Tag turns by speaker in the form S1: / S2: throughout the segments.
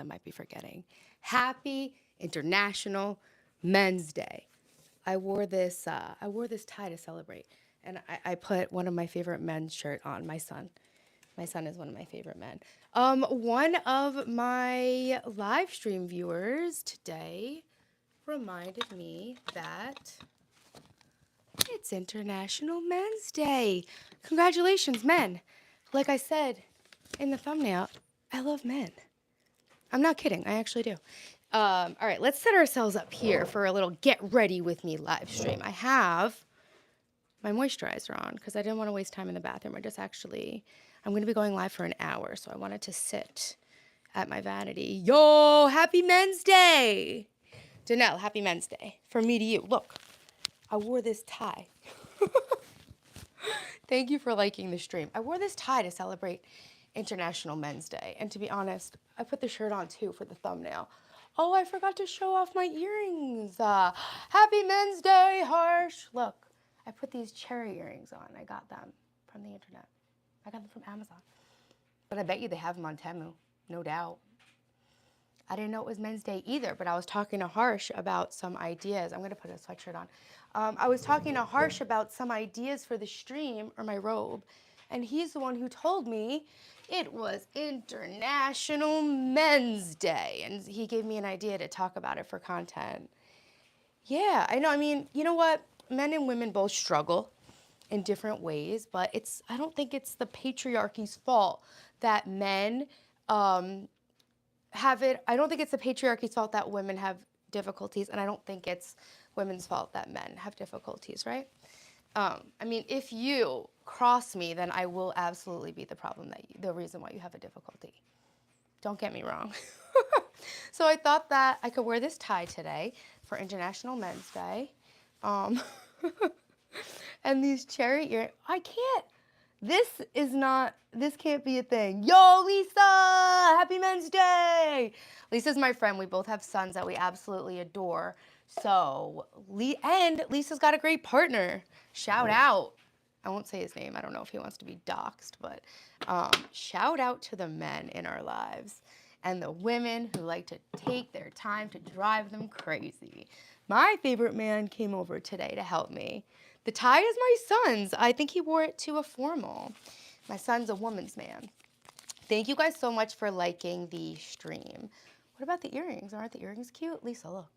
S1: might be forgetting. Happy International Men's Day. I wore this tie to celebrate, and I put one of my favorite men's shirt on. My son. My son is one of my favorite men. One of my live stream viewers today reminded me that it's International Men's Day. Congratulations, men. Like I said in the thumbnail, I love men. I'm not kidding. I actually do. All right, let's set ourselves up here for a little get ready with me live stream. I have my moisturizer on because I didn't want to waste time in the bathroom. I'm going to be going live for an hour, so I wanted to sit at my vanity. Yo, happy Men's Day. Danelle, happy Men's Day. From me to you. Look, I wore this tie. Thank you for liking the stream. I wore this tie to celebrate International Men's Day. And to be honest, I put the shirt on too for the thumbnail. Oh, I forgot to show off my earrings. Happy Men's Day, Harsh. Look, I put these cherry earrings on. I got them from the internet. I got them from Amazon. But I bet you they have them on Temu, no doubt. I didn't know it was Men's Day either, but I was talking to Harsh about some ideas. I'm going to put a sweatshirt on. I was talking to Harsh about some ideas for the stream, or my robe, and he's the one who told me it was International Men's Day, and he gave me an idea to talk about it for content. Yeah, I know. I mean, you know what? Men and women both struggle in different ways, but I don't think it's the patriarchy's fault that men have it. I don't think it's the patriarchy's fault that women have difficulties, and I don't think it's women's fault that men have difficulties, right? I mean, if you cross me, then I will absolutely be the reason why you have a difficulty. Don't get me wrong. So I thought that I could wear this tie today for International Men's Day. And these cherry earrings, this can't be a thing. Yo, Lisa, happy Men's Day. Lisa's my friend. We both have sons that we absolutely adore. So, and Lisa's got a great partner. Shout out. I won't say his name. I don't know if he wants to be doxxed, but shout out to the men in our lives and the women who like to take their time to drive them crazy. My favorite man came over today to help me. The tie is my son's. I think he wore it to a formal. My son's a woman's man. Thank you guys so much for liking the stream. What about the earrings? Aren't the earrings cute? Lisa, look.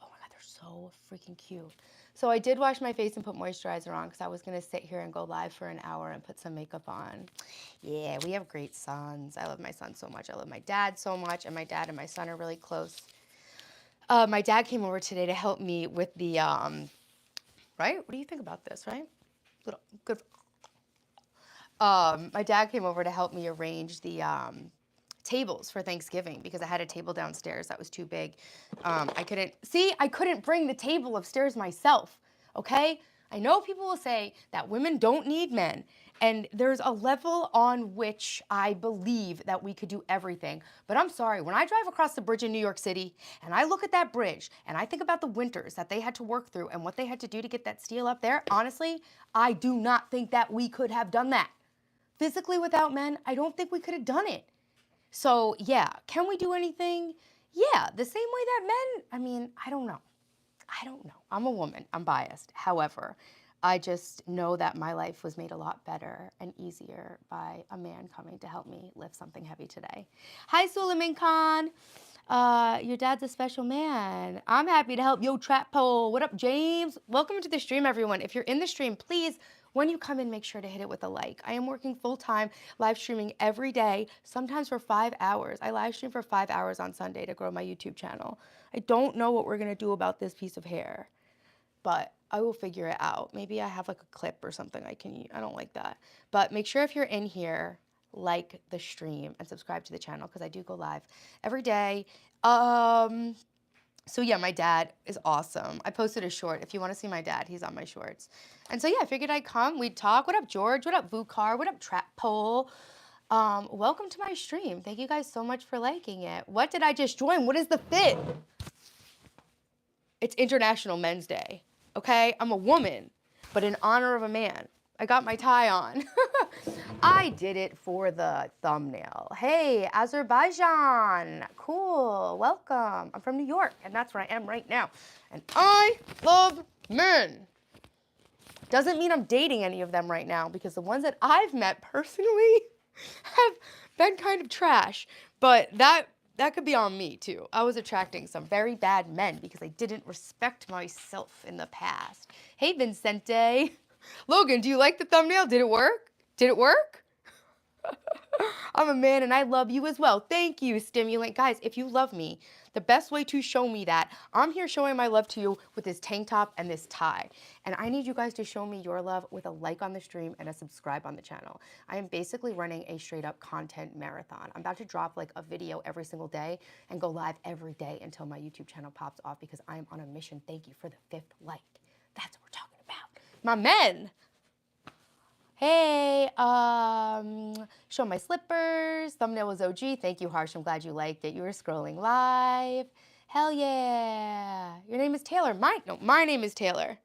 S1: Oh my God, they're so freaking cute. So I did wash my face and put moisturizer on because I was going to sit here and go live for an hour and put some makeup on. Yeah, we have great sons. I love my son so much. I love my dad so much, and my dad and my son are really close. My dad came over today to help me with the, right? What do you think about this, right? Good. My dad came over to help me arrange the tables for Thanksgiving because I had a table downstairs that was too big. I couldn't bring the table upstairs myself, okay? I know people will say that women don't need men, and there's a level on which I believe that we could do everything. But I'm sorry, when I drive across the bridge in New York City and I look at that bridge and I think about the winters that they had to work through and what they had to do to get that steel up there, honestly, I do not think that we could have done that. Physically without men, I don't think we could have done it. So yeah, can we do anything? Yeah, the same way that men, I mean, I don't know. I'm a woman, I'm biased. However, I just know that my life was made a lot better and easier by a man coming to help me lift something heavy today. Hi, Suleiman Khan. Your dad's a special man. I'm happy to help. Yo, Trap Pole. What up, James? Welcome to the stream, everyone. If you're in the stream, please, when you come in, make sure to hit it with a like. I am working full-time, live streaming every day, sometimes for 5 hours. I live stream for 5 hours on Sunday to grow my YouTube channel. I don't know what we're going to do about this piece of hair, but I will figure it out. Maybe I have like a clip or something I can use. I don't like that. But make sure if you're in here, like the stream and subscribe to the channel because I do go live every day. So yeah, my dad is awesome. I posted a short. If you want to see my dad, he's on my shorts. And so yeah, I figured I'd come. We'd talk. What up, George? What up, Vukar? What up, Trap Pole? Welcome to my stream. Thank you guys so much for liking it. What did I just join? What is the fit? It's International Men's Day. Okay? I'm a woman, but in honor of a man. I got my tie on. I did it for the thumbnail. Hey, Azerbaijan. Cool. Welcome. I'm from New York, and that's where I am right now. And I love men. Doesn't mean I'm dating any of them right now, because the ones that I've met personally have been kind of trash. But that could be on me too. I was attracting some very bad men because I didn't respect myself in the past. Hey, Vincente. Logan, do you like the thumbnail? Did it work? Did it work? I'm a man and I love you as well. Thank you, Stimulant. Guys, if you love me, the best way to show me that, I'm here showing my love to you with this tank top and this tie. And I need you guys to show me your love with a like on the stream and a subscribe on the channel. I am basically running a straight up content marathon. I'm about to drop like a video every single day and go live every day until my YouTube channel pops off, because I am on a mission. Thank you for the 5th like. That's what we're talking about. My men. Hey, show my slippers. Thumbnail was OG. Thank you, Harsh. I'm glad you liked it. You were scrolling live. Hell yeah. Your name is Taylor. My name is Taylor.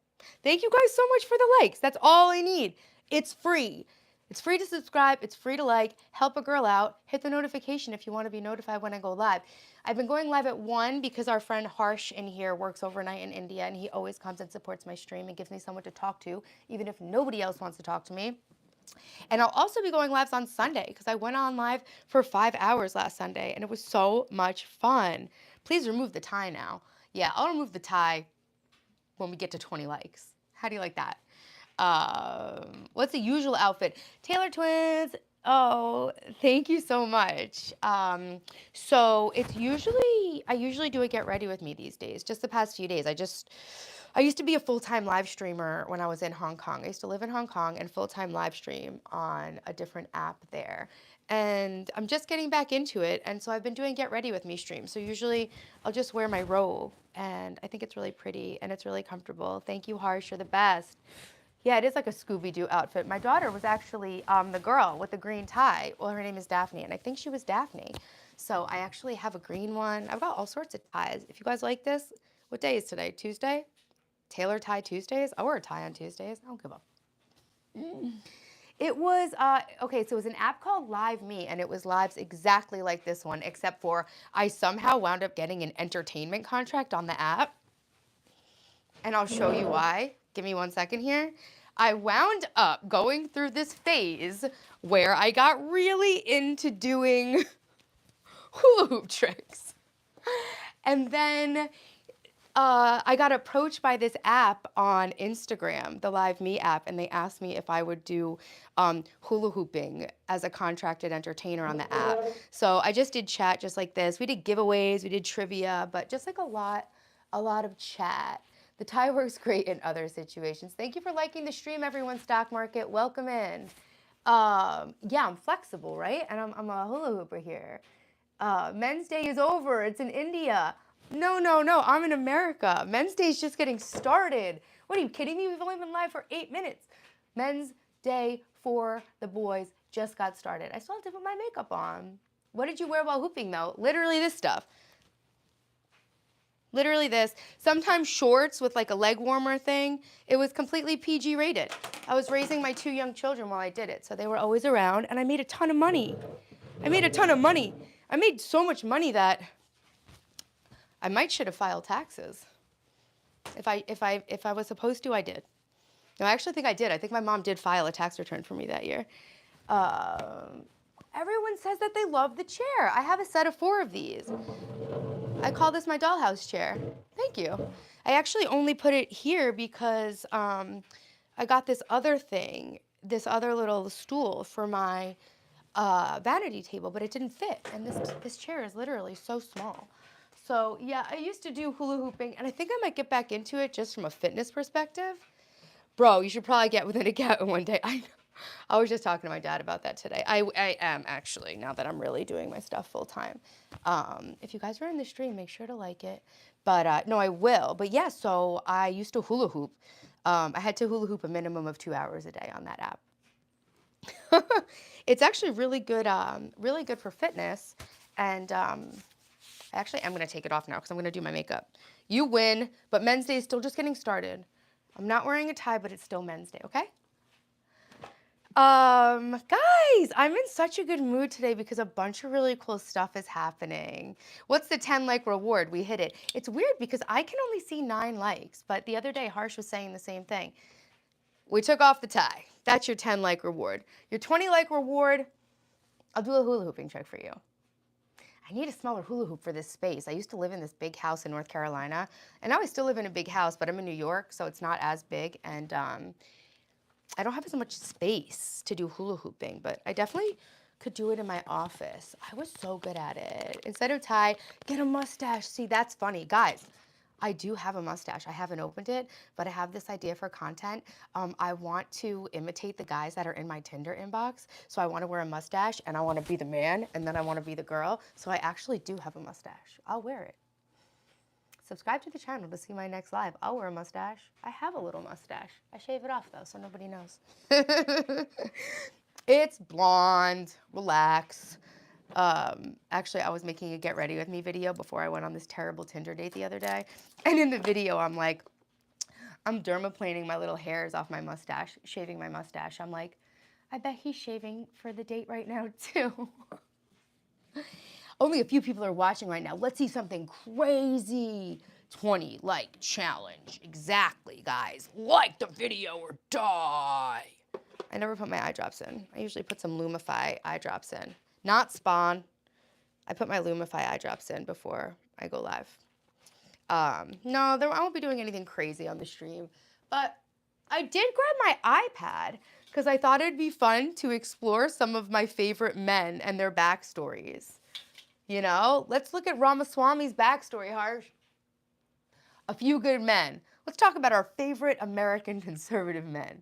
S1: Thank you guys so much for the likes. That's all I need. It's free. It's free to subscribe. It's free to like. Help a girl out. Hit the notification if you want to be notified when I go live. I've been going live at 1 because our friend Harsh in here works overnight in India, and he always comes and supports my stream and gives me someone to talk to, even if nobody else wants to talk to me. And I'll also be going lives on Sunday, because I went on live for 5 hours last Sunday, and it was so much fun. Please remove the tie now. Yeah, I'll remove the tie when we get to 20 likes. How do you like that? What's the usual outfit? Taylor Twins. Oh, thank you so much. So it's usually, I usually do a get ready with me these days. Just the past few days, I used to be a full-time live streamer when I was in Hong Kong. I used to live in Hong Kong and full-time live stream on a different app there. And I'm just getting back into it. And so I've been doing get ready with me streams. So usually I'll just wear my robe, and I think it's really pretty and it's really comfortable. Thank you, Harsh. You're the best. Yeah, it is like a Scooby-Doo outfit. My daughter was actually the girl with the green tie. Well, her name is Daphne, and I think she was Daphne. So I actually have a green one. I've got all sorts of ties. If you guys like this, what day is today? Tuesday? Taylor tie Tuesdays? I wear a tie on Tuesdays. I don't give a. It was, okay, so it was an app called Live Me, and it was lives exactly like this one, except for I somehow wound up getting an entertainment contract on the app. And I'll show you why. Give me 1 second here. I wound up going through this phase where I got really into doing hula hoop tricks. And then I got approached by this app on Instagram, the Live Me app, and they asked me if I would do hula hooping as a contracted entertainer on the app. So I just did chat just like this. We did giveaways, we did trivia, but just like a lot of chat. The tie works great in other situations. Thank you for liking the stream, everyone. Stock Market, welcome in. Yeah, I'm flexible, right? And I'm a hula hooper here. Men's Day is over. It's in India. No, I'm in America. Men's Day is just getting started. What, are you kidding me? We've only been live for 8 minutes. Men's Day for the boys just got started. I still have to put my makeup on. What did you wear while hooping, though? Literally this stuff. Literally this. Sometimes shorts with like a leg warmer thing. It was completely PG rated. I was raising my 2 young children while I did it, so they were always around, and I made a ton of money. I made so much money that I might should have filed taxes. If I was supposed to, I did. No, I actually think I did. I think my mom did file a tax return for me that year. Everyone says that they love the chair. I have a set of 4 of these. I call this my dollhouse chair. Thank you. I actually only put it here because I got this other thing, this other little stool for my vanity table, but it didn't fit. And this chair is literally so small. So yeah, I used to do hula hooping, and I think I might get back into it just from a fitness perspective. Bro, you should probably get with it one day. I was just talking to my dad about that today. I am actually, now that I'm really doing my stuff full time. If you guys are in the stream, make sure to like it. But no, I will. But yeah, so I used to hula hoop. I had to hula hoop a minimum of 2 hours a day on that app. It's actually really good for fitness. And actually, I'm going to take it off now because I'm going to do my makeup. You win, but Men's Day is still just getting started. I'm not wearing a tie, but it's still Men's Day, okay? Guys, I'm in such a good mood today because a bunch of really cool stuff is happening. What's the 10 like reward? We hit it. It's weird because I can only see 9 likes, but the other day Harsh was saying the same thing. We took off the tie. That's your 10 like reward. Your 20 like reward, I'll do a hula hooping trick for you. I need a smaller hula hoop for this space. I used to live in this big house in North Carolina, and now I still live in a big house, but I'm in New York, so it's not as big, and I don't have as much space to do hula hooping, but I definitely could do it in my office. I was so good at it. Instead of tie, get a mustache. See, that's funny. Guys, I do have a mustache. I haven't opened it, but I have this idea for content. I want to imitate the guys that are in my Tinder inbox. So I want to wear a mustache, and I want to be the man, and then I want to be the girl. So I actually do have a mustache. I'll wear it. Subscribe to the channel to see my next live. I'll wear a mustache. I have a little mustache. I shave it off though, so nobody knows. It's blonde. Relax. Actually, I was making a get ready with me video before I went on this terrible Tinder date the other day. And in the video, I'm like, I'm dermaplaning my little hairs off my mustache, shaving my mustache. I'm like, I bet he's shaving for the date right now too. Only a few people are watching right now. Let's see something crazy. 20 like challenge. Exactly, guys. Like the video or die. I never put my eye drops in. I usually put some Lumify eye drops in. Not Spawn. I put my Lumify eye drops in before I go live. No, I won't be doing anything crazy on the stream. But I did grab my iPad because I thought it'd be fun to explore some of my favorite men and their backstories. You know, let's look at Ramaswamy's backstory, Harsh. A few good men. Let's talk about our favorite American conservative men.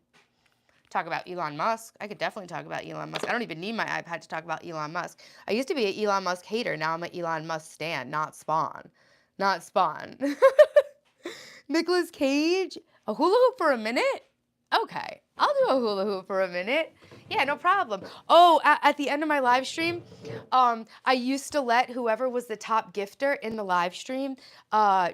S1: Talk about Elon Musk. I could definitely talk about Elon Musk. I don't even need my iPad to talk about Elon Musk. I used to be an Elon Musk hater. Now I'm an Elon Musk stan, not Spawn. Not Spawn. Nicolas Cage, a hula hoop for a minute? Okay, I'll do a hula hoop for a minute. Yeah, no problem. Oh, at the end of my live stream, I used to let whoever was the top gifter in the live stream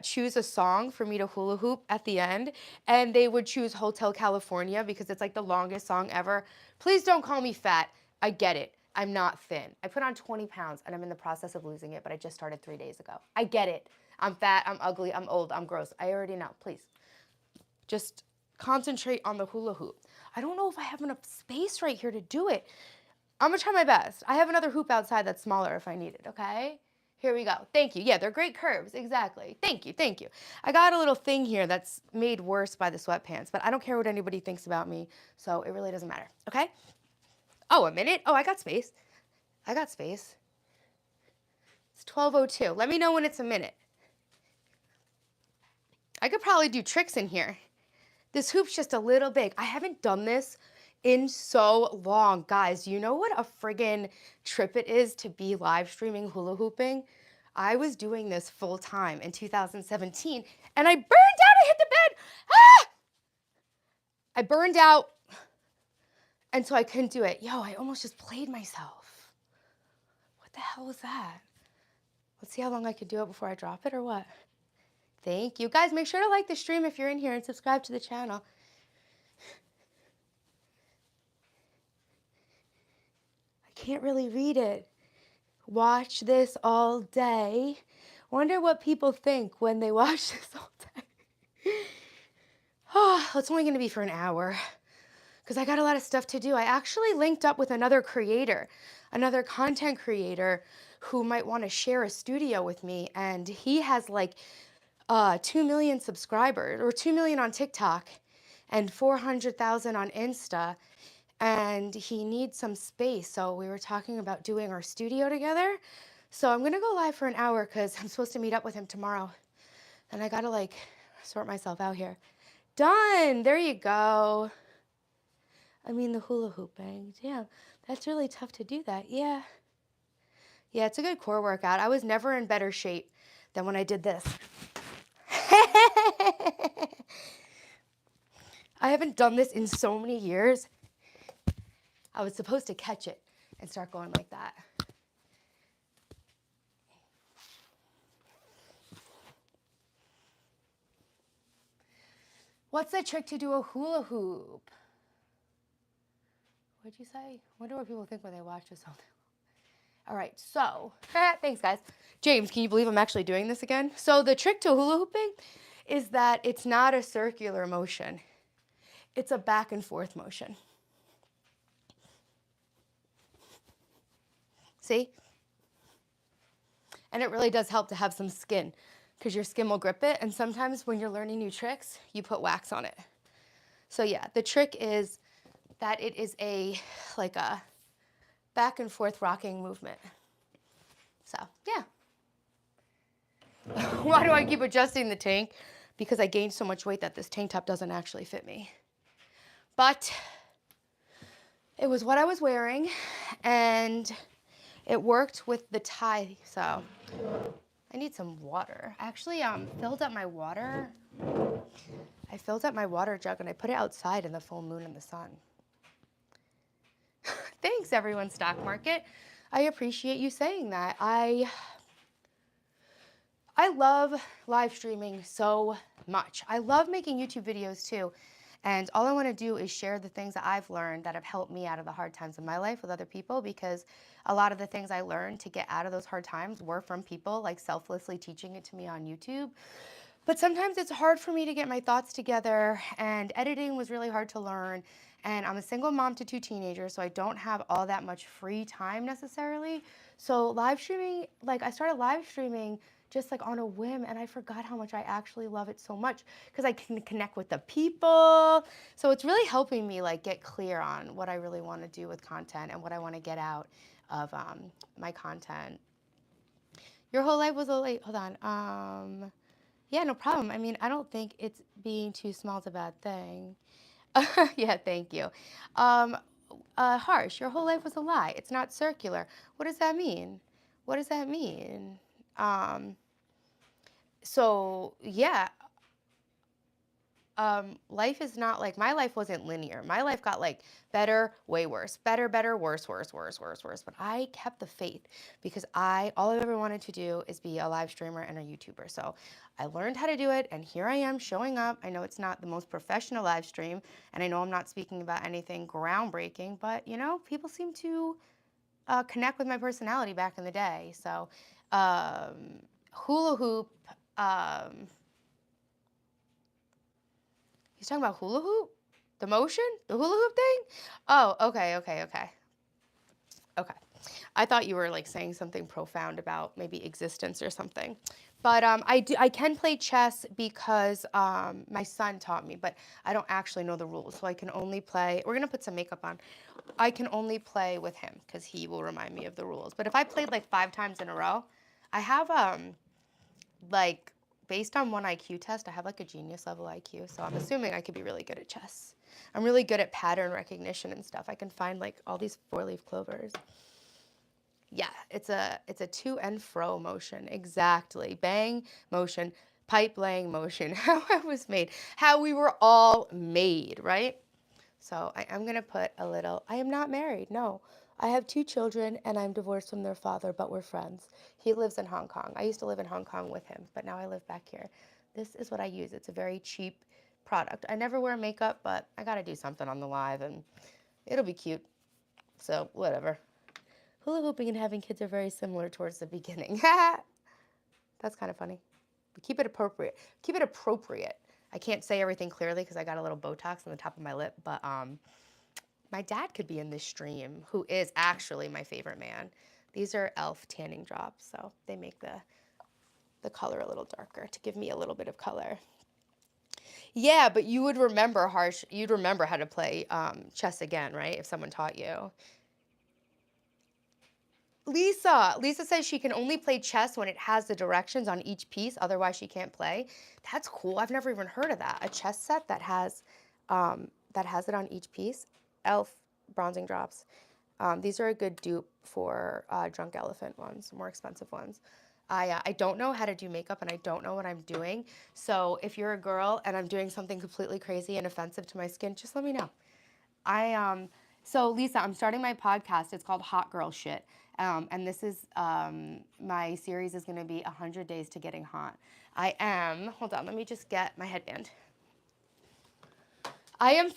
S1: choose a song for me to hula hoop at the end, and they would choose Hotel California because it's like the longest song ever. Please don't call me fat. I get it. I'm not thin. I put on 20 pounds and I'm in the process of losing it, but I just started 3 days ago. I get it. I'm fat, I'm ugly, I'm old, I'm gross. I already know. Please. Just concentrate on the hula hoop. I don't know if I have enough space right here to do it. I'm gonna try my best. I have another hoop outside that's smaller if I need it, okay? Here we go. Thank you. Yeah, they're great curves. Exactly. Thank you. Thank you. I got a little thing here that's made worse by the sweatpants, but I don't care what anybody thinks about me, so it really doesn't matter, okay? Oh, a minute? Oh, I got space. I got space. It's 12:02. Let me know when it's a minute. I could probably do tricks in here. This hoop's just a little big. I haven't done this in so long. Guys, you know what a friggin' trip it is to be live streaming hula hooping? I was doing this full time in 2017 and I burned out. I hit the bed. Ah! I burned out and so I couldn't do it. Yo, I almost just played myself. What the hell was that? Let's see how long I could do it before I drop it or what? Thank you. Guys, make sure to like the stream if you're in here and subscribe to the channel. I can't really read it. Watch this all day. Wonder what people think when they watch this all day. Oh, it's only going to be for an hour because I got a lot of stuff to do. I actually linked up with another creator, another content creator who might want to share a studio with me. And he has like 2 million subscribers, or 2 million on TikTok and 400,000 on Insta, and he needs some space. So we were talking about doing our studio together. So I'm gonna go live for an hour because I'm supposed to meet up with him tomorrow. And I gotta like sort myself out here. Done, there you go. I mean the hula hooping, damn, that's really tough to do that, yeah. Yeah, it's a good core workout. I was never in better shape than when I did this. I haven't done this in so many years. I was supposed to catch it and start going like that. What's the trick to do a hula hoop? what'd you say? I wonder what people think when they watch this all day. All right, so, thanks guys. James, can you believe I'm actually doing this again? So the trick to hula hooping is that it's not a circular motion. It's a back and forth motion. See? And it really does help to have some skin because your skin will grip it. And sometimes when you're learning new tricks, you put wax on it. So yeah, the trick is that it is like a back and forth rocking movement. So yeah. Why do I keep adjusting the tank? Because I gained so much weight that this tank top doesn't actually fit me. But it was what I was wearing and it worked with the tie. So I need some water. I actually filled up my water. I filled up my water jug and I put it outside in the full moon and the sun. Thanks everyone, stock market. I appreciate you saying that. I love live streaming so much. I love making YouTube videos too. And all I want to do is share the things that I've learned that have helped me out of the hard times in my life with other people, because a lot of the things I learned to get out of those hard times were from people like selflessly teaching it to me on YouTube. But sometimes it's hard for me to get my thoughts together, and editing was really hard to learn. And I'm a single mom to 2 teenagers, so I don't have all that much free time necessarily. So live streaming, like I started live streaming just like on a whim, and I forgot how much I actually love it so much because I can connect with the people. So it's really helping me like get clear on what I really want to do with content and what I want to get out of my content. Your whole life was a late, hold on. Yeah, no problem. I mean, I don't think it's being too small is a bad thing. Yeah, thank you. Harsh, your whole life was a lie. It's not circular. What does that mean? What does that mean? So yeah, life is not like, my life wasn't linear. My life got like better, way worse, better, worse, worse, worse, worse, worse. But I kept the faith because all I ever wanted to do is be a live streamer and a YouTuber. So I learned how to do it, and here I am showing up. I know it's not the most professional live stream, and I know I'm not speaking about anything groundbreaking, but you know, people seem to connect with my personality back in the day. So hula hoop, he's talking about hula hoop? The motion? The hula hoop thing? Oh, okay. Okay. I thought you were like saying something profound about maybe existence or something. But I can play chess because my son taught me, but I don't actually know the rules. So I can only play, we're going to put some makeup on. I can only play with him because he will remind me of the rules. But if I played like 5 times in a row, I have like, based on one IQ test, I have like a genius level IQ, so I'm assuming I could be really good at chess. I'm really good at pattern recognition and stuff. I can find like all these 4-leaf clovers. Yeah, it's a to and fro motion, exactly. Bang motion, pipe laying motion, how I was made, how we were all made, right? So I'm gonna put a little, I am not married, no. I have 2 children and I'm divorced from their father, but we're friends. He lives in Hong Kong. I used to live in Hong Kong with him, but now I live back here. This is what I use. It's a very cheap product. I never wear makeup, but I gotta do something on the live and it'll be cute. So whatever. Hula hooping and having kids are very similar towards the beginning. That's kind of funny. But keep it appropriate. Keep it appropriate. I can't say everything clearly because I got a little Botox on the top of my lip, but my dad could be in this stream, who is actually my favorite man. These are e.l.f. tanning drops, so they make the color a little darker to give me a little bit of color. Yeah, but you would remember, Harsh, you'd remember how to play chess again, right, if someone taught you. Lisa says she can only play chess when it has the directions on each piece, otherwise she can't play. That's cool. I've never even heard of that. A chess set that has it on each piece. e.l.f. bronzing drops. These are a good dupe for Drunk Elephant ones, more expensive ones. I don't know how to do makeup and I don't know what I'm doing. So if you're a girl and I'm doing something completely crazy and offensive to my skin, just let me know. So Lisa, I'm starting my podcast. It's called Hot Girl Shit. And this is, my series is going to be 100 Days to Getting Hot. Hold on, let me just get my headband. I am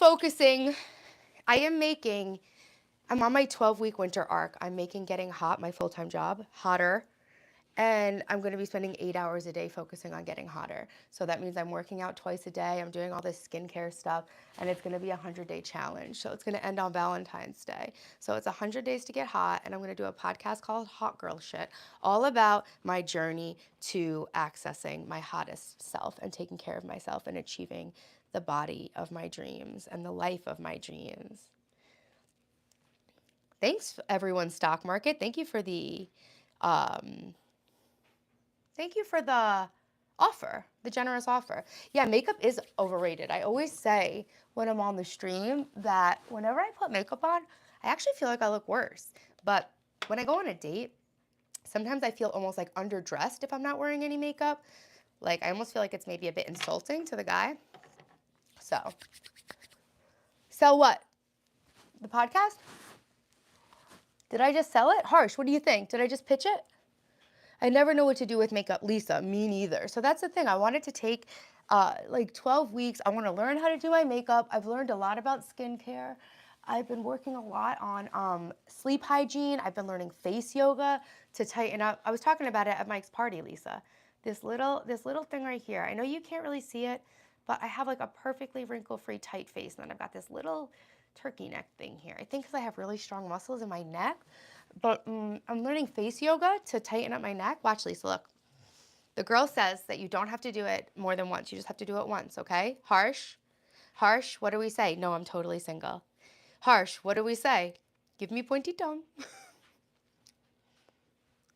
S1: making I'm on my 12-week winter arc. I'm making getting hot my full-time job hotter. And I'm going to be spending 8 hours a day focusing on getting hotter. So that means I'm working out twice a day. I'm doing all this skincare stuff. And it's going to be a 100-day challenge. So it's going to end on Valentine's Day. So it's 100 days to get hot. And I'm going to do a podcast called Hot Girl Shit, all about my journey to accessing my hottest self and taking care of myself and achieving the body of my dreams and the life of my dreams. Thanks, everyone, stock market. Thank you for the offer, the generous offer. Yeah, makeup is overrated. I always say when I'm on the stream that whenever I put makeup on, I actually feel like I look worse. But when I go on a date, sometimes I feel almost like underdressed if I'm not wearing any makeup. Like I almost feel like it's maybe a bit insulting to the guy. So what? The podcast? Did I just sell it? Harsh, what do you think? Did I just pitch it? I never know what to do with makeup. Lisa, me neither. So that's the thing. I wanted to take like 12 weeks. I want to learn how to do my makeup. I've learned a lot about skincare. I've been working a lot on sleep hygiene. I've been learning face yoga to tighten up. I was talking about it at Mike's party, Lisa. This little thing right here. I know you can't really see it, but I have like a perfectly wrinkle-free tight face. And then I've got this little turkey neck thing here. I think because I have really strong muscles in my neck. But I'm learning face yoga to tighten up my neck. Watch, Lisa, look. The girl says that you don't have to do it more than once. You just have to do it once, okay? Harsh, what do we say? No, I'm totally single. Harsh, what do we say? Give me pointy tongue.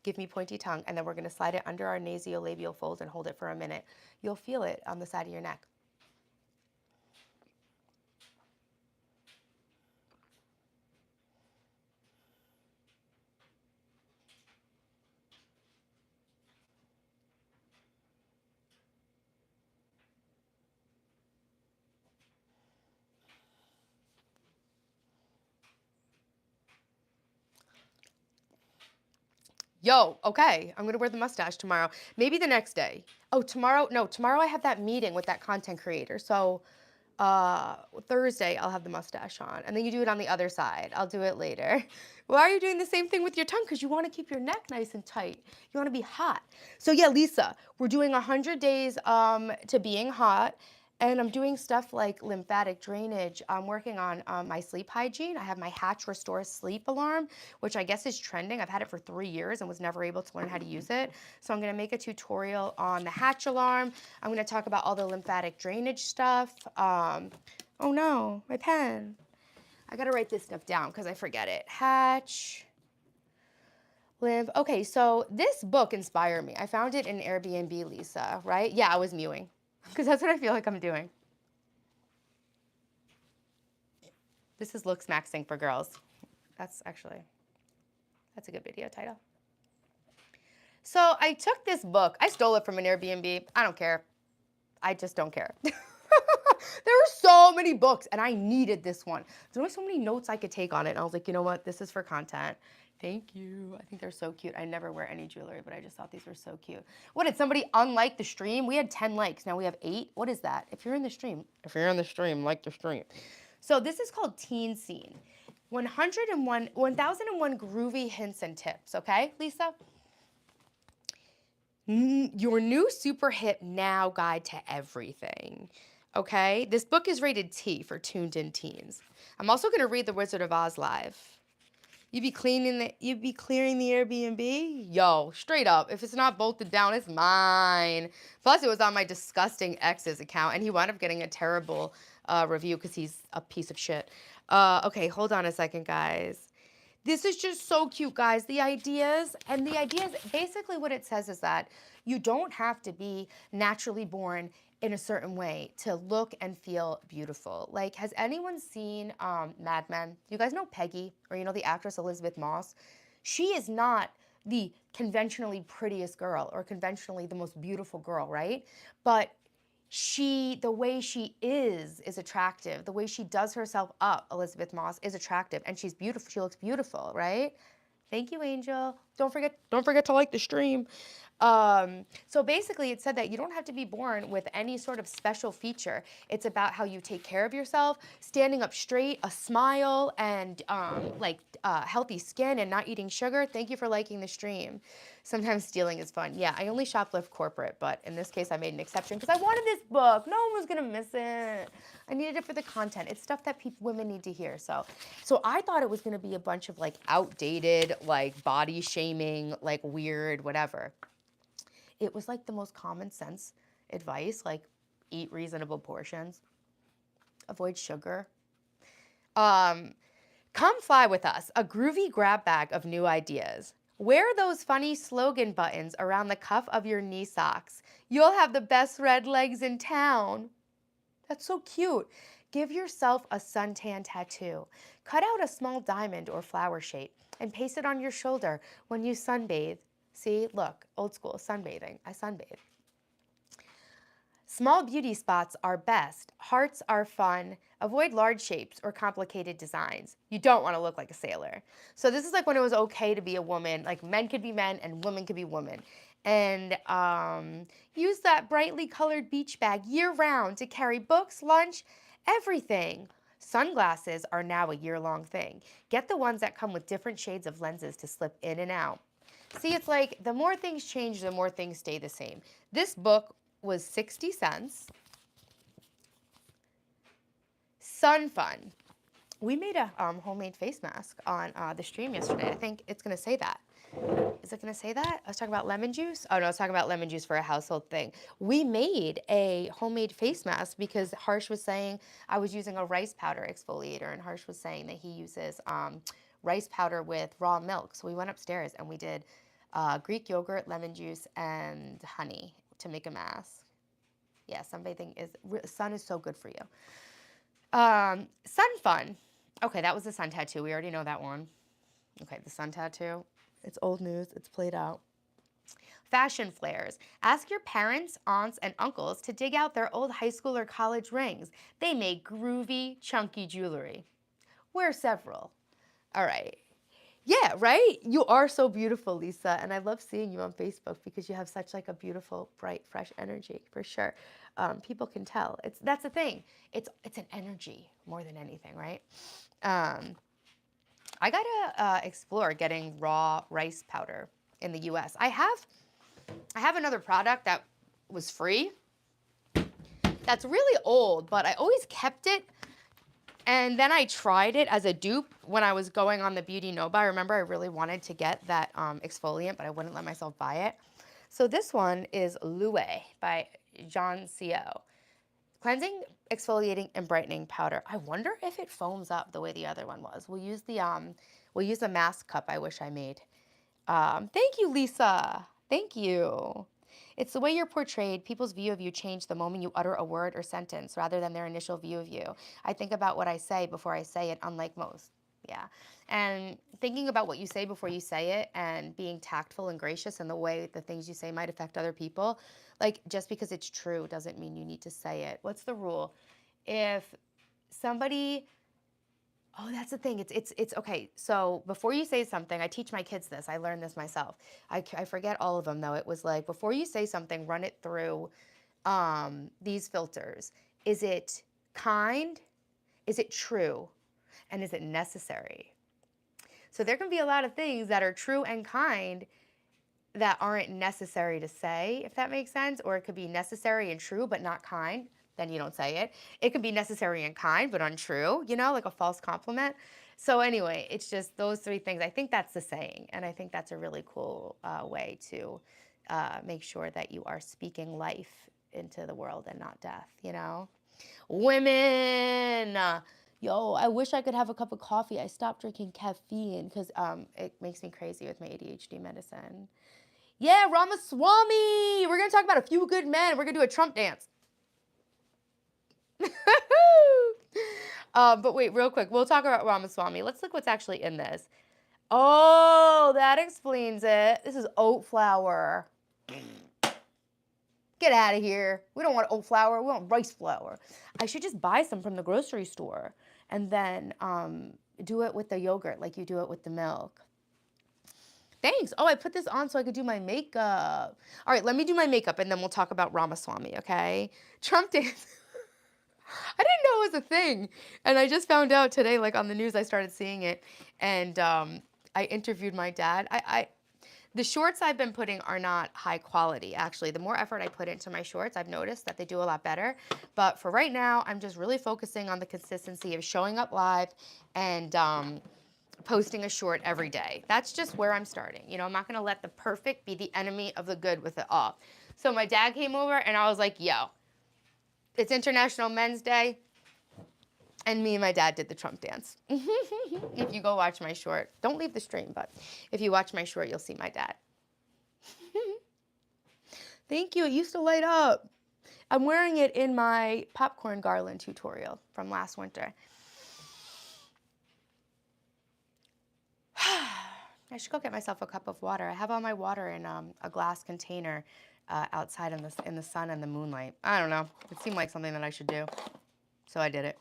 S1: Give me pointy tongue, and then we're going to slide it under our nasolabial folds and hold it for a minute. You'll feel it on the side of your neck. Yo, okay, I'm gonna wear the mustache tomorrow. Maybe the next day. Oh, tomorrow I have that meeting with that content creator. So Thursday I'll have the mustache on. And then you do it on the other side. I'll do it later. Why are you doing the same thing with your tongue? Because you want to keep your neck nice and tight. You want to be hot. So yeah, Lisa, we're doing 100 days to being hot. And I'm doing stuff like lymphatic drainage. I'm working on my sleep hygiene. I have my Hatch Restore Sleep Alarm, which I guess is trending. I've had it for 3 years and was never able to learn how to use it. So I'm going to make a tutorial on the Hatch alarm. I'm going to talk about all the lymphatic drainage stuff. Oh no, my pen. I got to write this stuff down because I forget it. Hatch. Lymph. Okay, so this book inspired me. I found it in Airbnb, Lisa, right? Yeah, I was mewing. Because that's what I feel like I'm doing. This is Looksmaxing for girls. That's a good video title. So I took this book. I stole it from an Airbnb. I don't care. I just don't care. There were so many books, and I needed this one. There's only so many notes I could take on it. And I was like, you know what? This is for content. Thank you. I think they're so cute. I never wear any jewelry, but I just thought these were so cute. What, did somebody unlike the stream? We had 10 likes. Now we have 8. What is that? If you're in the stream, like the stream. So this is called Teen Scene. 1001 groovy hints and tips, okay, Lisa? Your new super hip now guide to everything. Okay? This book is rated T for tuned in teens. I'm also going to read The Wizard of Oz live. You be clearing the Airbnb? Yo, straight up. If it's not bolted down, it's mine. Plus, it was on my disgusting ex's account, and he wound up getting a terrible review because he's a piece of shit. Okay, hold on a second, guys. This is just so cute, guys. The ideas, basically what it says is that you don't have to be naturally born in a certain way to look and feel beautiful. Like, has anyone seen Mad Men? You guys know Peggy, or you know the actress Elizabeth Moss? She is not the conventionally prettiest girl or conventionally the most beautiful girl, right? But the way she is attractive. The way she does herself up, Elizabeth Moss, is attractive, and she's beautiful. She looks beautiful, right? Thank you, Angel. Don't forget to like the stream. So basically, it said that you don't have to be born with any sort of special feature. It's about how you take care of yourself, standing up straight, a smile, and healthy skin and not eating sugar. Thank you for liking the stream. Sometimes stealing is fun. Yeah, I only shoplift corporate, but in this case, I made an exception because I wanted this book. No one was gonna miss it. I needed it for the content. It's stuff that women need to hear. So I thought it was gonna be a bunch of like outdated, like body shaming, like weird, whatever. It was like the most common sense advice, like eat reasonable portions, avoid sugar. Come fly with us, a groovy grab bag of new ideas. Wear those funny slogan buttons around the cuff of your knee socks. You'll have the best red legs in town. That's so cute. Give yourself a suntan tattoo. Cut out a small diamond or flower shape and paste it on your shoulder when you sunbathe. See, look, old school, sunbathing. I sunbathe. Small beauty spots are best. Hearts are fun. Avoid large shapes or complicated designs. You don't want to look like a sailor. So this is like when it was okay to be a woman. Like men could be men and women could be women. And use that brightly colored beach bag year round to carry books, lunch, everything. Sunglasses are now a year-long thing. Get the ones that come with different shades of lenses to slip in and out. See, it's like the more things change, the more things stay the same. This book was 60 cents. Sun Fun. We made a homemade face mask on the stream yesterday. I think it's going to say that. Is it going to say that? I was talking about lemon juice. Oh, no, I was talking about lemon juice for a household thing. We made a homemade face mask because Harsh was saying I was using a rice powder exfoliator, and Harsh was saying that he uses rice powder with raw milk. So we went upstairs and we did Greek yogurt, lemon juice, and honey to make a mask. Yeah, sunbathing sun is so good for you. Sun Fun. Okay, that was the sun tattoo. We already know that one. Okay, the sun tattoo. It's old news. It's played out. Fashion flares. Ask your parents, aunts, and uncles to dig out their old high school or college rings. They make groovy, chunky jewelry. Wear several. All right. Yeah, right? You are so beautiful, Lisa, and I love seeing you on Facebook because you have such like a beautiful, bright, fresh energy, for sure. People can tell. That's the thing. It's an energy more than anything, right? I gotta explore getting raw rice powder in the U.S. I have another product that was free. That's really old, but I always kept it. And then I tried it as a dupe when I was going on the Beauty Nova. I remember I really wanted to get that exfoliant, but I wouldn't let myself buy it. So this one is Lue by John C.O. Cleansing, exfoliating, and brightening powder. I wonder if it foams up the way the other one was. We'll use the mask cup I wish I made. Thank you, Lisa. Thank you. It's the way you're portrayed. People's view of you change the moment you utter a word or sentence rather than their initial view of you. I think about what I say before I say it, unlike most. Yeah. And thinking about what you say before you say it and being tactful and gracious in the way the things you say might affect other people. Like, just because it's true doesn't mean you need to say it. What's the rule? If somebody... Oh, that's the thing. It's okay. So before you say something, I teach my kids this. I learned this myself. I forget all of them though. It was like, before you say something, run it through these filters. Is it kind? Is it true? And is it necessary? So there can be a lot of things that are true and kind that aren't necessary to say, if that makes sense. Or it could be necessary and true, but not kind. Then you don't say it. It could be necessary and kind, but untrue, like a false compliment. So anyway, it's just those three things. I think that's the saying, and I think that's a really cool way to make sure that you are speaking life into the world and not death, Women! Yo, I wish I could have a cup of coffee. I stopped drinking caffeine because it makes me crazy with my ADHD medicine. Yeah, Ramaswamy! We're going to talk about a few good men. We're going to do a Trump dance. But wait, real quick, we'll talk about Ramaswamy. Let's look what's actually in this. Oh, that explains it. This is oat flour. Get out of here. We don't want oat flour. We want rice flour. I should just buy some from the grocery store and then do it with the yogurt like you do it with the milk. Thanks. Oh, I put this on so I could do my makeup. All right, let me do my makeup and then we'll talk about Ramaswamy, okay? Trump dance. I didn't know it was a thing. And I just found out today, like on the news, I started seeing it. And I interviewed my dad. The shorts I've been putting are not high quality, actually. The more effort I put into my shorts, I've noticed that they do a lot better. But for right now, I'm just really focusing on the consistency of showing up live and posting a short every day. That's just where I'm starting. You know, I'm not going to let the perfect be the enemy of the good with it all. So my dad came over and I was like, yo, it's International Men's Day. And me and my dad did the Trump dance. If you go watch my short, don't leave the stream, but if you watch my short, you'll see my dad. Thank you. It used to light up. I'm wearing it in my popcorn garland tutorial from last winter. I should go get myself a cup of water. I have all my water in a glass container outside in the sun and the moonlight. I don't know. It seemed like something that I should do, so I did it.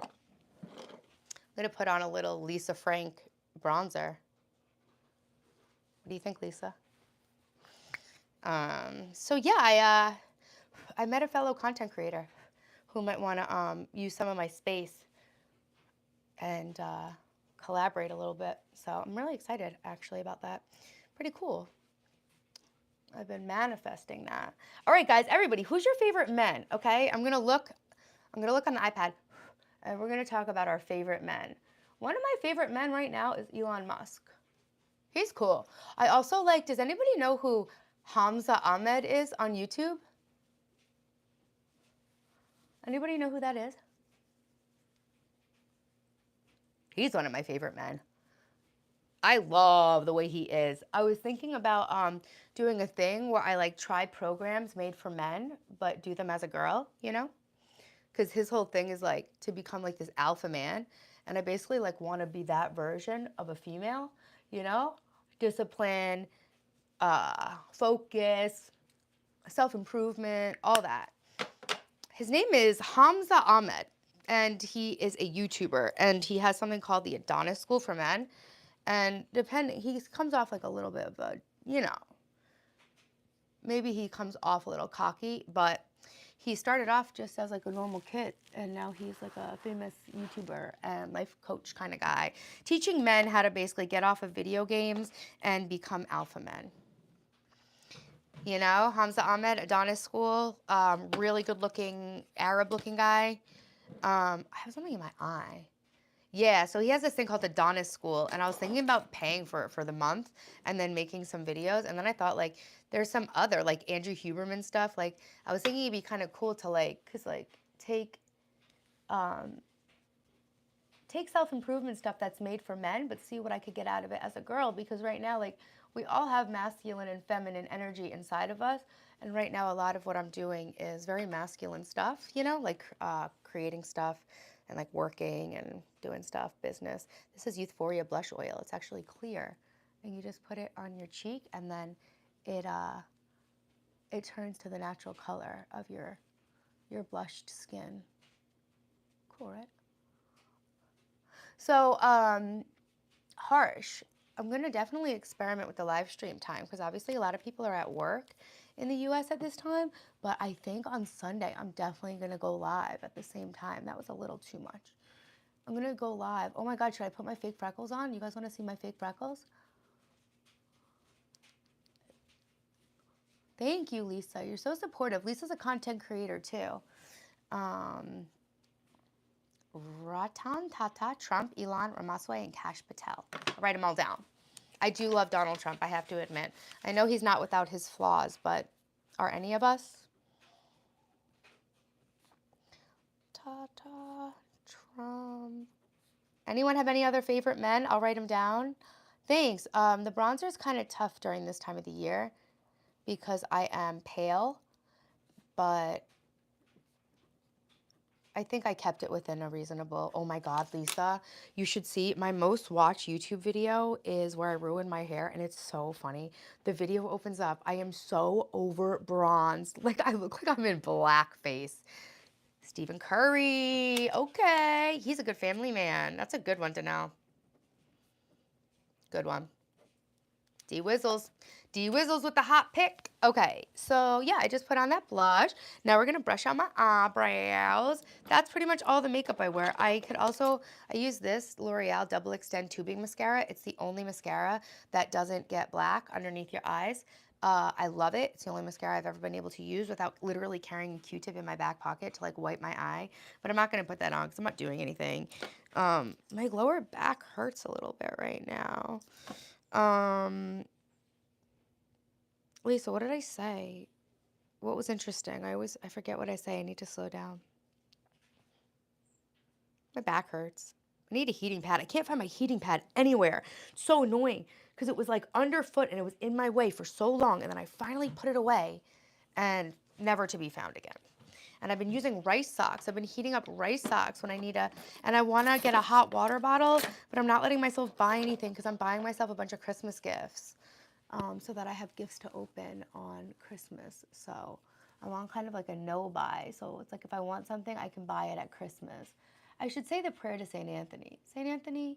S1: I'm gonna put on a little Lisa Frank bronzer. What do you think, Lisa? So yeah, I met a fellow content creator who might want to use some of my space and collaborate a little bit. So I'm really excited actually about that. Pretty cool. I've been manifesting that. All right, guys, everybody, who's your favorite men? Okay, I'm gonna look on the iPad, and we're gonna talk about our favorite men. One of my favorite men right now is Elon Musk. He's cool. I also like. Does anybody know who Hamza Ahmed is on YouTube? Anybody know who that is? He's one of my favorite men. I love the way he is. I was thinking about doing a thing where I like try programs made for men, but do them as a girl, you know? Because his whole thing is like to become like this alpha man. And I basically like want to be that version of a female, you know? Discipline, focus, self-improvement, all that. His name is Hamza Ahmed, and he is a YouTuber, and he has something called the Adonis School for Men. And he comes off like a little bit of a, you know, maybe he comes off a little cocky, but he started off just as like a normal kid, and now he's like a famous YouTuber and life coach kind of guy, teaching men how to basically get off of video games and become alpha men. You know, Hamza Ahmed, Adonis School, really good looking, Arab looking guy. I have something in my eye. Yeah, so he has this thing called the Adonis School, and I was thinking about paying for it for the month and then making some videos. And then I thought, like, there's some other, like, Andrew Huberman stuff. Like, I was thinking it'd be kind of cool to, like, take self-improvement stuff that's made for men, but see what I could get out of it as a girl. Because right now, like, we all have masculine and feminine energy inside of us. And right now, a lot of what I'm doing is very masculine stuff, you know, like creating stuff and like working and doing stuff, business. This is Youthforia blush oil. It's actually clear. And you just put it on your cheek, and then it turns to the natural color of your blushed skin. Cool, right? So, Harsh, I'm going to definitely experiment with the live stream time, because obviously a lot of people are at work in the US at this time, but I think on Sunday I'm definitely going to go live at the same time. That was a little too much. I'm going to go live. Oh my God, should I put my fake freckles on? You guys want to see my fake freckles? Thank you, Lisa. You're so supportive. Lisa's a content creator too. Ratan Tata, Trump, Elon, Ramaswamy, and Kash Patel. I'll write them all down. I do love Donald Trump, I have to admit. I know he's not without his flaws, but are any of us? Tata, Trump. Anyone have any other favorite men? I'll write them down. Thanks. The bronzer is kind of tough during this time of the year because I am pale, but I think I kept it within a reasonable. Oh my God, Lisa, you should see my most watched YouTube video is where I ruined my hair, and it's so funny. The video opens up. I am so over bronzed. Like, I look like I'm in blackface. Stephen Curry. Okay. He's a good family man. That's a good one to know. Good one. D-Wizzles. D-Wizzles with the hot pick. Okay, so yeah, I just put on that blush. Now we're gonna brush out my eyebrows. That's pretty much all the makeup I wear. I use this L'Oreal Double Extend Tubing Mascara. It's the only mascara that doesn't get black underneath your eyes. I love it. It's the only mascara I've ever been able to use without literally carrying a Q-tip in my back pocket to like wipe my eye. But I'm not gonna put that on because I'm not doing anything. My lower back hurts a little bit right now. Lisa, what did I say? What was interesting? I forget what I say. I need to slow down. My back hurts. I need a heating pad. I can't find my heating pad anywhere. It's so annoying because it was like underfoot and it was in my way for so long, and then I finally put it away and never to be found again. And I've been using rice socks. I've been heating up rice socks when I need and I want to get a hot water bottle, but I'm not letting myself buy anything because I'm buying myself a bunch of Christmas gifts. So that I have gifts to open on Christmas. So I'm on kind of like a no buy. So it's like if I want something, I can buy it at Christmas. I should say the prayer to St. Anthony. St. Anthony,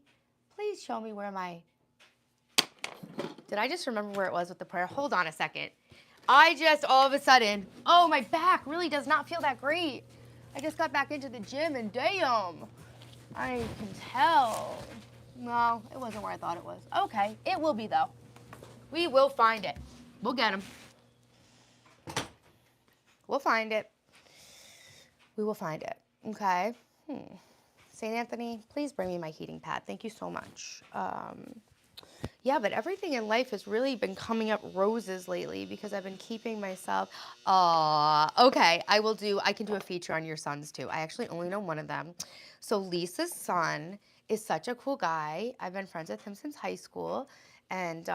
S1: please show me where my... Did I just remember where it was with the prayer? Hold on a second. I just all of a sudden, oh, my back really does not feel that great. I just got back into the gym and damn, I can tell. No, it wasn't where I thought it was. Okay, it will be though. We will find it. We'll get him. We'll find it. We will find it. Okay. St. Anthony, please bring me my heating pad. Thank you so much. Yeah, but everything in life has really been coming up roses lately because I've been keeping myself. Okay, I can do a feature on your sons too. I actually only know one of them. So Lisa's son is such a cool guy. I've been friends with him since high school. And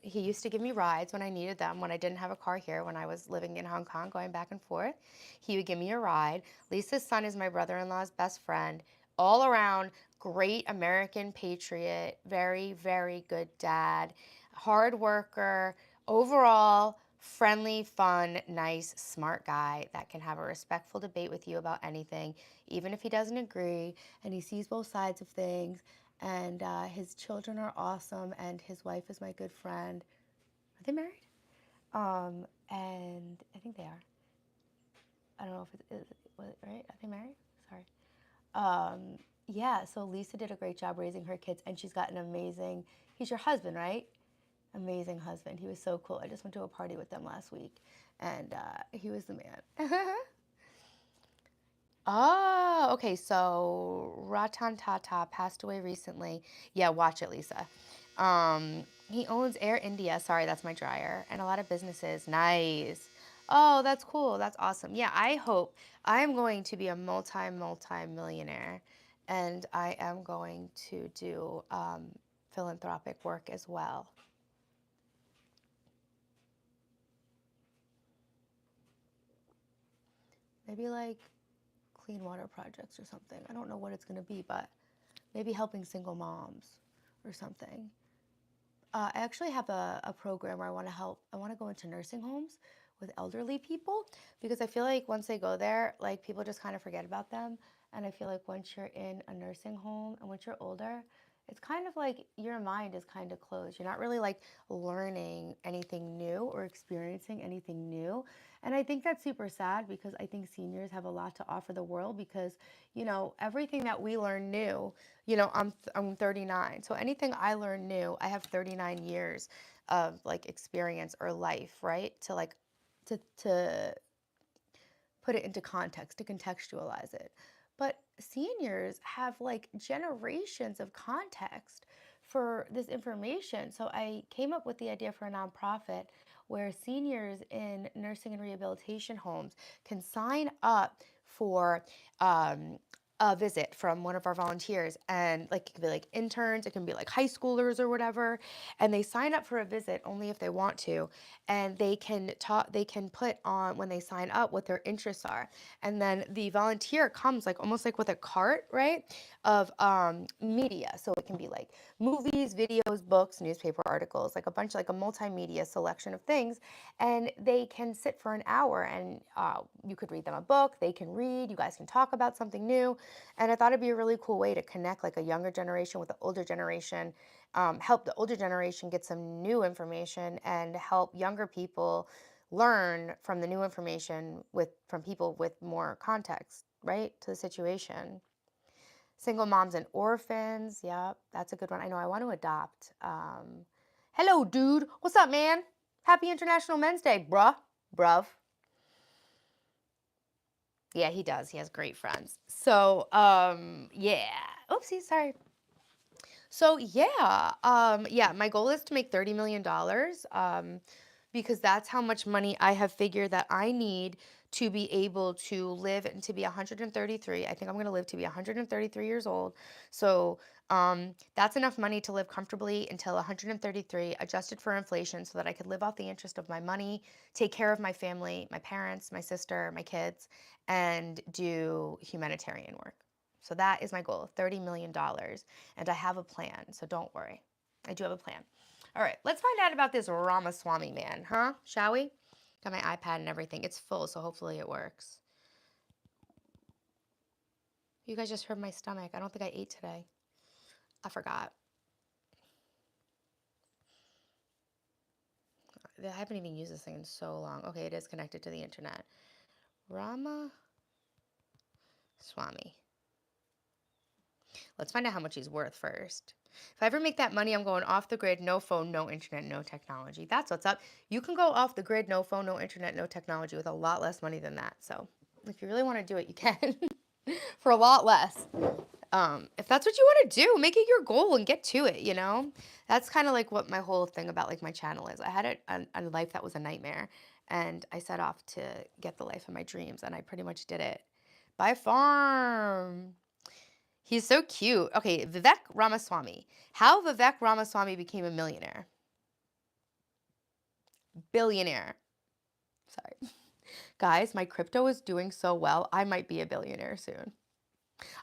S1: he used to give me rides when I needed them, when I didn't have a car here, when I was living in Hong Kong, going back and forth. He would give me a ride. Lisa's son is my brother-in-law's best friend. All around, great American patriot, very, very good dad, hard worker, overall, friendly, fun, nice, smart guy that can have a respectful debate with you about anything, even if he doesn't agree, and he sees both sides of things. And his children are awesome, and his wife is my good friend. Are they married? And I think they are. I don't know if it is, right? Are they married? Sorry. Yeah, so Lisa did a great job raising her kids, and she's got he's your husband, right? Amazing husband. He was so cool. I just went to a party with them last week, and he was the man. Oh, okay. So Ratan Tata passed away recently. Yeah, watch it, Lisa. He owns Air India. Sorry, that's my dryer. And a lot of businesses. Nice. Oh, that's cool. That's awesome. Yeah, I hope I'm going to be a multi-millionaire, and I am going to do philanthropic work as well. Maybe like clean water projects or something. I don't know what it's going to be, but maybe helping single moms or something. I actually have a program where I want to go into nursing homes with elderly people because I feel like once they go there, like people just kind of forget about them. And I feel like once you're in a nursing home and once you're older, it's kind of like your mind is kind of closed. You're not really like learning anything new or experiencing anything new. And I think that's super sad because I think seniors have a lot to offer the world because, everything that we learn new, I'm 39. So anything I learn new, I have 39 years of like experience or life, right? To put it into context, to contextualize it. But seniors have like generations of context for this information. So I came up with the idea for a nonprofit where seniors in nursing and rehabilitation homes can sign up for a visit from one of our volunteers, and like it could be like interns, it can be like high schoolers or whatever, and they sign up for a visit only if they want to, and they can put on when they sign up what their interests are, and then the volunteer comes like almost like with a cart, right, of media. So it can be like movies, videos, books, newspaper articles, like a bunch, like a multimedia selection of things, and they can sit for an hour, and you could read them a book, they can read, you guys can talk about something new. And I thought it'd be a really cool way to connect like a younger generation with the older generation, help the older generation get some new information and help younger people learn from the new information from people with more context, right, to the situation. Single moms and orphans. Yep, that's a good one. I know I want to adopt. Hello, dude. What's up, man? Happy International Men's Day, bruv. Yeah, he does. He has great friends. So, yeah. Oopsie, sorry. So yeah, my goal is to make $30 million, because that's how much money I have figured that I need to be able to live and to be 133. I think I'm going to live to be 133 years old. So that's enough money to live comfortably until 133, adjusted for inflation, so that I could live off the interest of my money, take care of my family, my parents, my sister, my kids, and do humanitarian work. So that is my goal, $30 million. And I have a plan, so don't worry. I do have a plan. All right, let's find out about this Ramaswamy man, huh? Shall we? Got my iPad and everything. It's full, so hopefully it works. You guys just heard my stomach. I don't think I ate today. I forgot. I haven't even used this thing in so long. Okay, it is connected to the internet. Ramaswamy. Let's find out how much he's worth first. If I ever make that money, I'm going off the grid, no phone, no internet, no technology. That's what's up. You can go off the grid, no phone, no internet, no technology with a lot less money than that. So if you really want to do it, you can for a lot less. If that's what you want to do, make it your goal and get to it, you know? That's kind of like what my whole thing about like my channel is. I had a life that was a nightmare, and I set off to get the life of my dreams, and I pretty much did it. Buy a farm. He's so cute. Okay, Vivek Ramaswamy. How Vivek Ramaswamy became a millionaire. Billionaire. Sorry. Guys, my crypto is doing so well. I might be a billionaire soon.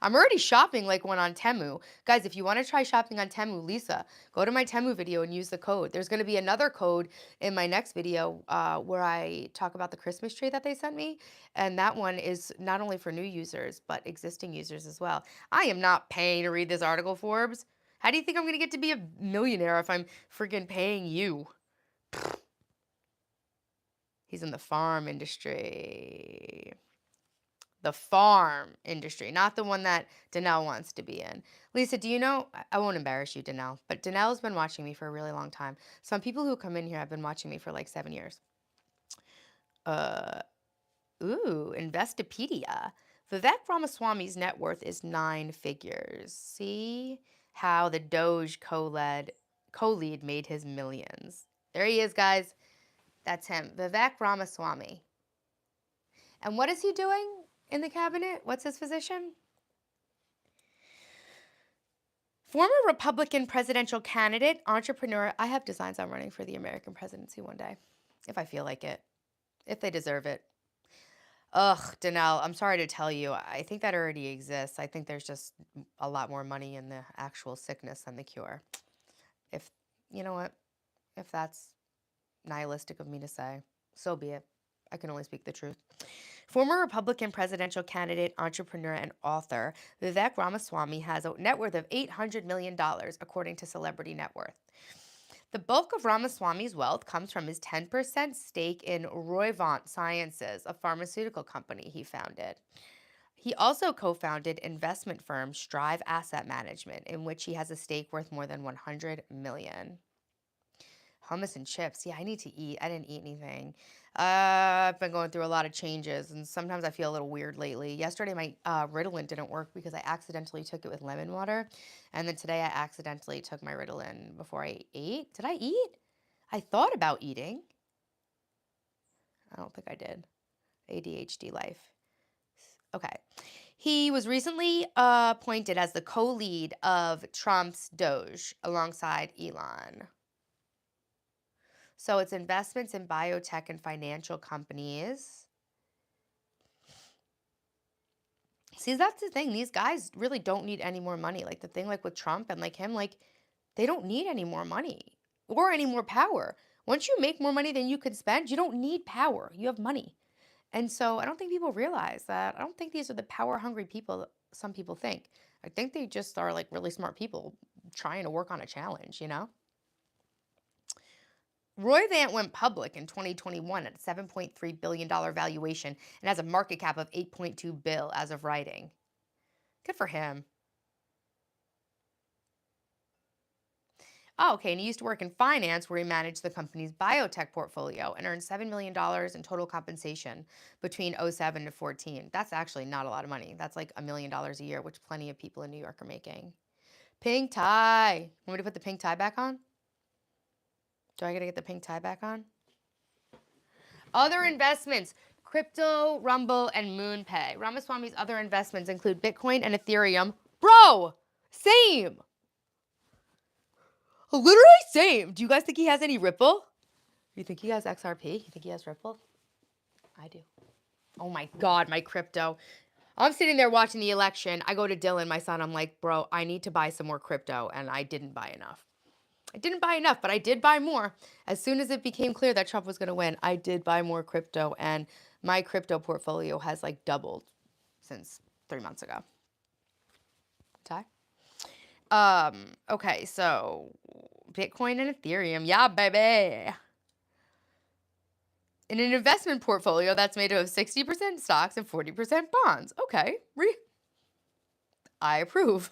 S1: I'm already shopping like one on Temu. Guys, if you want to try shopping on Temu, Lisa, go to my Temu video and use the code. There's going to be another code in my next video where I talk about the Christmas tree that they sent me. And that one is not only for new users, but existing users as well. I am not paying to read this article, Forbes. How do you think I'm going to get to be a millionaire if I'm freaking paying you? He's in the farm industry. The farm industry, not the one that Danelle wants to be in. Lisa, do you know, I won't embarrass you, Danelle, but Danelle's been watching me for a really long time. Some people who come in here have been watching me for like 7 years. Investopedia. Vivek Ramaswamy's net worth is 9 figures. See how the Doge co-lead made his millions. There he is, guys. That's him, Vivek Ramaswamy. And what is he doing in the cabinet? What's his position? Former Republican presidential candidate, entrepreneur. I have designs on running for the American presidency one day, if I feel like it, if they deserve it. Ugh, Danelle, I'm sorry to tell you, I think that already exists. I think there's just a lot more money in the actual sickness than the cure. If, you know what, if that's nihilistic of me to say, so be it. I can only speak the truth. Former Republican presidential candidate, entrepreneur, and author Vivek Ramaswamy has a net worth of $800 million, according to Celebrity Net Worth. The bulk of Ramaswamy's wealth comes from his 10% stake in Roivant Sciences, a pharmaceutical company he founded. He also co-founded investment firm Strive Asset Management, in which he has a stake worth more than $100 million. Hummus and chips. Yeah, I need to eat. I didn't eat anything. I've been going through a lot of changes, and sometimes I feel a little weird lately. Yesterday, my Ritalin didn't work because I accidentally took it with lemon water. And then today, I accidentally took my Ritalin before I ate. Did I eat? I thought about eating. I don't think I did. ADHD life. Okay. He was recently appointed as the co-lead of Trump's Doge alongside Elon. So it's investments in biotech and financial companies. See, that's the thing. These guys really don't need any more money. Like the thing like with Trump and like him, like they don't need any more money or any more power. Once you make more money than you can spend, you don't need power. You have money. And so I don't think people realize that. I don't think these are the power hungry people some people think. I think they just are like really smart people trying to work on a challenge, you know? Roivant went public in 2021 at a $7.3 billion valuation and has a market cap of $8.2 billion as of writing. Good for him. Oh, okay, and he used to work in finance where he managed the company's biotech portfolio and earned $7 million in total compensation between '07 to 14. That's actually not a lot of money. That's like $1 million a year, which plenty of people in New York are making. Pink tie. Want me to put the pink tie back on? Do I gotta get the pink tie back on? Other investments. Crypto, Rumble, and MoonPay. Ramaswamy's other investments include Bitcoin and Ethereum. Bro! Same! Literally same. Do you guys think he has any Ripple? You think he has XRP? You think he has Ripple? I do. Oh my God, my crypto. I'm sitting there watching the election. I go to Dylan, my son. I'm like, bro, I need to buy some more crypto. And I didn't buy enough. I didn't buy enough, but I did buy more. As soon as it became clear that Trump was going to win, I did buy more crypto. And my crypto portfolio has like doubled since 3 months ago. Ty? Okay, so Bitcoin and Ethereum. Yeah, baby. In an investment portfolio that's made of 60% stocks and 40% bonds. Okay, I approve.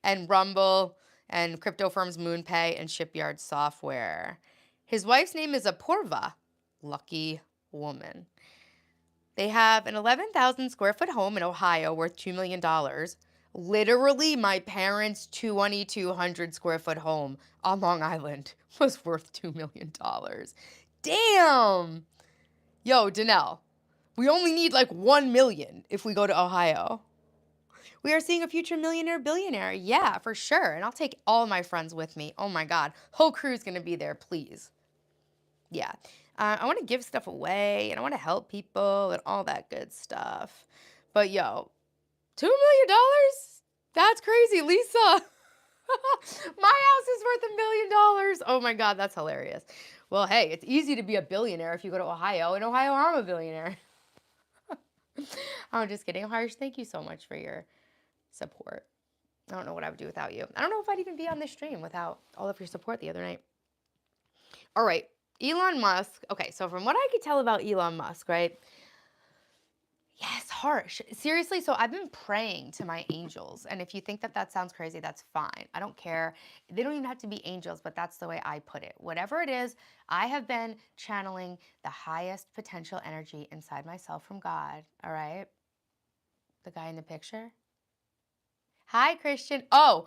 S1: And Rumble and crypto firms MoonPay and Shipyard Software. His wife's name is Apurva. Lucky woman. They have an 11,000 square foot home in Ohio worth $2 million. Literally, my parents' 2,200 square foot home on Long Island was worth $2 million. Damn! Yo, Danelle, we only need like 1 million if we go to Ohio. We are seeing a future millionaire, billionaire. Yeah, for sure. And I'll take all my friends with me. Oh my God. Whole crew's going to be there, please. Yeah. I want to give stuff away and I want to help people and all that good stuff. But yo, $2 million? That's crazy, Lisa. My house is worth $1 million. Oh my God, that's hilarious. Well, hey, it's easy to be a billionaire if you go to Ohio. In Ohio, I'm a billionaire. I'm just kidding. Harsh, thank you so much for your support. I don't know what I would do without you. I don't know if I'd even be on this stream without all of your support the other night. All right, Elon Musk. Okay, so from what I could tell about Elon Musk, right? Yes, harsh. Seriously, so I've been praying to my angels. And if you think that that sounds crazy, that's fine. I don't care. They don't even have to be angels, but that's the way I put it. Whatever it is, I have been channeling the highest potential energy inside myself from God. All right? The guy in the picture. Hi, Christian. Oh.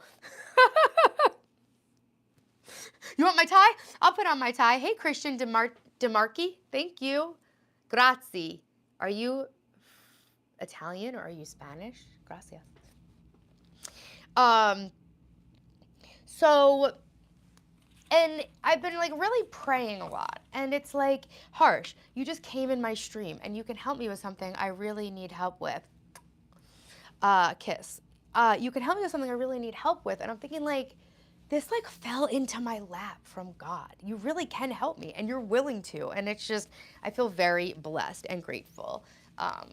S1: You want my tie? I'll put on my tie. Hey, Christian DeMarchi. Thank you. Grazie. Are you Italian or are you Spanish? Gracias. So, and I've been like really praying a lot. And it's like, Harsh, you just came in my stream and you can help me with something I really need help with. Kiss. You can help me with something I really need help with. And I'm thinking like, this like fell into my lap from God. You really can help me and you're willing to. And it's just, I feel very blessed and grateful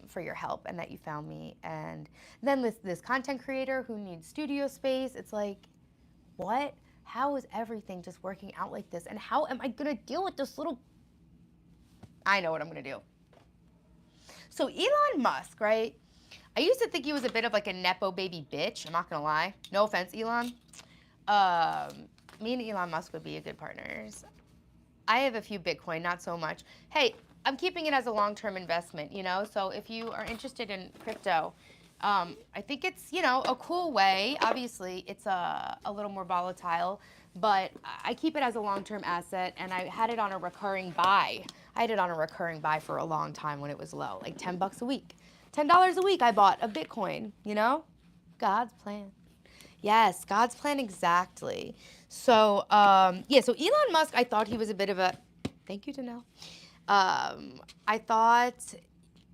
S1: for your help and that you found me. And then this content creator who needs studio space, it's like, what? How is everything just working out like this? And how am I gonna deal with this little, I know what I'm gonna do. So Elon Musk, right? I used to think he was a bit of like a Nepo baby bitch. I'm not gonna lie. No offense, Elon. Me and Elon Musk would be a good partners. I have a few Bitcoin, not so much. Hey, I'm keeping it as a long-term investment, you know? So if you are interested in crypto, I think it's, you know, a cool way. Obviously, it's a little more volatile, but I keep it as a long-term asset, and I had it on a recurring buy. I had it on a recurring buy for a long time when it was low, like $10 a week. $10 a week I bought a Bitcoin, you know? God's plan. Yes, God's plan exactly. So, yeah, so Elon Musk, I thought he was a bit of a, thank you, Danelle. I thought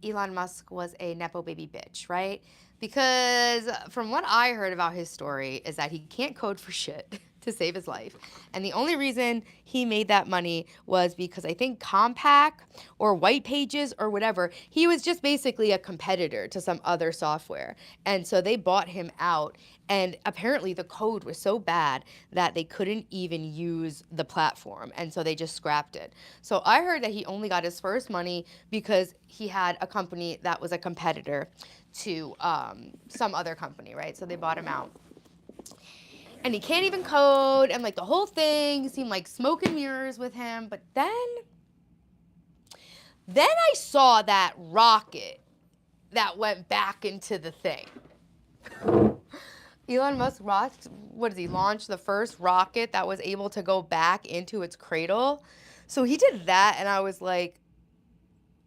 S1: Elon Musk was a Nepo baby bitch, right? Because from what I heard about his story is that he can't code for shit. to save his life. And the only reason he made that money was because I think Compaq or White Pages or whatever, he was just basically a competitor to some other software. And so they bought him out. And apparently the code was so bad that they couldn't even use the platform. And so they just scrapped it. So I heard that he only got his first money because he had a company that was a competitor to some other company, right? So they bought him out. And he can't even code, and like the whole thing seemed like smoke and mirrors with him. But then I saw that rocket that went back into the thing. Elon Musk launched the first rocket that was able to go back into its cradle. So he did that, and I was like,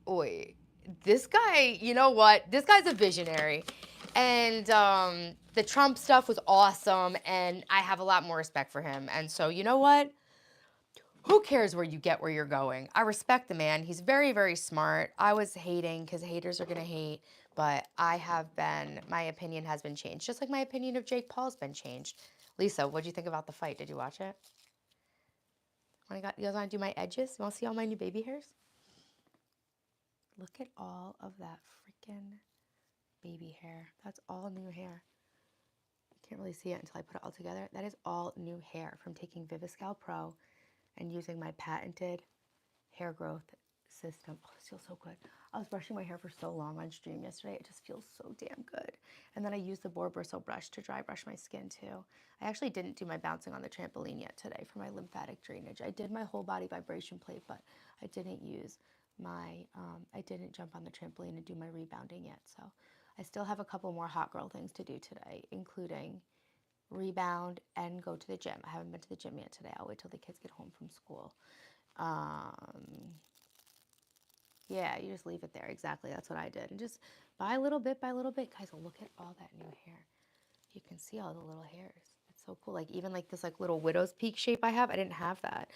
S1: wait, this guy, you know what? This guy's a visionary. And the Trump stuff was awesome, and I have a lot more respect for him. And so, you know what? Who cares where you get where you're going? I respect the man. He's very, very smart. I was hating because haters are going to hate, but my opinion has been changed, just like my opinion of Jake Paul's been changed. Lisa, what'd you think about the fight? Did you watch it? You guys want to do my edges? You want to see all my new baby hairs? Look at all of that freaking baby hair. That's all new hair. You can't really see it until I put it all together. That is all new hair from taking Viviscal Pro and using my patented hair growth system. Oh, this feels so good. I was brushing my hair for so long on stream yesterday. It just feels so damn good. And then I used the boar bristle brush to dry brush my skin too. I actually didn't do my bouncing on the trampoline yet today for my lymphatic drainage. I did my whole body vibration plate, but I didn't use I didn't jump on the trampoline and do my rebounding yet. So I still have a couple more hot girl things to do today, including rebound and go to the gym. I haven't been to the gym yet today. I'll wait till the kids get home from school. Yeah, you just leave it there. Exactly. That's what I did. And just by little bit by little bit, guys, look at all that new hair. You can see all the little hairs. It's so cool. Like even like this like little widow's peak shape I have, I didn't have that.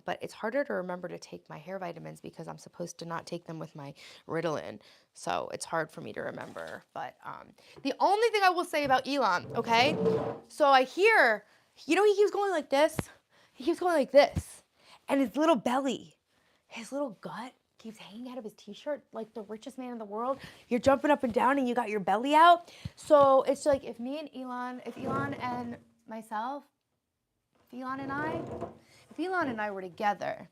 S1: But it's harder to remember to take my hair vitamins because I'm supposed to not take them with my Ritalin. So it's hard for me to remember. But the only thing I will say about Elon, okay? So I hear, he keeps going like this. He keeps going like this. And his little belly, his little gut keeps hanging out of his t-shirt like the richest man in the world. You're jumping up and down and you got your belly out. So it's like if Elon and I were together,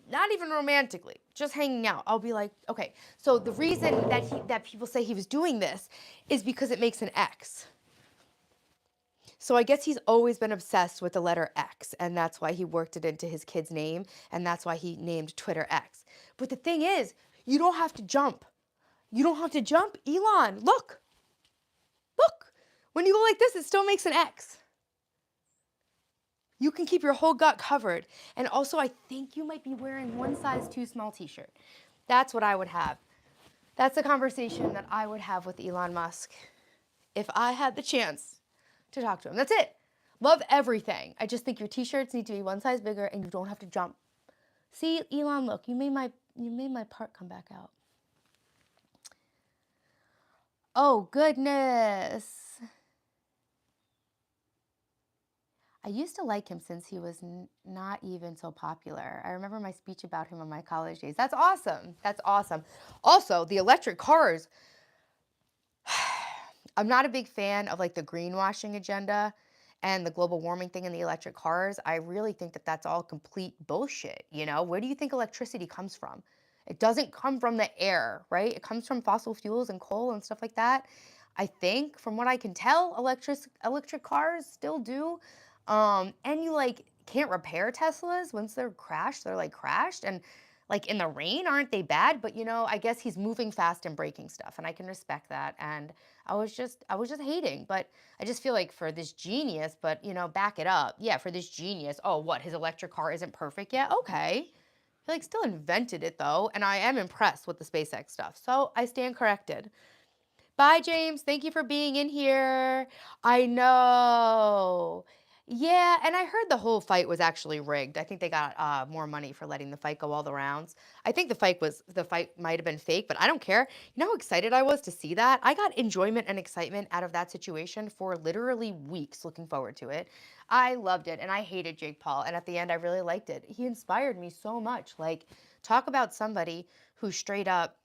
S1: not even romantically, just hanging out, I'll be like, okay, so the reason that people say he was doing this is because it makes an X. So I guess he's always been obsessed with the letter X, and that's why he worked it into his kid's name, and that's why he named Twitter X. But the thing is, you don't have to jump. You don't have to jump. Elon, look. Look. When you go like this, it still makes an X. You can keep your whole gut covered. And also, I think you might be wearing one size too small t-shirt. That's what I would have. That's a conversation that I would have with Elon Musk if I had the chance to talk to him. That's it. Love everything. I just think your t-shirts need to be one size bigger and you don't have to jump. See, Elon, look, you made my part come back out. Oh, goodness. I used to like him since he was not even so popular. I remember my speech about him on my college days. That's awesome. That's awesome. Also, the electric cars. I'm not a big fan of like the greenwashing agenda and the global warming thing in the electric cars. I really think that that's all complete bullshit. Where do you think electricity comes from? It doesn't come from the air, right? It comes from fossil fuels and coal and stuff like that. I think, from what I can tell, electric cars still do. And you like can't repair Teslas once they're crashed. They're like crashed, and like in the rain, aren't they bad? But I guess he's moving fast and breaking stuff, and I can respect that. And I was just hating, but I just feel like for this genius, but back it up. Yeah, for this genius. Oh, what? His electric car isn't perfect yet? Okay. He like still invented it though, and I am impressed with the SpaceX stuff. So I stand corrected. Bye, James. Thank you for being in here. I know. Yeah, and I heard the whole fight was actually rigged. I think they got more money for letting the fight go all the rounds. I think the fight might have been fake, but I don't care. You know how excited I was to see that? I got enjoyment and excitement out of that situation for literally weeks, looking forward to it. I loved it, and I hated Jake Paul, and at the end, I really liked it. He inspired me so much. Like, talk about somebody who straight up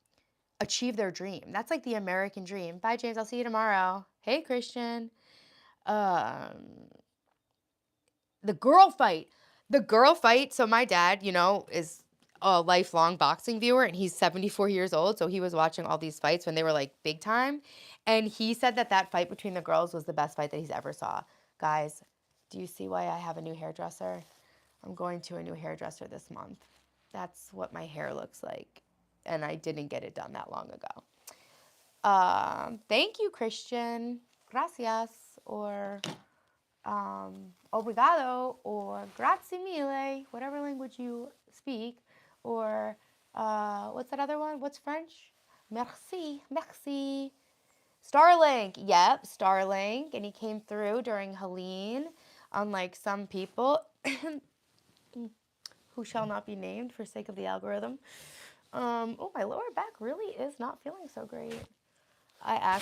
S1: achieved their dream. That's like the American dream. Bye, James. I'll see you tomorrow. Hey, Christian. Um, the girl fight. The girl fight. So my dad, is a lifelong boxing viewer and he's 74 years old. So he was watching all these fights when they were like big time. And he said that fight between the girls was the best fight that he's ever saw. Guys, do you see why I have a new hairdresser? I'm going to a new hairdresser this month. That's what my hair looks like. And I didn't get it done that long ago. Thank you, Christian. Gracias. Or obrigado, or grazie mille, whatever language you speak, or what's that other one? What's French? Merci, merci. Starlink, yep, Starlink, and he came through during Helene, unlike some people who shall not be named for sake of the algorithm. Oh, my lower back really is not feeling so great. I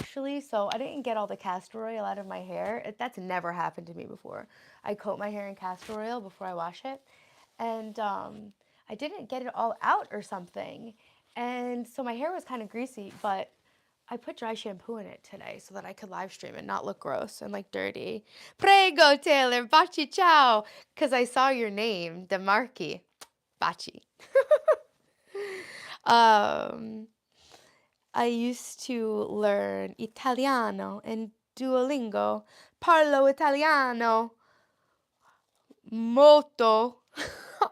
S1: didn't get all the castor oil out of my hair. That's never happened to me before. I coat my hair in castor oil before I wash it. And I didn't get it all out or something. And so my hair was kind of greasy, but I put dry shampoo in it today so that I could live stream and not look gross and like dirty. Prego, Taylor. Baci ciao. Because I saw your name, DeMarchi. Baci. I used to learn Italiano and Duolingo. Parlo Italiano molto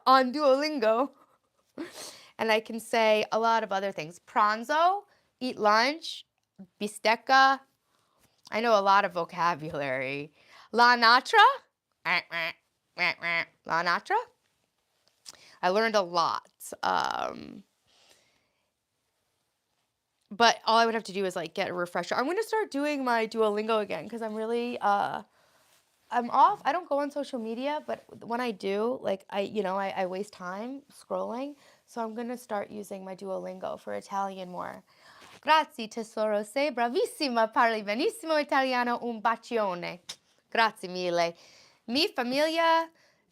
S1: on Duolingo. And I can say a lot of other things. Pranzo, eat lunch, bistecca. I know a lot of vocabulary. La natra. La natra. I learned a lot. But all I would have to do is like get a refresher. I'm going to start doing my Duolingo again because I'm really, I'm off. I don't go on social media, but when I do, like I waste time scrolling. So I'm going to start using my Duolingo for Italian more. Grazie tesoro, sei bravissima, parli benissimo italiano, un bacione. Grazie mille. Mi familia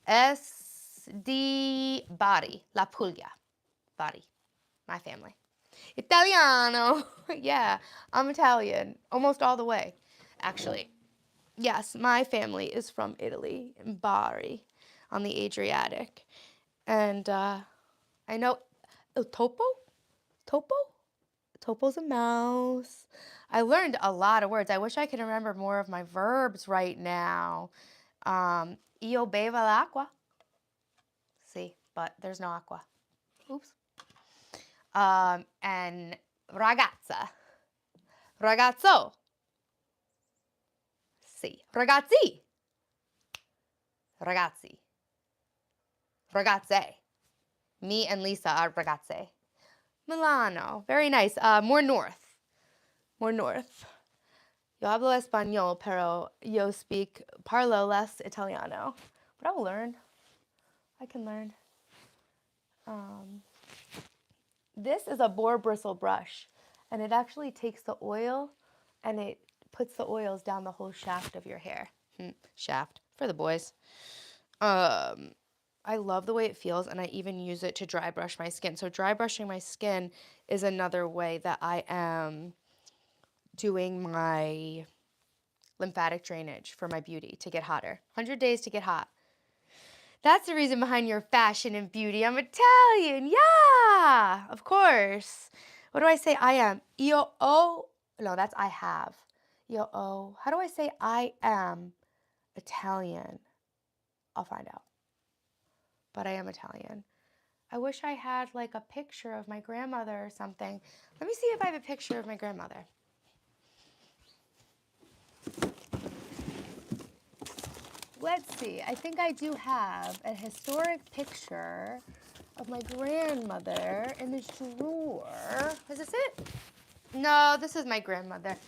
S1: es di Bari, La Puglia. Bari, my family. Italiano. Yeah, I'm Italian. Almost all the way, actually. Yes, my family is from Italy, in Bari, on the Adriatic. And I know Topo? Topo? Topo's a mouse. I learned a lot of words. I wish I could remember more of my verbs right now. Io beva l'acqua. See, but there's no aqua. Oops. And ragazza. Ragazzo. See. Ragazzi. Ragazzi. Ragazze. Me and Lisa are ragazze. Milano. Very nice. More north. More north. Yo hablo español, pero yo parlo less italiano. But I will learn. I can learn. This is a boar bristle brush, and it actually takes the oil and it puts the oils down the whole shaft of your hair. Shaft for the boys. I love the way it feels, and I even use it to dry brush my skin. So dry brushing my skin is another way that I am doing my lymphatic drainage for my beauty to get hotter. 100 days to get hot. That's the reason behind your fashion and beauty. I'm Italian. Yeah, of course. What do I say I am? Io o. No, that's I have. Io o. How do I say I am Italian? I'll find out. But I am Italian. I wish I had like a picture of my grandmother or something. Let me see if I have a picture of my grandmother. Let's see. I think I do have a historic picture of my grandmother in this drawer. Is this it? No, this is my grandmother.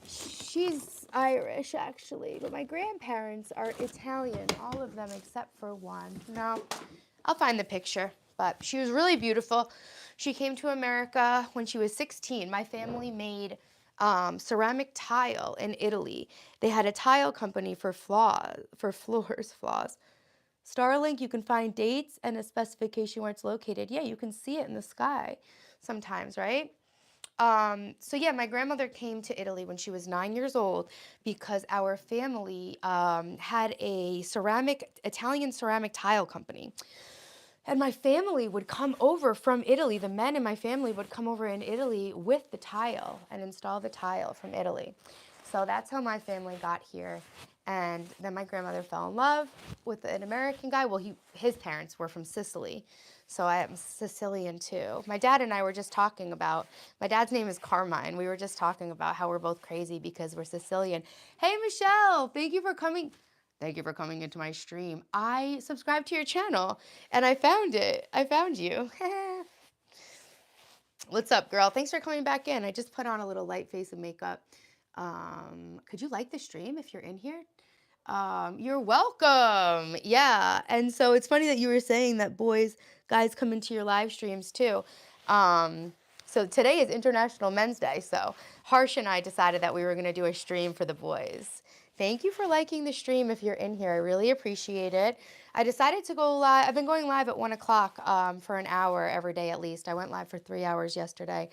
S1: She's Irish, actually, but my grandparents are Italian, all of them except for one. No, I'll find the picture, but she was really beautiful. She came to America when she was 16. My family made ceramic tile in Italy. They had a tile company for floors. Starlink, you can find dates and a specification where it's located. Yeah, you can see it in the sky sometimes, right? So yeah, my grandmother came to Italy when she was 9 years old because our family had a Italian ceramic tile company. And my family would come over from Italy. The men in my family would come over in Italy with the tile and install the tile from Italy. So that's how my family got here. And then my grandmother fell in love with an American guy. Well, his parents were from Sicily. So I am Sicilian too. My dad and I were just talking about, my dad's name is Carmine. We were just talking about how we're both crazy because we're Sicilian. Hey, Michelle, thank you for coming. Thank you for coming into my stream. I subscribed to your channel and I found it. I found you. What's up, girl? Thanks for coming back in. I just put on a little light face of makeup. Could you like the stream if you're in here? You're welcome. Yeah. And so it's funny that you were saying that guys come into your live streams too. So today is International Men's Day. So Harsh and I decided that we were going to do a stream for the boys. Thank you for liking the stream if you're in here. I really appreciate it. I decided to go live. I've been going live at 1 o'clock for an hour every day at least. I went live for 3 hours yesterday.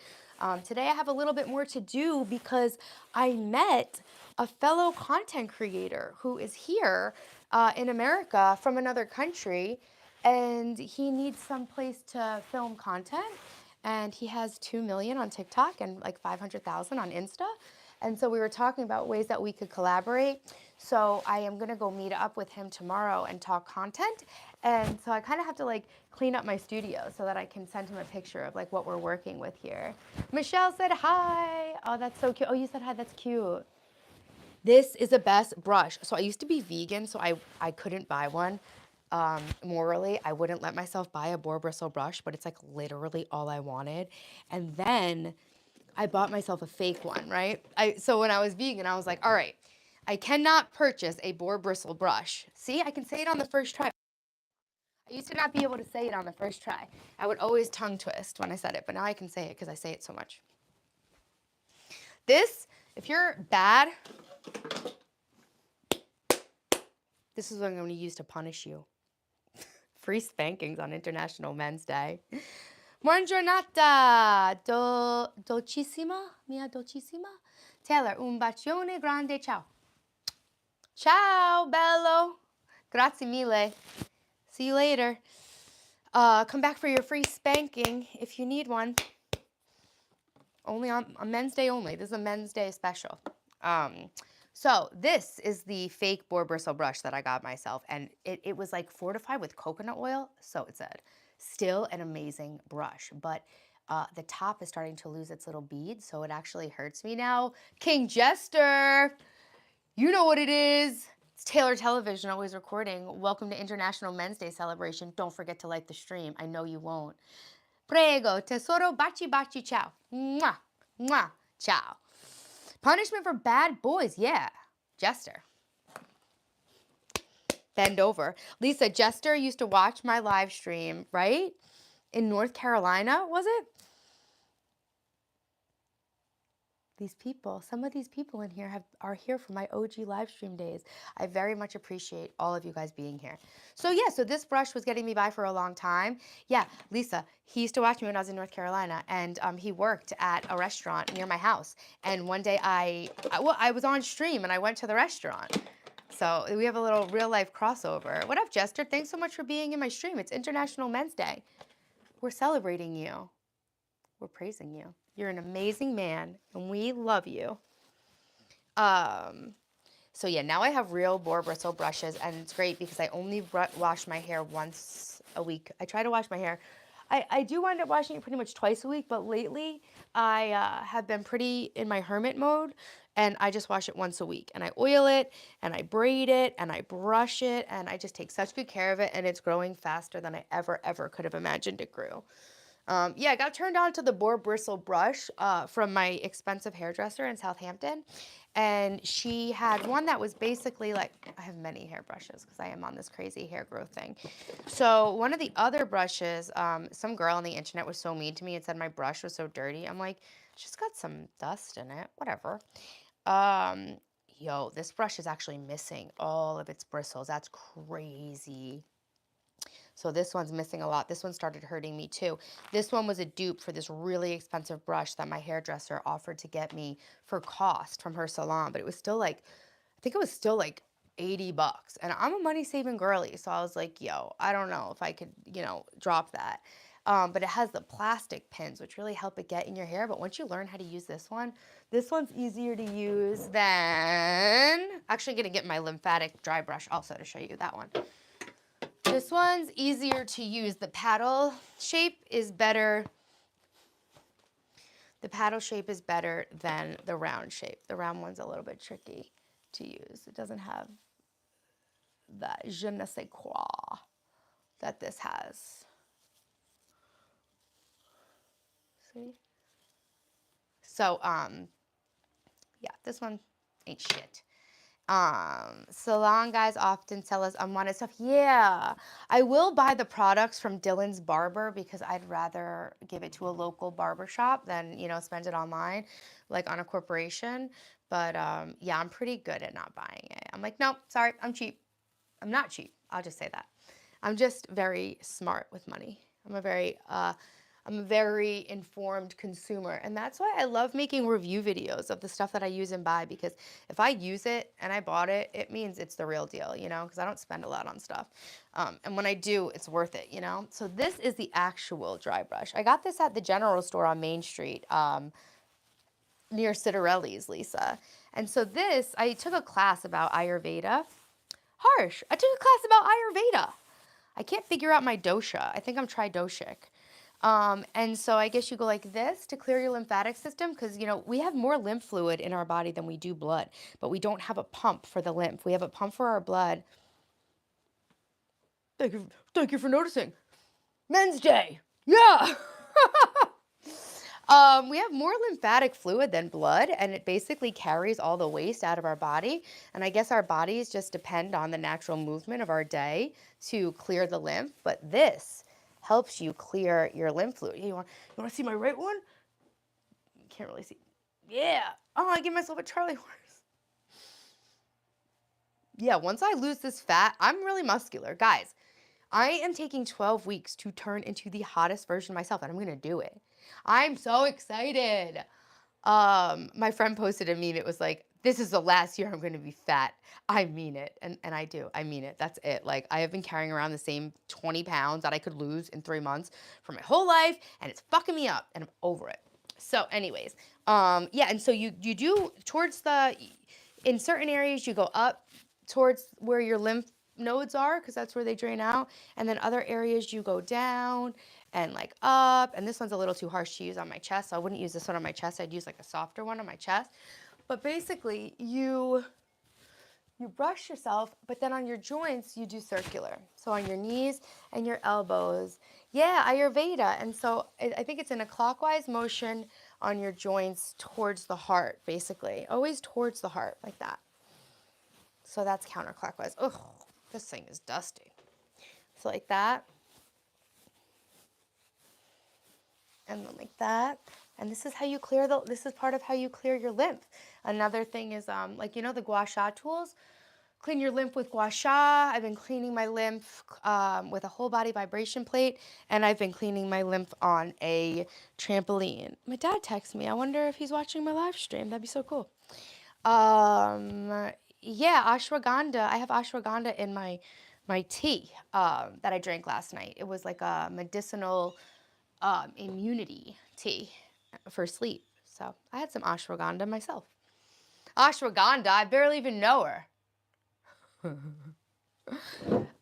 S1: Today I have a little bit more to do because I met a fellow content creator who is here in America from another country, and he needs some place to film content. And he has 2 million on TikTok and like 500,000 on Insta. And so we were talking about ways that we could collaborate. So I am gonna go meet up with him tomorrow and talk content. And so I kind of have to like clean up my studio so that I can send him a picture of like what we're working with here. Michelle said hi. Oh, that's so cute. Oh, you said hi, that's cute. This is the best brush. So I used to be vegan, so I couldn't buy one. Morally, I wouldn't let myself buy a boar bristle brush, but it's like literally all I wanted. And then I bought myself a fake one, right? So when I was vegan, I was like, all right, I cannot purchase a boar bristle brush. See, I can say it on the first try. I used to not be able to say it on the first try. I would always tongue twist when I said it, but now I can say it because I say it so much. This, if you're bad, this is what I'm going to use to punish you. Free spankings on International Men's Day. Buon giornata, dolcissima, mia dolcissima. Taylor, un bacione grande, ciao. Ciao, bello. Grazie mille. See you later. Come back for your free spanking if you need one. Only on Men's Day only. This is a Men's Day special. So this is the fake boar bristle brush that I got myself, and it was like fortified with coconut oil, so it said. Still an amazing brush, but the top is starting to lose its little bead, so it actually hurts me now. King Jester, you know what it is. It's Taylor Television, always recording. Welcome to International Men's Day celebration. Don't forget to like the stream. I know you won't. Prego, tesoro, baci baci, ciao. Mwah, mwah, ciao. Punishment for bad boys, yeah. Jester. Bend over. Lisa, Jester used to watch my live stream, right? In North Carolina, was it? These people, some of these people in here are here for my OG live stream days. I very much appreciate all of you guys being here. So yeah, so this brush was getting me by for a long time. Yeah, Lisa, he used to watch me when I was in North Carolina, and he worked at a restaurant near my house. And one day I was on stream and I went to the restaurant. So we have a little real life crossover. What up, Jester? Thanks so much for being in my stream. It's International Men's Day. We're celebrating you. We're praising you. You're an amazing man, and we love you. So yeah, now I have real boar bristle brushes, and it's great because I only wash my hair once a week. I try to wash my hair. I do wind up washing it pretty much twice a week, but lately I have been pretty in my hermit mode, and I just wash it once a week. And I oil it, and I braid it, and I brush it, and I just take such good care of it, and it's growing faster than I ever could have imagined it grew. Yeah, I got turned on to the boar bristle brush from my expensive hairdresser in Southampton. And she had one that was basically like, I have many hairbrushes because I am on this crazy hair growth thing. So one of the other brushes, some girl on the internet was so mean to me and said my brush was so dirty. I'm like, it's just got some dust in it, whatever. Um, Yo, this brush is actually missing all of its bristles. That's crazy. So this one's missing a lot. This one started hurting me too. This one was a dupe for this really expensive brush that my hairdresser offered to get me for cost from her salon, but it was still like, I think it was still like 80 bucks. And I'm a money saving girly. So I was like, yo, I don't know if I could, drop that. But it has the plastic pins, which really help it get in your hair. But once you learn how to use this one's easier to use than, actually going to get my lymphatic dry brush also to show you that one. This one's easier to use. The paddle shape is better. The paddle shape is better than the round shape. The round one's a little bit tricky to use. It doesn't have that je ne sais quoi that this has. See? So, yeah, this one ain't shit. Salon guys often tell us unwanted stuff. Yeah, I will buy the products from Dylan's barber because I'd rather give it to a local barber shop than, spend it online, like on a corporation. But yeah, I'm pretty good at not buying it. I'm like, no, sorry, I'm cheap. I'm not cheap. I'll just say that. I'm just very smart with money. I'm a very informed consumer, and that's why I love making review videos of the stuff that I use and buy, because if I use it and I bought it, it means it's the real deal, because I don't spend a lot on stuff. And when I do, it's worth it, So this is the actual dry brush. I got this at the general store on Main Street, near Citarelli's, Lisa. And so this, I took a class about Ayurveda. Harsh, I took a class about Ayurveda. I can't figure out my dosha. I think I'm tridoshic. And so I guess you go like this to clear your lymphatic system because, we have more lymph fluid in our body than we do blood, but we don't have a pump for the lymph. We have a pump for our blood. Thank you for noticing. Men's Day. Yeah. We have more lymphatic fluid than blood, and it basically carries all the waste out of our body. And I guess our bodies just depend on the natural movement of our day to clear the lymph. But this helps you clear your lymph fluid. You want to see my right one? You can't really see. Yeah. Oh, I give myself a Charlie horse. Yeah, once I lose this fat, I'm really muscular. Guys, I am taking 12 weeks to turn into the hottest version of myself, and I'm going to do it. I'm so excited. My friend posted a meme. It was like, this is the last year I'm going to be fat. I mean it. And I do. I mean it. That's it. Like, I have been carrying around the same 20 pounds that I could lose in 3 months for my whole life, and it's fucking me up, and I'm over it. So anyways, yeah, and so you do towards in certain areas, you go up towards where your lymph nodes are, because that's where they drain out. And then other areas you go down and like up. And this one's a little too harsh to use on my chest, so I wouldn't use this one on my chest. I'd use like a softer one on my chest. But basically you brush yourself, but then on your joints you do circular. So on your knees and your elbows. Yeah, Ayurveda. And so I think it's in a clockwise motion on your joints towards the heart, basically. Always towards the heart, like that. So that's counterclockwise. Ugh, this thing is dusty. So like that. And then like that. And this is how you clear this is part of how you clear your lymph. Another thing is, like, the gua sha tools. Clean your lymph with gua sha. I've been cleaning my lymph with a whole body vibration plate. And I've been cleaning my lymph on a trampoline. My dad texted me. I wonder if he's watching my live stream. That'd be so cool. Yeah, ashwagandha. I have ashwagandha in my tea that I drank last night. It was like a medicinal immunity tea for sleep. So I had some ashwagandha myself. Ashwagandha, I barely even know her.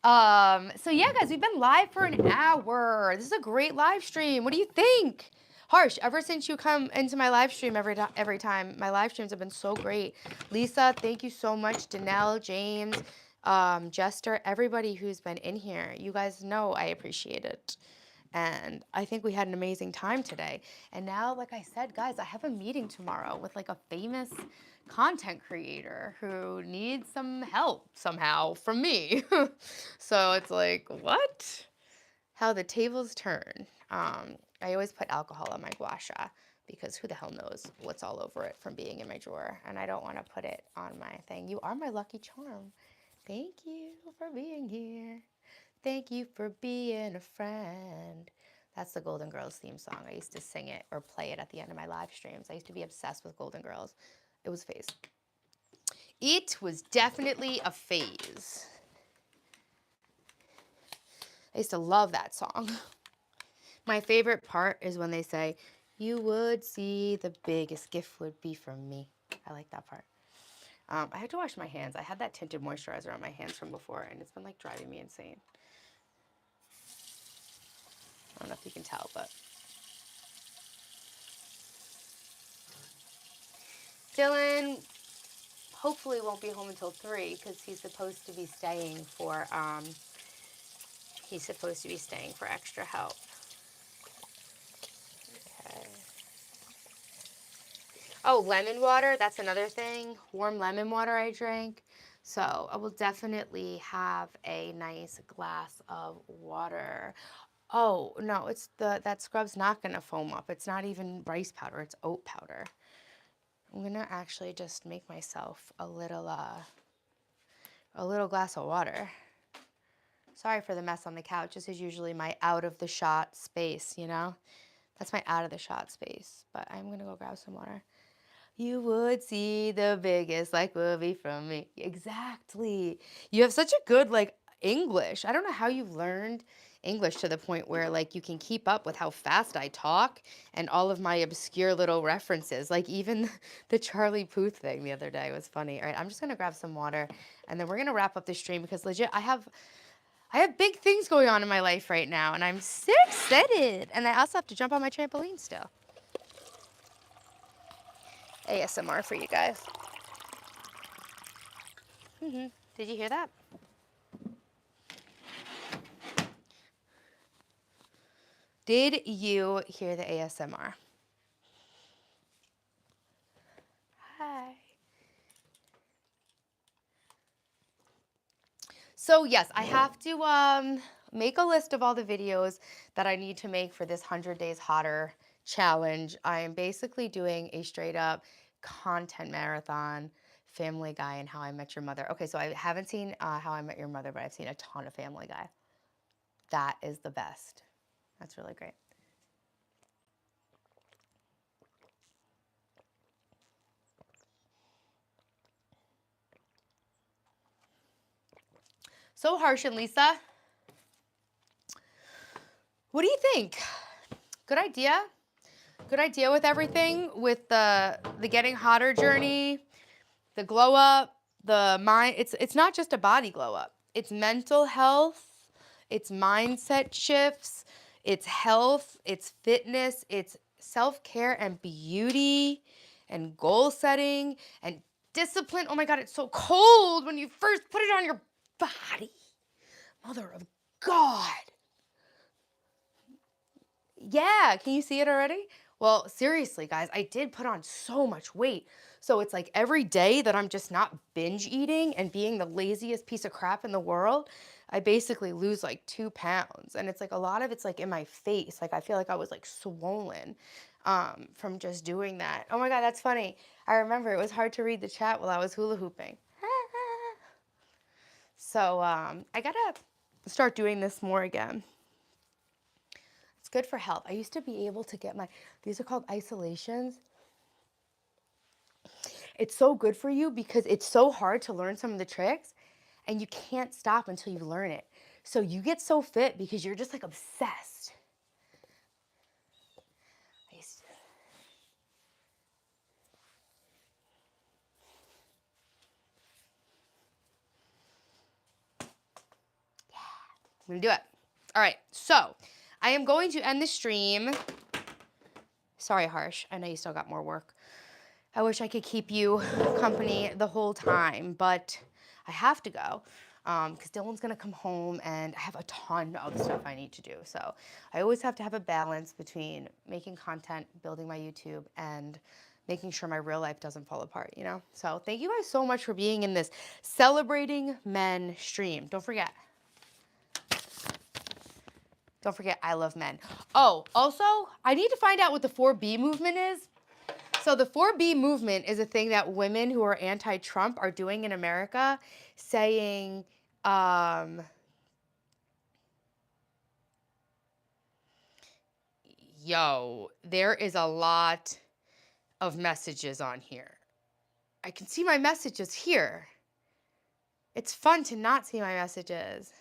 S1: So yeah, guys, we've been live for an hour. This is a great live stream. What do you think? Harsh, ever since you come into my live stream every time, my live streams have been so great. Lisa, thank you so much. Danelle, James, Jester, everybody who's been in here. You guys know I appreciate it. And I think we had an amazing time today. And now, like I said, guys, I have a meeting tomorrow with like a famous content creator who needs some help somehow from me. So it's like, what? How the tables turn. I always put alcohol on my gua sha because who the hell knows what's all over it from being in my drawer. And I don't want to put it on my thing. You are my lucky charm. Thank you for being here. Thank you for being a friend. That's the Golden Girls theme song. I used to sing it or play it at the end of my live streams. I used to be obsessed with Golden Girls. It was a phase. It was definitely a phase. I used to love that song. My favorite part is when they say, "You would see the biggest gift would be from me." I like that part. I had to wash my hands. I had that tinted moisturizer on my hands from before, and it's been like driving me insane. I don't know if you can tell, but Dylan hopefully won't be home until 3 because he's supposed to be staying for extra help. Okay. Oh, lemon water, that's another thing. Warm lemon water I drank. So I will definitely have a nice glass of water. Oh, no, that scrub's not gonna foam up. It's not even rice powder, it's oat powder. I'm gonna actually just make myself a little glass of water. Sorry for the mess on the couch. This is usually my out of the shot space, you know? That's my out of the shot space. But I'm gonna go grab some water. You would see the biggest like movie from me. Exactly. You have such a good like English. I don't know how you learned English to the point where like you can keep up with how fast I talk and all of my obscure little references. Like even the Charlie Puth thing the other day was funny. All right, I'm just gonna grab some water and then we're gonna wrap up the stream because legit I have big things going on in my life right now and I'm so excited. And I also have to jump on my trampoline still. ASMR for you guys. Did you hear that? Did you hear the ASMR? Hi. So yes, I have to make a list of all the videos that I need to make for this 100 Days Hotter challenge. I am basically doing a straight up content marathon, Family Guy and How I Met Your Mother. Okay, so I haven't seen How I Met Your Mother, but I've seen a ton of Family Guy. That is the best. That's really great. So harsh, and Lisa. What do you think? Good idea? Good idea with everything, with the getting hotter journey, the glow up, the mind. It's not just a body glow up. It's mental health, it's mindset shifts, it's health, it's fitness, it's self-care and beauty and goal setting and discipline. Oh my God, it's so cold when you first put it on your body. Mother of God. Yeah, can you see it already? Well, seriously, guys, I did put on so much weight. So it's like every day that I'm just not binge eating and being the laziest piece of crap in the world, I basically lose like 2 pounds. And it's like a lot of it's like in my face. Like I feel like I was like swollen from just doing that. Oh my God, that's funny. I remember it was hard to read the chat while I was hula hooping. So I gotta start doing this more again. It's good for health. I used to be able to get these are called isolations. It's so good for you because it's so hard to learn some of the tricks and you can't stop until you learn it. So you get so fit because you're just like obsessed. I used to, I'm gonna do it. All right, so I am going to end the stream. Sorry, Harsh. I know you still got more work. I wish I could keep you company the whole time, but I have to go. because Dylan's gonna come home and I have a ton of stuff I need to do. So I always have to have a balance between making content, building my YouTube, and making sure my real life doesn't fall apart, you know? So thank you guys so much for being in this Celebrating Men stream. Don't forget, I love men. Oh, also, I need to find out what the 4B movement is. So the 4B movement is a thing that women who are anti-Trump are doing in America, saying, yo, there is a lot of messages on here. I can see my messages here. It's fun to not see my messages.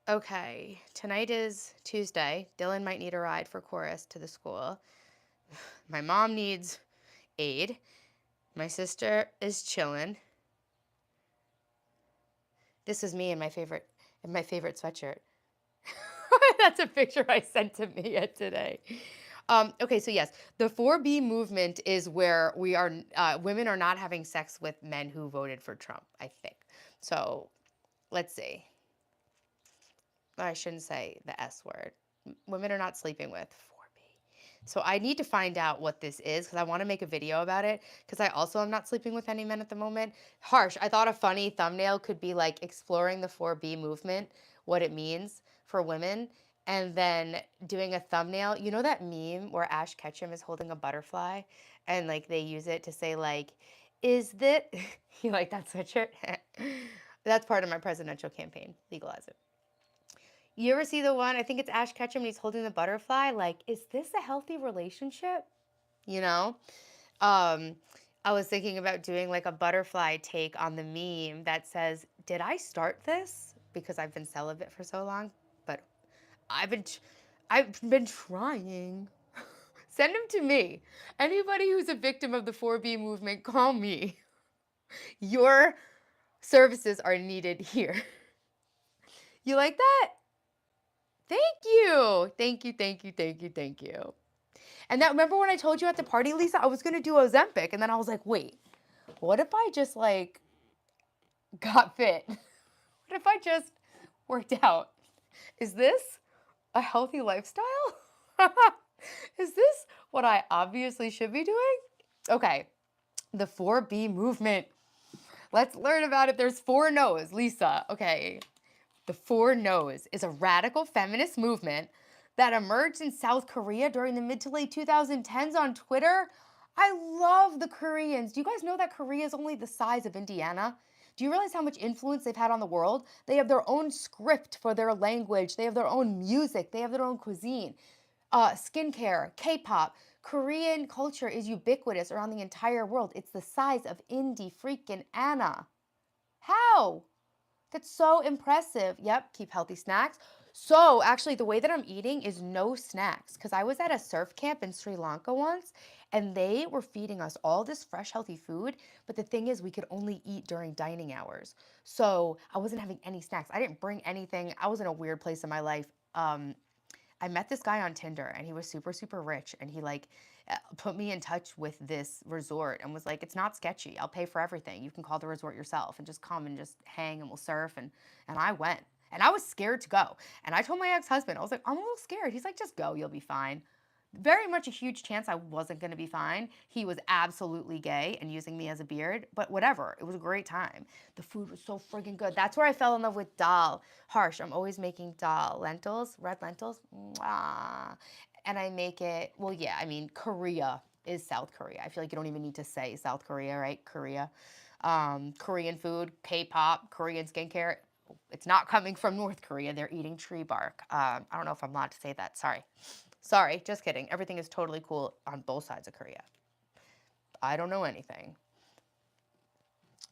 S1: Okay, tonight is Tuesday. Dylan might need a ride for chorus to the school. My mom needs aid. My sister is chilling. This is me in my favorite sweatshirt. That's a picture I sent to Mia today. Okay, so yes, the 4B movement is where we are. Women are not having sex with men who voted for Trump, I think. So let's see. I shouldn't say the S word. Women are not sleeping with 4B. So I need to find out what this is because I want to make a video about it because I also am not sleeping with any men at the moment. Harsh. I thought a funny thumbnail could be like exploring the 4B movement, what it means for women, and then doing a thumbnail. You know that meme where Ash Ketchum is holding a butterfly and like they use it to say like, is that, you like that sweatshirt? That's part of my presidential campaign. Legalize it. You ever see the one, I think it's Ash Ketchum and he's holding the butterfly? Like, is this a healthy relationship? You know? I was thinking about doing like a butterfly take on the meme that says, did I start this? Because I've been celibate for so long, but I've been, I've been trying. Send them to me. Anybody who's a victim of the 4B movement, call me. Your services are needed here. You like that? Thank you. Thank you, thank you, thank you, thank you. And that, remember when I told you at the party, Lisa, I was going to do Ozempic. And then I was like, wait, what if I just like got fit? What if I just worked out? Is this a healthy lifestyle? Is this what I obviously should be doing? Okay, the 4B movement. Let's learn about it. There's 4 no's, Lisa. Okay, the 4 no's is a radical feminist movement that emerged in South Korea during the mid to late 2010s on Twitter. I love the Koreans. Do you guys know that Korea is only the size of Indiana? Do you realize how much influence they've had on the world? They have their own script for their language. They have their own music. They have their own cuisine, skincare, K-pop. Korean culture is ubiquitous around the entire world. It's the size of Indy freaking Anna. How? That's so impressive. Yep, keep healthy snacks. So actually the way that I'm eating is no snacks because I was at a surf camp in Sri Lanka once and they were feeding us all this fresh, healthy food. But the thing is we could only eat during dining hours. So I wasn't having any snacks. I didn't bring anything. I was in a weird place in my life. I met this guy on Tinder and he was super, super rich and he like put me in touch with this resort and was like, it's not sketchy. I'll pay for everything. You can call the resort yourself and just come and just hang and we'll surf. And I went and I was scared to go. And I told my ex-husband, I was like, I'm a little scared. He's like, just go, you'll be fine. Very much a huge chance I wasn't going to be fine. He was absolutely gay and using me as a beard, but whatever. It was a great time. The food was so friggin' good. That's where I fell in love with dal. Harsh, I'm always making dal. Lentils, red lentils. Mwah. And I make it, well, yeah, I mean, Korea is South Korea. I feel like you don't even need to say South Korea, right? Korea. Korean food, K-pop, Korean skincare. It's not coming from North Korea. They're eating tree bark. I don't know if I'm allowed to say that. Sorry. Sorry, just kidding. Everything is totally cool on both sides of Korea. I don't know anything.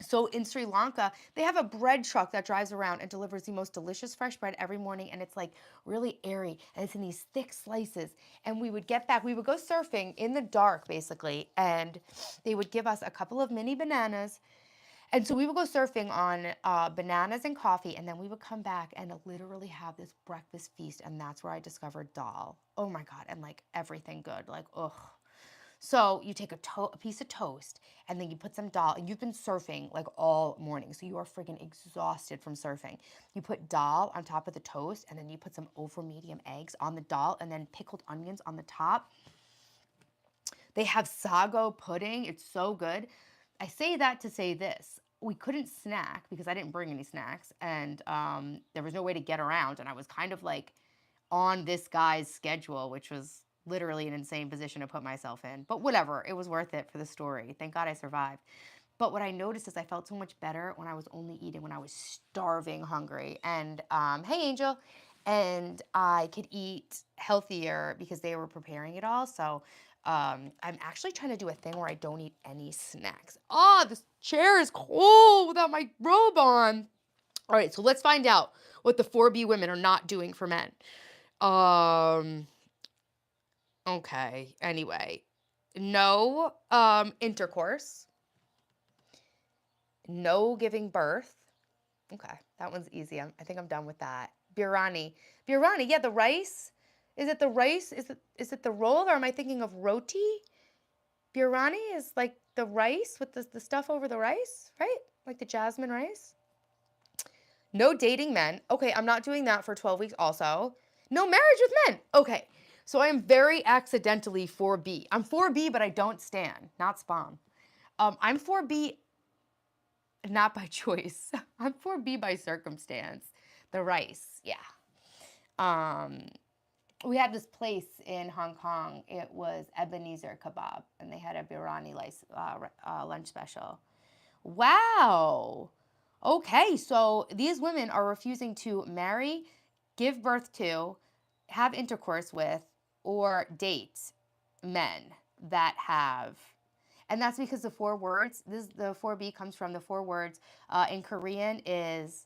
S1: So in Sri Lanka, they have a bread truck that drives around and delivers the most delicious fresh bread every morning. And it's like really airy and it's in these thick slices. And we would get back, we would go surfing in the dark basically. And they would give us a couple of mini bananas. And so we would go surfing on bananas and coffee, and then we would come back and literally have this breakfast feast, and that's where I discovered dal. Oh my God, and like everything good, like, ugh. So you take a piece of toast and then you put some dal, and you've been surfing like all morning. So you are freaking exhausted from surfing. You put dal on top of the toast and then you put some over medium eggs on the dal and then pickled onions on the top. They have sago pudding. It's so good. I say that to say this. We couldn't snack because I didn't bring any snacks, and there was no way to get around. And I was kind of like on this guy's schedule, which was literally an insane position to put myself in. But whatever, it was worth it for the story. Thank God I survived. But what I noticed is I felt so much better when I was only eating when I was starving hungry. And hey, Angel. And I could eat healthier because they were preparing it all. So I'm actually trying to do a thing where I don't eat any snacks. Oh, this chair is cold without my robe on. All right, so let's find out what the 4B women are not doing for men. Okay, anyway. No intercourse. No giving birth. Okay, that one's easy. I think I'm done with that. Biryani. Biryani, yeah, the rice. Is it the rice? Is it the roll, or am I thinking of roti? Biryani is like the rice with the stuff over the rice, right? Like the jasmine rice. No dating men. Okay, I'm not doing that for 12 weeks also. No marriage with men. Okay, so I am very accidentally 4B. I'm 4B, but I don't stan, not spawn. I'm 4B not by choice. I'm 4B by circumstance. The rice, yeah. Um, we had this place in Hong Kong. It was Ebenezer Kebab, and they had a biryani lunch special. Wow. Okay, so these women are refusing to marry, give birth to, have intercourse with, or date men that have. And that's because the 4 words, the 4B comes from the 4 words in Korean is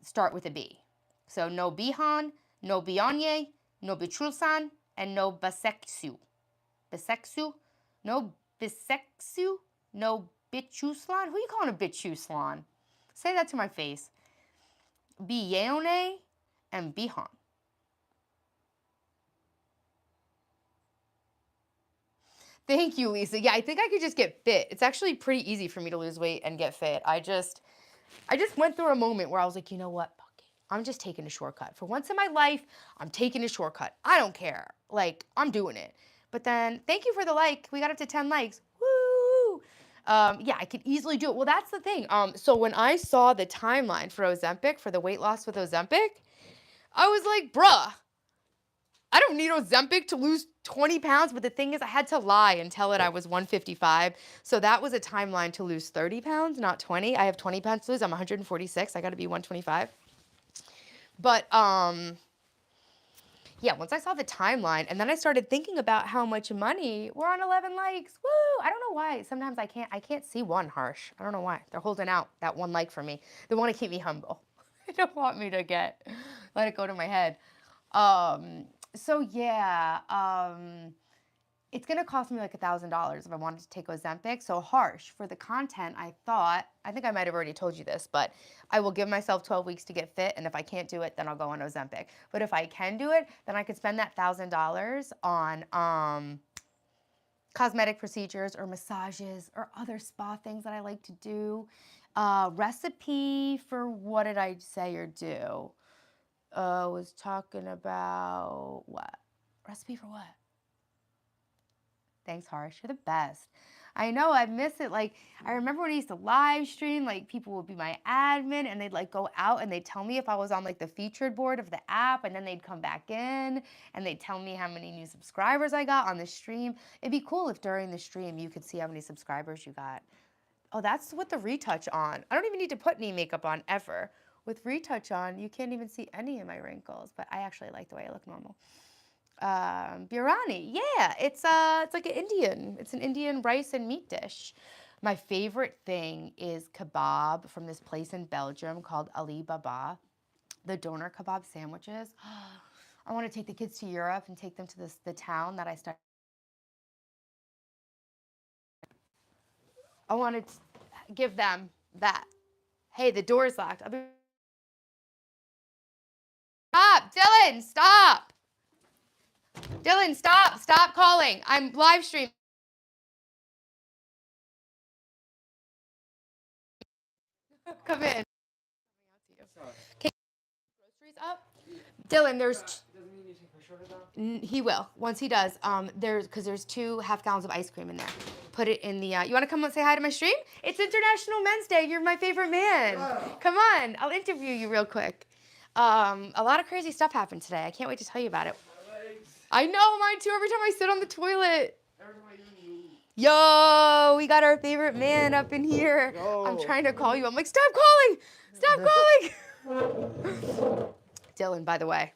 S1: start with a B. So no bihan, no bionye, no bichulsan, and no baseksu. Baseksu? No biseksu? No bichuslan? Who are you calling a bichuslan? Say that to my face. Biyeone and bihan. Thank you, Lisa. Yeah, I think I could just get fit. It's actually pretty easy for me to lose weight and get fit. I just went through a moment where I was like, you know what? Fuck it. I'm just taking a shortcut. For once in my life, I'm taking a shortcut. I don't care. Like, I'm doing it. But then, thank you for the like. We got up to 10 likes. Woo! Yeah, I could easily do it. Well, that's the thing. So when I saw the timeline for Ozempic, for the weight loss with Ozempic, I was like, bruh, I don't need Ozempic to lose 20 pounds, but the thing is I had to lie and tell it I was 155. So that was a timeline to lose 30 pounds, not 20. I have 20 pounds to lose. I'm 146. I got to be 125. But yeah, once I saw the timeline and then I started thinking about how much money, we're on 11 likes. Woo! I don't know why. Sometimes I can't see one, Harsh. I don't know why. They're holding out that 1 like for me. They want to keep me humble. They don't want me to let it go to my head. So yeah, it's gonna cost me like $1,000 if I wanted to take Ozempic. So Harsh, for the content, I think I might have already told you this, but I will give myself 12 weeks to get fit, and if I can't do it, then I'll go on Ozempic. But if I can do it, then I could spend that $1,000 on cosmetic procedures or massages or other spa things that I like to do. Recipe for what did I say or do? Was talking about what? Recipe for what? Thanks, Harsh. You're the best. I know, I miss it. Like, I remember when I used to live stream, like, people would be my admin and they'd, like, go out and they'd tell me if I was on, like, the featured board of the app, and then they'd come back in and they'd tell me how many new subscribers I got on the stream. It'd be cool if during the stream you could see how many subscribers you got. Oh, that's with the retouch on. I don't even need to put any makeup on ever. With retouch on, you can't even see any of my wrinkles, but I actually like the way I look normal. Biryani, yeah, it's like an Indian. It's an Indian rice and meat dish. My favorite thing is kebab from this place in Belgium called Ali Baba. The doner kebab sandwiches. I want to take the kids to Europe and take them to the town that I studied. I want to give them that. Hey, the door's locked. Stop, Dylan, stop. Dylan, stop calling. I'm live streaming. Come in. Okay, groceries up. Dylan, there's.
S2: Doesn't mean you take my shirt down?
S1: He will once he does. There's 2 half gallons of ice cream in there. Put it in the. You want to come and say hi to my stream? It's International Men's Day. You're my favorite man.
S2: Wow.
S1: Come on, I'll interview you real quick. A lot of crazy stuff happened today. I can't wait to tell you about it.
S2: My legs.
S1: I know, mine too. Every time I sit on the toilet.
S2: Every time I even move.
S1: Yo, we got our favorite man up in here.
S2: Yo.
S1: I'm trying to call you. I'm like, stop calling! Stop calling! Dylan, by the way.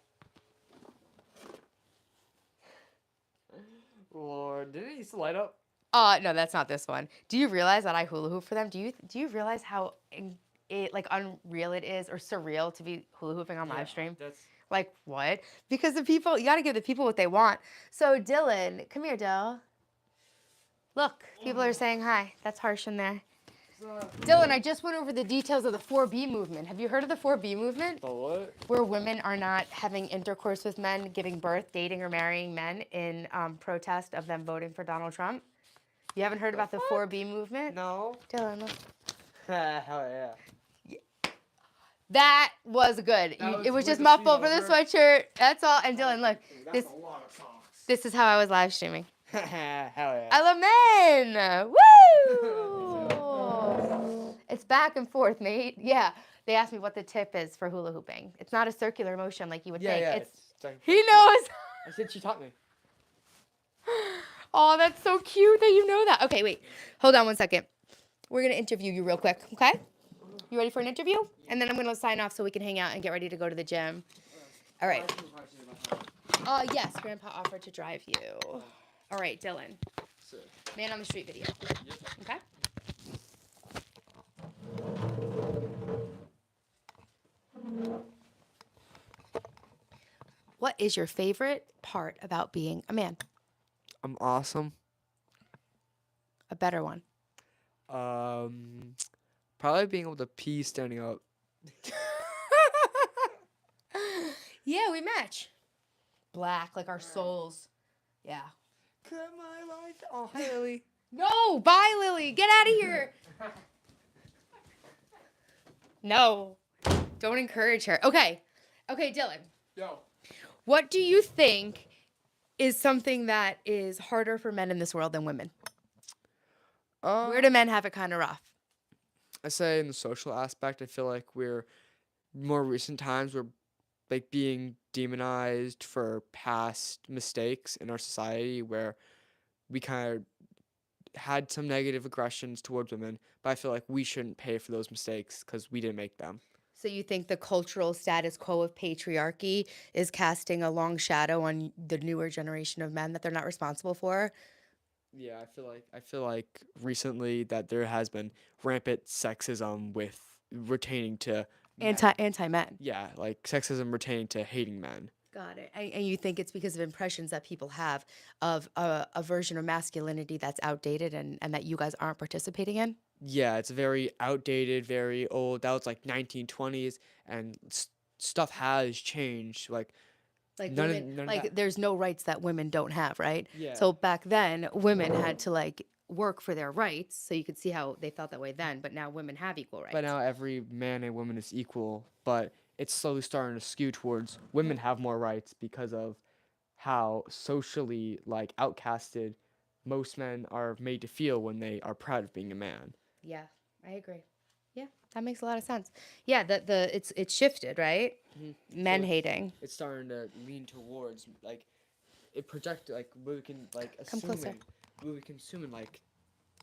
S2: Lord, didn't it used to light up?
S1: No, that's not this one. Do you realize that I hula hoop for them? Do you realize how unreal it is or surreal to be hula hooping on live stream?
S2: That's
S1: Like what? Because the people, you got to give the people what they want. So Dylan, come here, Dill. Look, people are saying hi. That's harsh in there. Dylan, I just went over the details of the 4B movement. Have you heard of the 4B movement?
S2: the what?
S1: Where women are not having intercourse with men, giving birth, dating, or marrying men in protest of them voting for Donald Trump. You haven't heard about the 4B movement?
S2: No.
S1: Dylan, look.
S2: Hell yeah.
S1: That was good.
S2: That
S1: It
S2: was
S1: was just
S2: with the
S1: muffled
S2: seat
S1: for the
S2: over.
S1: sweatshirt. That's all. And Dylan, look.
S2: That's
S1: This
S2: a lot of socks.
S1: this is how I was live streaming.
S2: Hell yeah.
S1: I love men. Woo! It's back and forth, mate. Yeah. They asked me what the tip is for hula hooping. It's not a circular motion like you would think.
S2: Yeah.
S1: It's
S2: like-
S1: he knows.
S2: I said she taught me.
S1: Oh, that's so cute that you know that. Okay, wait. Hold on one second. We're going to interview you real quick, okay? You ready for an interview? And then I'm going to sign off so we can hang out and get ready to go to the gym. All right. Yes, Grandpa offered to drive you. All right, Dylan. Man on the street video. Okay? What is your favorite part about being a man?
S2: I'm awesome.
S1: A better one.
S2: Probably being able to pee standing up.
S1: Yeah, we match. Black, like our souls. Yeah.
S2: Cut my life. Oh, hi, Lily.
S1: No, bye, Lily. Get out of here. No, don't encourage her. Okay, Dylan.
S2: Yo.
S1: What do you think is something that is harder for men in this world than women? Where do men have it kind of rough?
S2: I say in the social aspect, I feel like more recent times, we're like being demonized for past mistakes in our society where we kind of had some negative aggressions towards women, but I feel like we shouldn't pay for those mistakes because we didn't make them.
S1: So you think the cultural status quo of patriarchy is casting a long shadow on the newer generation of men that they're not responsible for?
S2: Yeah, I feel like recently that there has been rampant sexism with retaining to men.
S1: Anti-men.
S2: Yeah, like sexism retaining to hating men.
S1: Got it. And you think it's because of impressions that people have of a version of masculinity that's outdated and that you guys aren't participating in?
S2: Yeah, it's very outdated, very old. That was like 1920s, and stuff has changed. Like
S1: Like
S2: none of-
S1: women,
S2: none of
S1: like
S2: that-
S1: there's no rights that women don't have, right?
S2: Yeah.
S1: So back then, women had to like work for their rights. So you could see how they felt that way then. But now women have equal rights.
S2: But now every man and woman is equal. But it's slowly starting to skew towards women have more rights because of how socially like outcasted most men are made to feel when they are proud of being a man.
S1: Yeah, I agree. Yeah, that makes a lot of sense. Yeah, it's shifted, right? Men
S2: So
S1: hating.
S2: It's starting to lean towards like it projected like we can like
S1: Come closer.
S2: assuming we would consume in like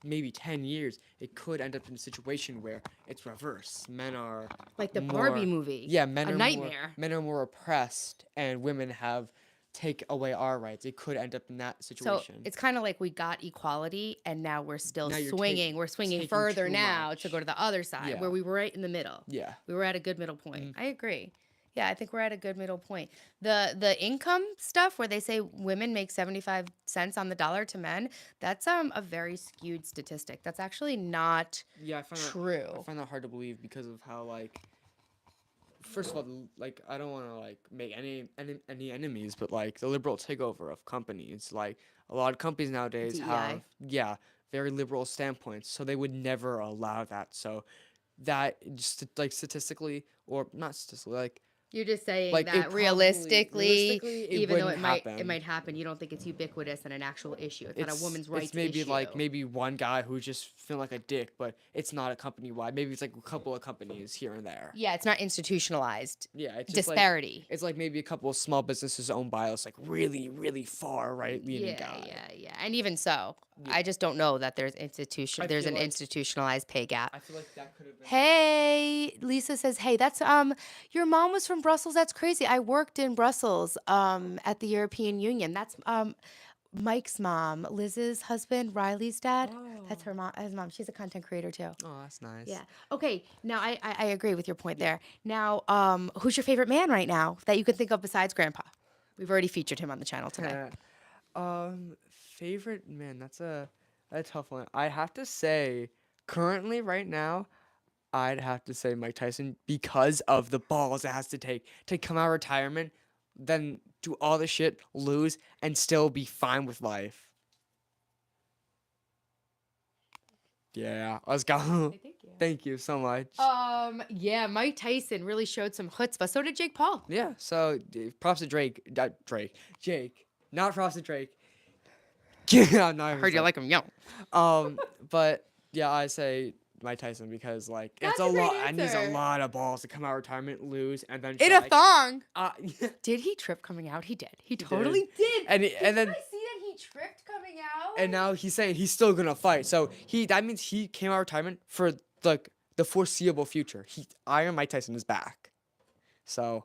S2: maybe 10 years it could end up in a situation where it's reverse. Men are
S1: Like the
S2: more,
S1: Barbie movie.
S2: Yeah, men
S1: A
S2: are
S1: nightmare.
S2: men are more oppressed and women have take away our rights. It could end up in that
S1: So
S2: situation.
S1: it's kind of like we got equality and now we're still
S2: Now you're
S1: swinging. We're swinging
S2: taking
S1: further
S2: too
S1: now
S2: much.
S1: to go to the other side
S2: Yeah.
S1: where we were right in the middle.
S2: Yeah.
S1: We were at a good middle point. I agree. Yeah, I think we're at a good middle point. The income stuff where they say women make 75 cents on the dollar to men, that's a very skewed statistic. That's actually not
S2: Yeah, I find
S1: true.
S2: I find that hard to believe because of how like first of all, like I don't want to like make any enemies, but like the liberal takeover of companies, like a lot of companies nowadays
S1: DEI.
S2: have very liberal standpoints, so they would never allow that. So that just like statistically, or not statistically,
S1: You're just saying
S2: like it
S1: that
S2: probably
S1: realistically,
S2: it
S1: even though
S2: wouldn't
S1: it
S2: happen.
S1: might happen, you don't think it's ubiquitous and an actual issue. It's not a woman's
S2: It's
S1: rights
S2: maybe
S1: issue.
S2: like maybe one guy who just feel like a dick, but it's not a company wide. Maybe it's like a couple of companies here and there.
S1: Yeah, it's not institutionalized
S2: Yeah, it's just
S1: disparity.
S2: it's like maybe a couple of small businesses owned by us, like really far right leaning guy.
S1: Yeah. And even so, I just don't know that there's there's an
S2: like-
S1: institutionalized pay gap.
S2: I feel like that could have been.
S1: Hey, Lisa says, "Hey, that's your mom was from Brussels. That's crazy. I worked in Brussels at the European Union. That's Mike's mom, Liz's husband, Riley's dad. That's her mom. His mom. She's a content creator too.
S2: Oh, that's nice.
S1: Yeah. Okay. Now I agree with your point there. Now, who's your favorite man right now that you can think of besides Grandpa? We've already featured him on the channel today.
S2: Favorite man. That's a tough one. I have to say, currently right now, I'd have to say Mike Tyson because of the balls it has to take to come out of retirement, then do all the shit, lose, and still be fine with life. Yeah, let's go.
S1: Thank you.
S2: Thank you so much.
S1: Yeah, Mike Tyson really showed some chutzpah. So did Jake Paul.
S2: Yeah, so props to Jake, not props to Drake. Yeah, no,
S1: I heard you like him young.
S2: But yeah, I say Mike Tyson because like
S1: That's
S2: it's a
S1: a great
S2: lot. And he's a
S1: answer.
S2: lot of balls to come out of retirement, lose, and then
S1: In a
S2: like,
S1: thong.
S2: yeah.
S1: Did he trip coming out? He did. He totally did.
S2: And
S1: Did
S2: then
S1: I see that he tripped coming out?
S2: and now he's saying he's still gonna fight. So that means he came out of retirement for like the foreseeable future. Iron Mike Tyson is back. So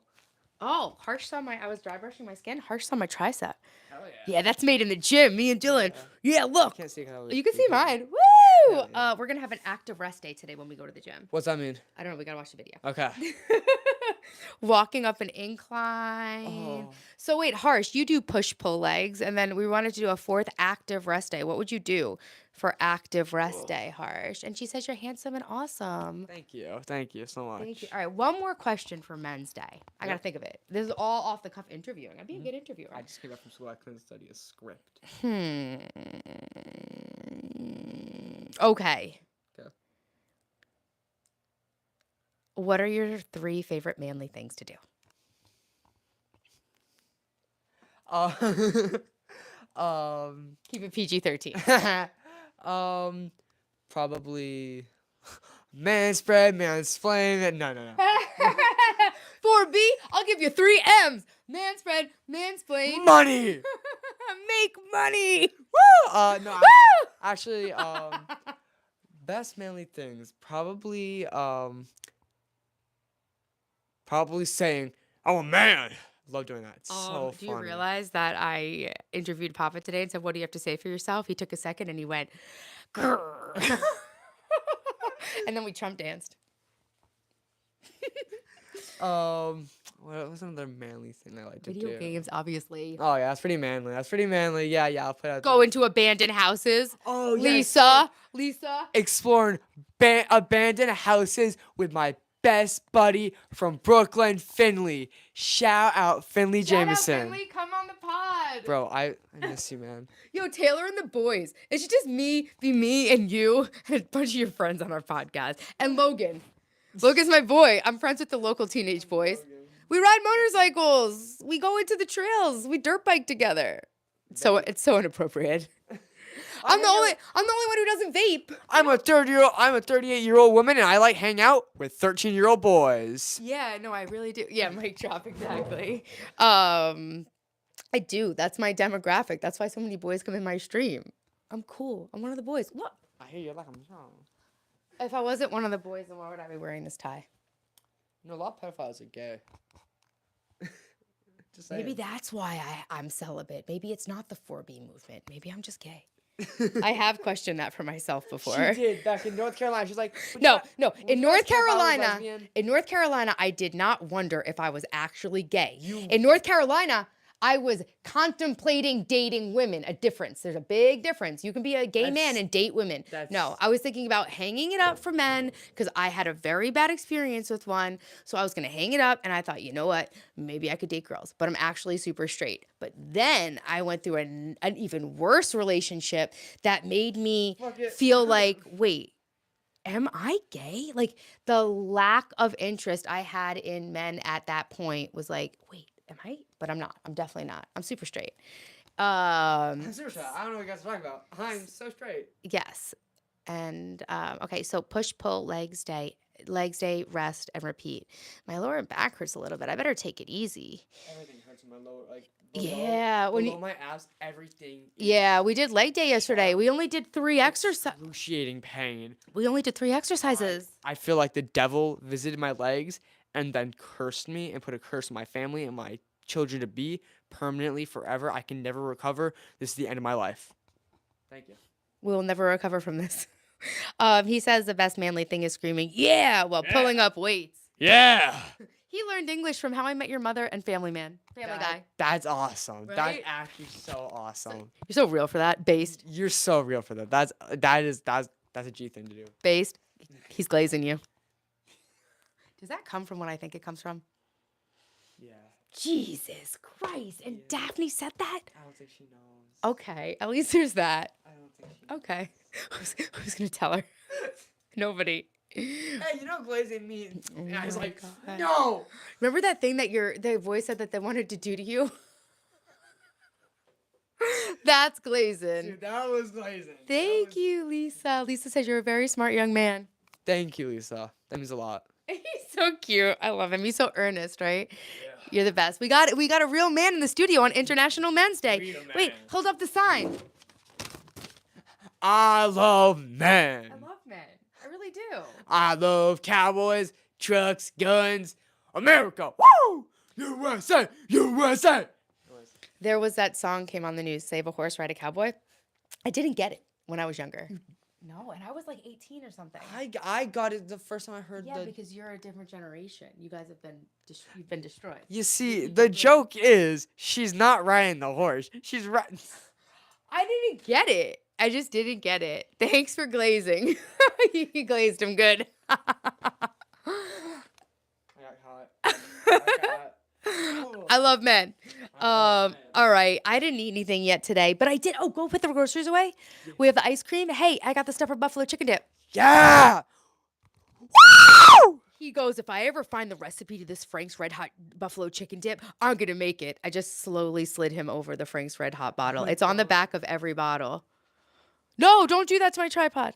S1: Oh, Harsh saw I was dry brushing my skin. Harsh saw my tricep.
S2: hell
S1: Yeah, that's made in the gym. Me and Dylan. Yeah, look.
S2: Can't see how
S1: You can see mine. Woo!
S2: Hell yeah.
S1: We're gonna have an active rest day today when we go to the gym.
S2: What's that mean?
S1: I don't know. We gotta watch the video.
S2: Okay.
S1: Walking up an incline.
S2: Oh.
S1: So wait, Harsh, you do push-pull legs, and then we wanted to do a fourth active rest day. What would you do for active rest day, Harsh? And she says you're handsome and awesome.
S2: Thank you so much.
S1: Thank you. All right, one more question for Men's Day. I gotta think of it. This is all off the cuff interviewing. I'd be a good interviewer.
S2: I just came back from school. I couldn't study a script.
S1: Okay.
S2: Okay.
S1: What are your 3 favorite manly things to do? Keep it PG-13.
S2: Probably mansplain. No.
S1: 4B, I'll give you 3 M's. Manspread, mansplain,
S2: Money.
S1: make money.
S2: Woo! No.
S1: Woo!
S2: Actually, best manly things probably saying, "I'm a man." Love doing that. It's so
S1: Do you
S2: funny.
S1: realize that I interviewed Papa today and said, "What do you have to say for yourself?" He took a second and he went, "Grr." And then we Trump danced.
S2: What was another manly thing I like to
S1: Video
S2: do?
S1: games, obviously.
S2: Oh yeah, that's pretty manly. Yeah, I'll put out.
S1: Go into abandoned houses.
S2: Oh yes.
S1: Lisa.
S2: Exploring abandoned houses with my best buddy from Brooklyn, Finley. Shout out Finley Jameson.
S1: Shout out, Finley, come on the pod.
S2: Bro, I miss you, man.
S1: Yo, Taylor and the boys. It should just be me and you and a bunch of your friends on our podcast. And Logan. Logan's my boy. I'm friends with the local teenage boys. We ride motorcycles. We go into the trails. We dirt bike together. So it's so inappropriate. I'm the only one who doesn't vape.
S2: I'm a 38-year-old woman, and I like hang out with 13-year-old boys.
S1: Yeah, no, I really do. Yeah, mic drop, exactly. I do. That's my demographic. That's why so many boys come in my stream. I'm cool. I'm one of the boys. What?
S2: I hear you like I'm strong.
S1: If I wasn't one of the boys, then why would I be wearing this tie?
S2: You know, a lot of pedophiles are gay. Just saying.
S1: Maybe that's why I'm celibate. Maybe it's not the 4B movement. Maybe I'm just gay. I have questioned that for myself before.
S2: She did back in North Carolina. She's like,
S1: No.
S2: In North Carolina,
S1: I did not wonder if I was actually gay. In North Carolina, I was contemplating dating women. A difference. There's a big difference. You can be a gay man and date women. No, I was thinking about hanging it up for men because I had a very bad experience with one. So I was going to hang it up and I thought, you know what? Maybe I could date girls, but I'm actually super straight. But then I went through an even worse relationship that made me feel like, wait, am I gay? Like the lack of interest I had in men at that point was like, wait, am I? But I'm not. I'm definitely not. I'm super straight.
S2: I'm super shy. I don't know what you guys are talking about. I'm so straight.
S1: Yes. And okay, so push, pull, legs day, rest, and repeat. My lower back hurts a little bit. I better take it easy.
S2: Everything hurts in my lower, like
S1: Yeah, when
S2: below
S1: you,
S2: my abs. Everything is
S1: yeah, we did leg day yesterday. We only did three exercises.
S2: excruciating pain.
S1: We only did three
S2: I
S1: exercises.
S2: I feel like the devil visited my legs and then cursed me and put a curse on my family and my children to be permanently forever. I can never recover. This is the end of my life. Thank you.
S1: We'll never recover from this. He says the best manly thing is screaming, yeah, while pulling up weights.
S2: Yeah.
S1: He learned English from How I Met Your Mother and Family Guy.
S2: That's awesome. That's
S1: Right?
S2: actually so awesome.
S1: You're so real for that. Based.
S2: You're so real for that. That's a G thing to do.
S1: Based. He's glazing you. Does that come from what I think it comes from?
S2: Yeah.
S1: Jesus Christ. And Daphne said that?
S2: I don't think she knows.
S1: Okay. At least there's that.
S2: I don't think she knows.
S1: Okay. Who's going to tell her? Nobody.
S2: Hey, you know glazing means.
S1: Oh
S2: And I was
S1: my
S2: like,
S1: God.
S2: no.
S1: Remember that thing that the voice said that they wanted to do to you? That's glazing.
S2: Dude, that was glazing.
S1: Thank you, Lisa. Lisa says you're a very smart young man.
S2: Thank you, Lisa. That means a lot.
S1: He's so cute. I love him. He's so earnest, right? Yeah. You're the best. We got a real man in the studio on International Men's Day.
S2: Real
S1: Wait,
S2: man.
S1: hold up the sign.
S2: I love men.
S1: I love men. I really do.
S2: I love cowboys, trucks, guns, America. Woo! USA! USA!
S1: There was that song came on the news, Save a Horse, Ride a Cowboy. I didn't get it when I was younger. No, and I was like 18 or something.
S2: I got it the first time I heard
S1: Yeah, because you're a different generation. You guys have been you've been destroyed.
S2: You see, the joke is she's not riding the horse. She's riding.
S1: I didn't get it. I just didn't get it. Thanks for glazing. You glazed him good.
S2: I got caught.
S1: I love men. All right. I didn't eat anything yet today, but I did. Oh, go put the groceries away. We have the ice cream. Hey, I got the stuff for buffalo chicken dip.
S2: Yeah! Woo!
S1: He goes, if I ever find the recipe to this Frank's Red Hot buffalo chicken dip, I'm going to make it. I just slowly slid him over the Frank's Red Hot bottle. It's on the back of every bottle. No, don't do that to my tripod.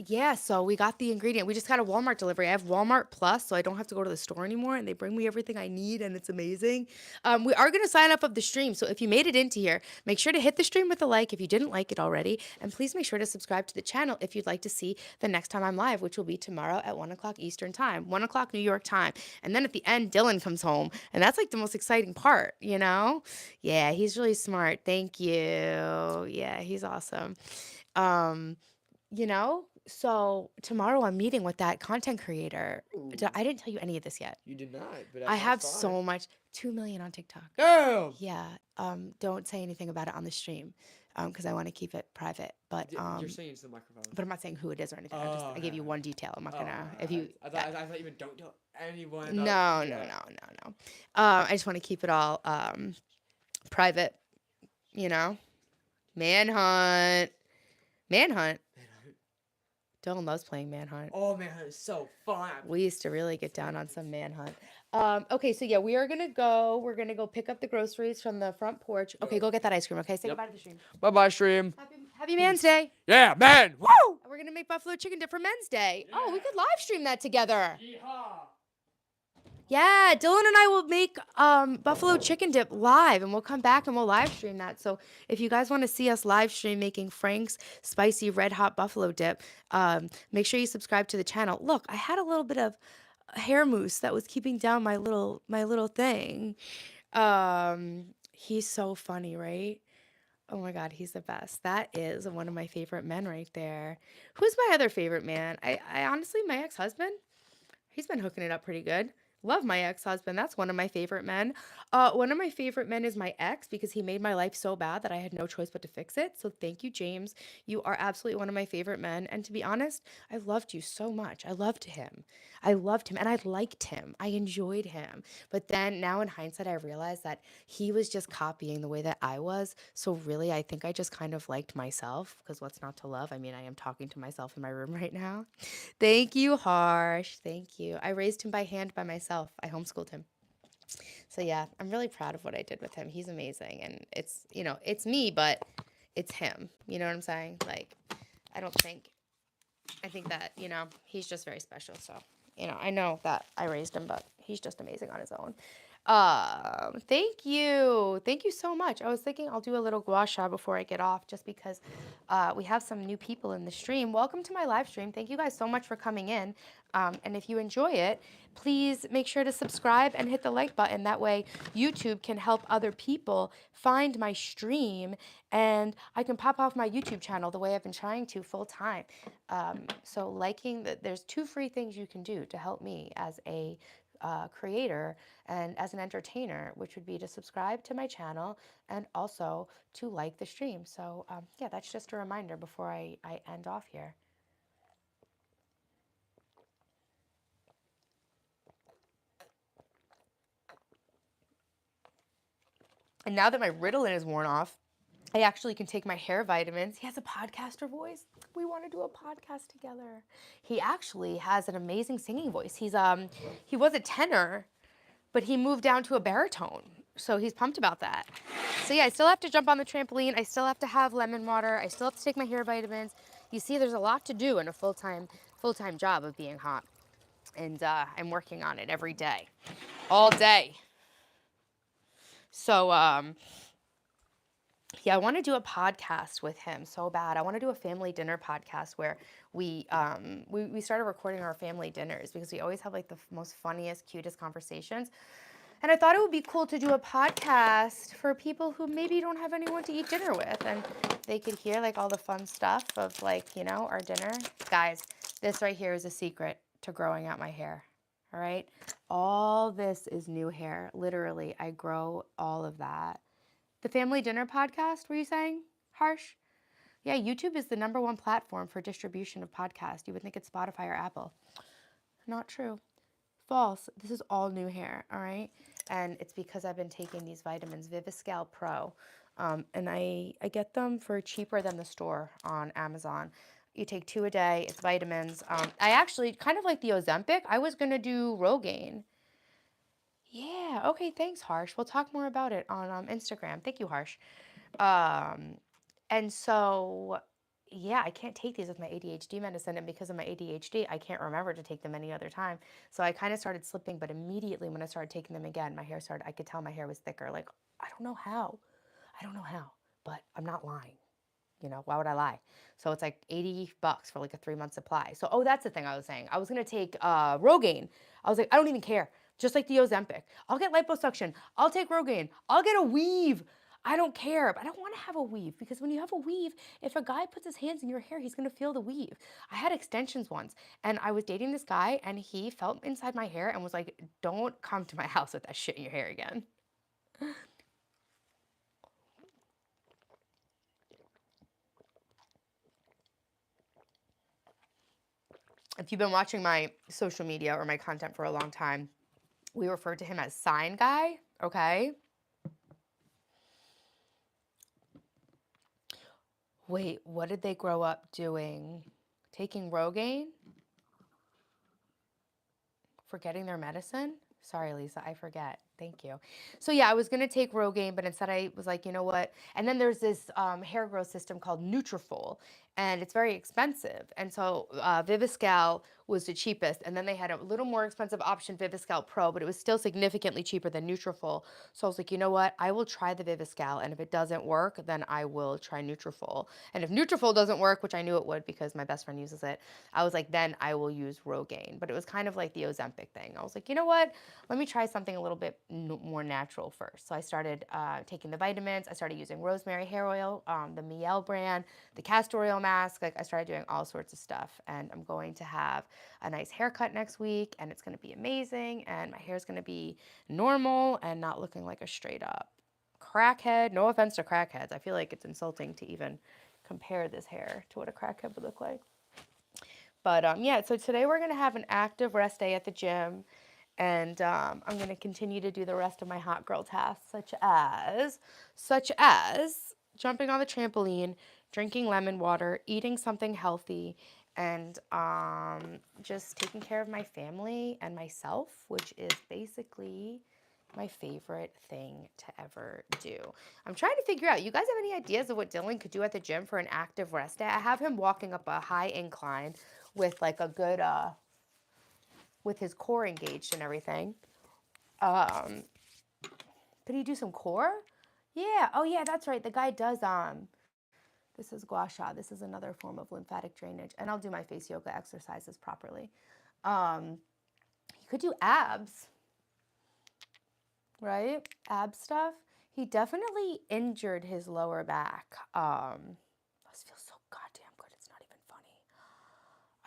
S1: Yeah, so we got the ingredient. We just got a Walmart delivery. I have Walmart Plus, so I don't have to go to the store anymore, and they bring me everything I need, and it's amazing. We are going to sign up of the stream, so if you made it into here, make sure to hit the stream with a like if you didn't like it already, and please make sure to subscribe to the channel if you'd like to see the next time I'm live, which will be tomorrow at 1 o'clock Eastern Time, 1 o'clock New York time. And then at the end, Dylan comes home, and that's like the most exciting part, you know? Yeah, he's really smart. Thank you. Yeah, he's awesome. You know? So tomorrow I'm meeting with that content creator. I didn't tell you any of this yet.
S2: You did not, but
S1: I have so much. 2 million on TikTok.
S2: Damn!
S1: Yeah. Don't say anything about it on the stream, because I want to keep it private. But
S2: You're saying it's the microphone.
S1: but I'm not saying who it is or anything. I gave you one detail. I'm not gonna.
S2: I thought you meant don't tell anyone.
S1: No. I just want to keep it all private. You know, Manhunt. Dylan loves playing Manhunt.
S2: Oh, Manhunt is so fun.
S1: We used to really get down on some Manhunt. Okay, so yeah, we're gonna go pick up the groceries from the front porch. Okay, go get that ice cream. Okay, say goodbye to the stream.
S2: Bye, stream.
S1: Happy Men's Day.
S2: Yeah, man. Woo!
S1: We're gonna make buffalo chicken dip for Men's Day. Yeah. Oh, we could live stream that together. Yeehaw. Yeah, Dylan and I will make buffalo chicken dip live, and we'll come back and we'll live stream that. So if you guys want to see us live stream making Frank's spicy red hot buffalo dip, make sure you subscribe to the channel. Look, I had a little bit of hair mousse that was keeping down my little thing. He's so funny, right? Oh my God, he's the best. That is one of my favorite men right there. Who's my other favorite man? I honestly, my ex-husband, he's been hooking it up pretty good. Love my ex-husband. That's one of my favorite men. One of my favorite men is my ex, because he made my life so bad that I had no choice but to fix it. So thank you, James. You are absolutely one of my favorite men. And to be honest, I loved you so much. I loved him. I loved him and I liked him. I enjoyed him. But then now in hindsight, I realized that he was just copying the way that I was. So really, I think I just kind of liked myself because what's not to love? I mean, I am talking to myself in my room right now. Thank you, Harsh. Thank you. I raised him by hand by myself. I homeschooled him. So yeah, I'm really proud of what I did with him. He's amazing. And it's, it's me, but it's him. You know what I'm saying? Like, I don't think I think that, he's just very special. So, I know that I raised him, but he's just amazing on his own. Thank you. Thank you so much. I was thinking I'll do a little gua sha before I get off just because we have some new people in the stream. Welcome to my live stream. Thank you guys so much for coming in. And if you enjoy it, please make sure to subscribe and hit the like button. That way, YouTube can help other people find my stream and I can pop off my YouTube channel the way I've been trying to full time. So, liking that, there's 2 free things you can do to help me as a creator and as an entertainer, which would be to subscribe to my channel and also to like the stream. So, yeah, that's just a reminder before I end off here. And now that my Ritalin is worn off, I actually can take my hair vitamins. He has a podcaster voice. We want to do a podcast together. He actually has an amazing singing voice. He was a tenor, but he moved down to a baritone. So he's pumped about that. So yeah, I still have to jump on the trampoline. I still have to have lemon water. I still have to take my hair vitamins. You see, there's a lot to do in a full-time job of being hot. And I'm working on it every day, all day. So yeah, I want to do a podcast with him so bad. I want to do a family dinner podcast where we started recording our family dinners because we always have like the most funniest, cutest conversations. And I thought it would be cool to do a podcast for people who maybe don't have anyone to eat dinner with, and they could hear like all the fun stuff of like, our dinner. Guys, this right here is a secret to growing out my hair. All right? All this is new hair. Literally, I grow all of that. The family dinner podcast, were you saying, Harsh? Yeah, YouTube is the #1 platform for distribution of podcasts. You would think it's Spotify or Apple. Not true. False. This is all new hair, all right? And it's because I've been taking these vitamins, Viviscal Pro. And I get them for cheaper than the store on Amazon. You take 2 a day. It's vitamins. I actually, kind of like the Ozempic, I was going to do Rogaine. Yeah, okay, thanks, Harsh. We'll talk more about it on Instagram. Thank you, Harsh. Um, and so, yeah, I can't take these with my ADHD medicine, and because of my ADHD, I can't remember to take them any other time. So I kind of started slipping, but immediately when I started taking them again, I could tell my hair was thicker. Like, I don't know how. I don't know how, but I'm not lying. Why would I lie? So it's like $80 for like a 3-month supply. So, oh, that's the thing I was saying. I was going to take Rogaine. I was like, I don't even care. Just like the Ozempic. I'll get liposuction. I'll take Rogaine. I'll get a weave. I don't care, but I don't want to have a weave because when you have a weave, if a guy puts his hands in your hair, he's going to feel the weave. I had extensions once and I was dating this guy and he felt inside my hair and was like, don't come to my house with that shit in your hair again. If you've been watching my social media or my content for a long time, we refer to him as Sign Guy, okay? Wait, what did they grow up doing? Taking Rogaine? Forgetting their medicine? Sorry, Lisa, I forget. Thank you. So yeah, I was gonna take Rogaine, but instead I was like, you know what? And then there's this hair growth system called Nutrafol, and it's very expensive. And so Viviscal was the cheapest, and then they had a little more expensive option, Viviscal Pro, but it was still significantly cheaper than Nutrafol. So I was like, you know what? I will try the Viviscal, and if it doesn't work, then I will try Nutrafol. And if Nutrafol doesn't work, which I knew it would because my best friend uses it, I was like, then I will use Rogaine. But it was kind of like the Ozempic thing. I was like, you know what? Let me try something a little bit more natural first. So I started taking the vitamins. I started using rosemary hair oil, the Miel brand, the castor oil mask. Like I started doing all sorts of stuff. And I'm going to have a nice haircut next week, and it's going to be amazing. And my hair is going to be normal and not looking like a straight up crackhead. No offense to crackheads. I feel like it's insulting to even compare this hair to what a crackhead would look like. But yeah, so today we're gonna have an active rest day at the gym, and I'm gonna continue to do the rest of my hot girl tasks, such as jumping on the trampoline, drinking lemon water, eating something healthy, and just taking care of my family and myself, which is basically my favorite thing to ever do. I'm trying to figure out, you guys have any ideas of what Dylan could do at the gym for an active rest day? I have him walking up a high incline with like a good with his core engaged and everything. Um could he do some core? Yeah. Oh yeah, that's right. The guy does this is gua sha. This is another form of lymphatic drainage. And I'll do my face yoga exercises properly. Um he could do abs, right? Ab stuff. He definitely injured his lower back. This feels so goddamn good. It's not even funny.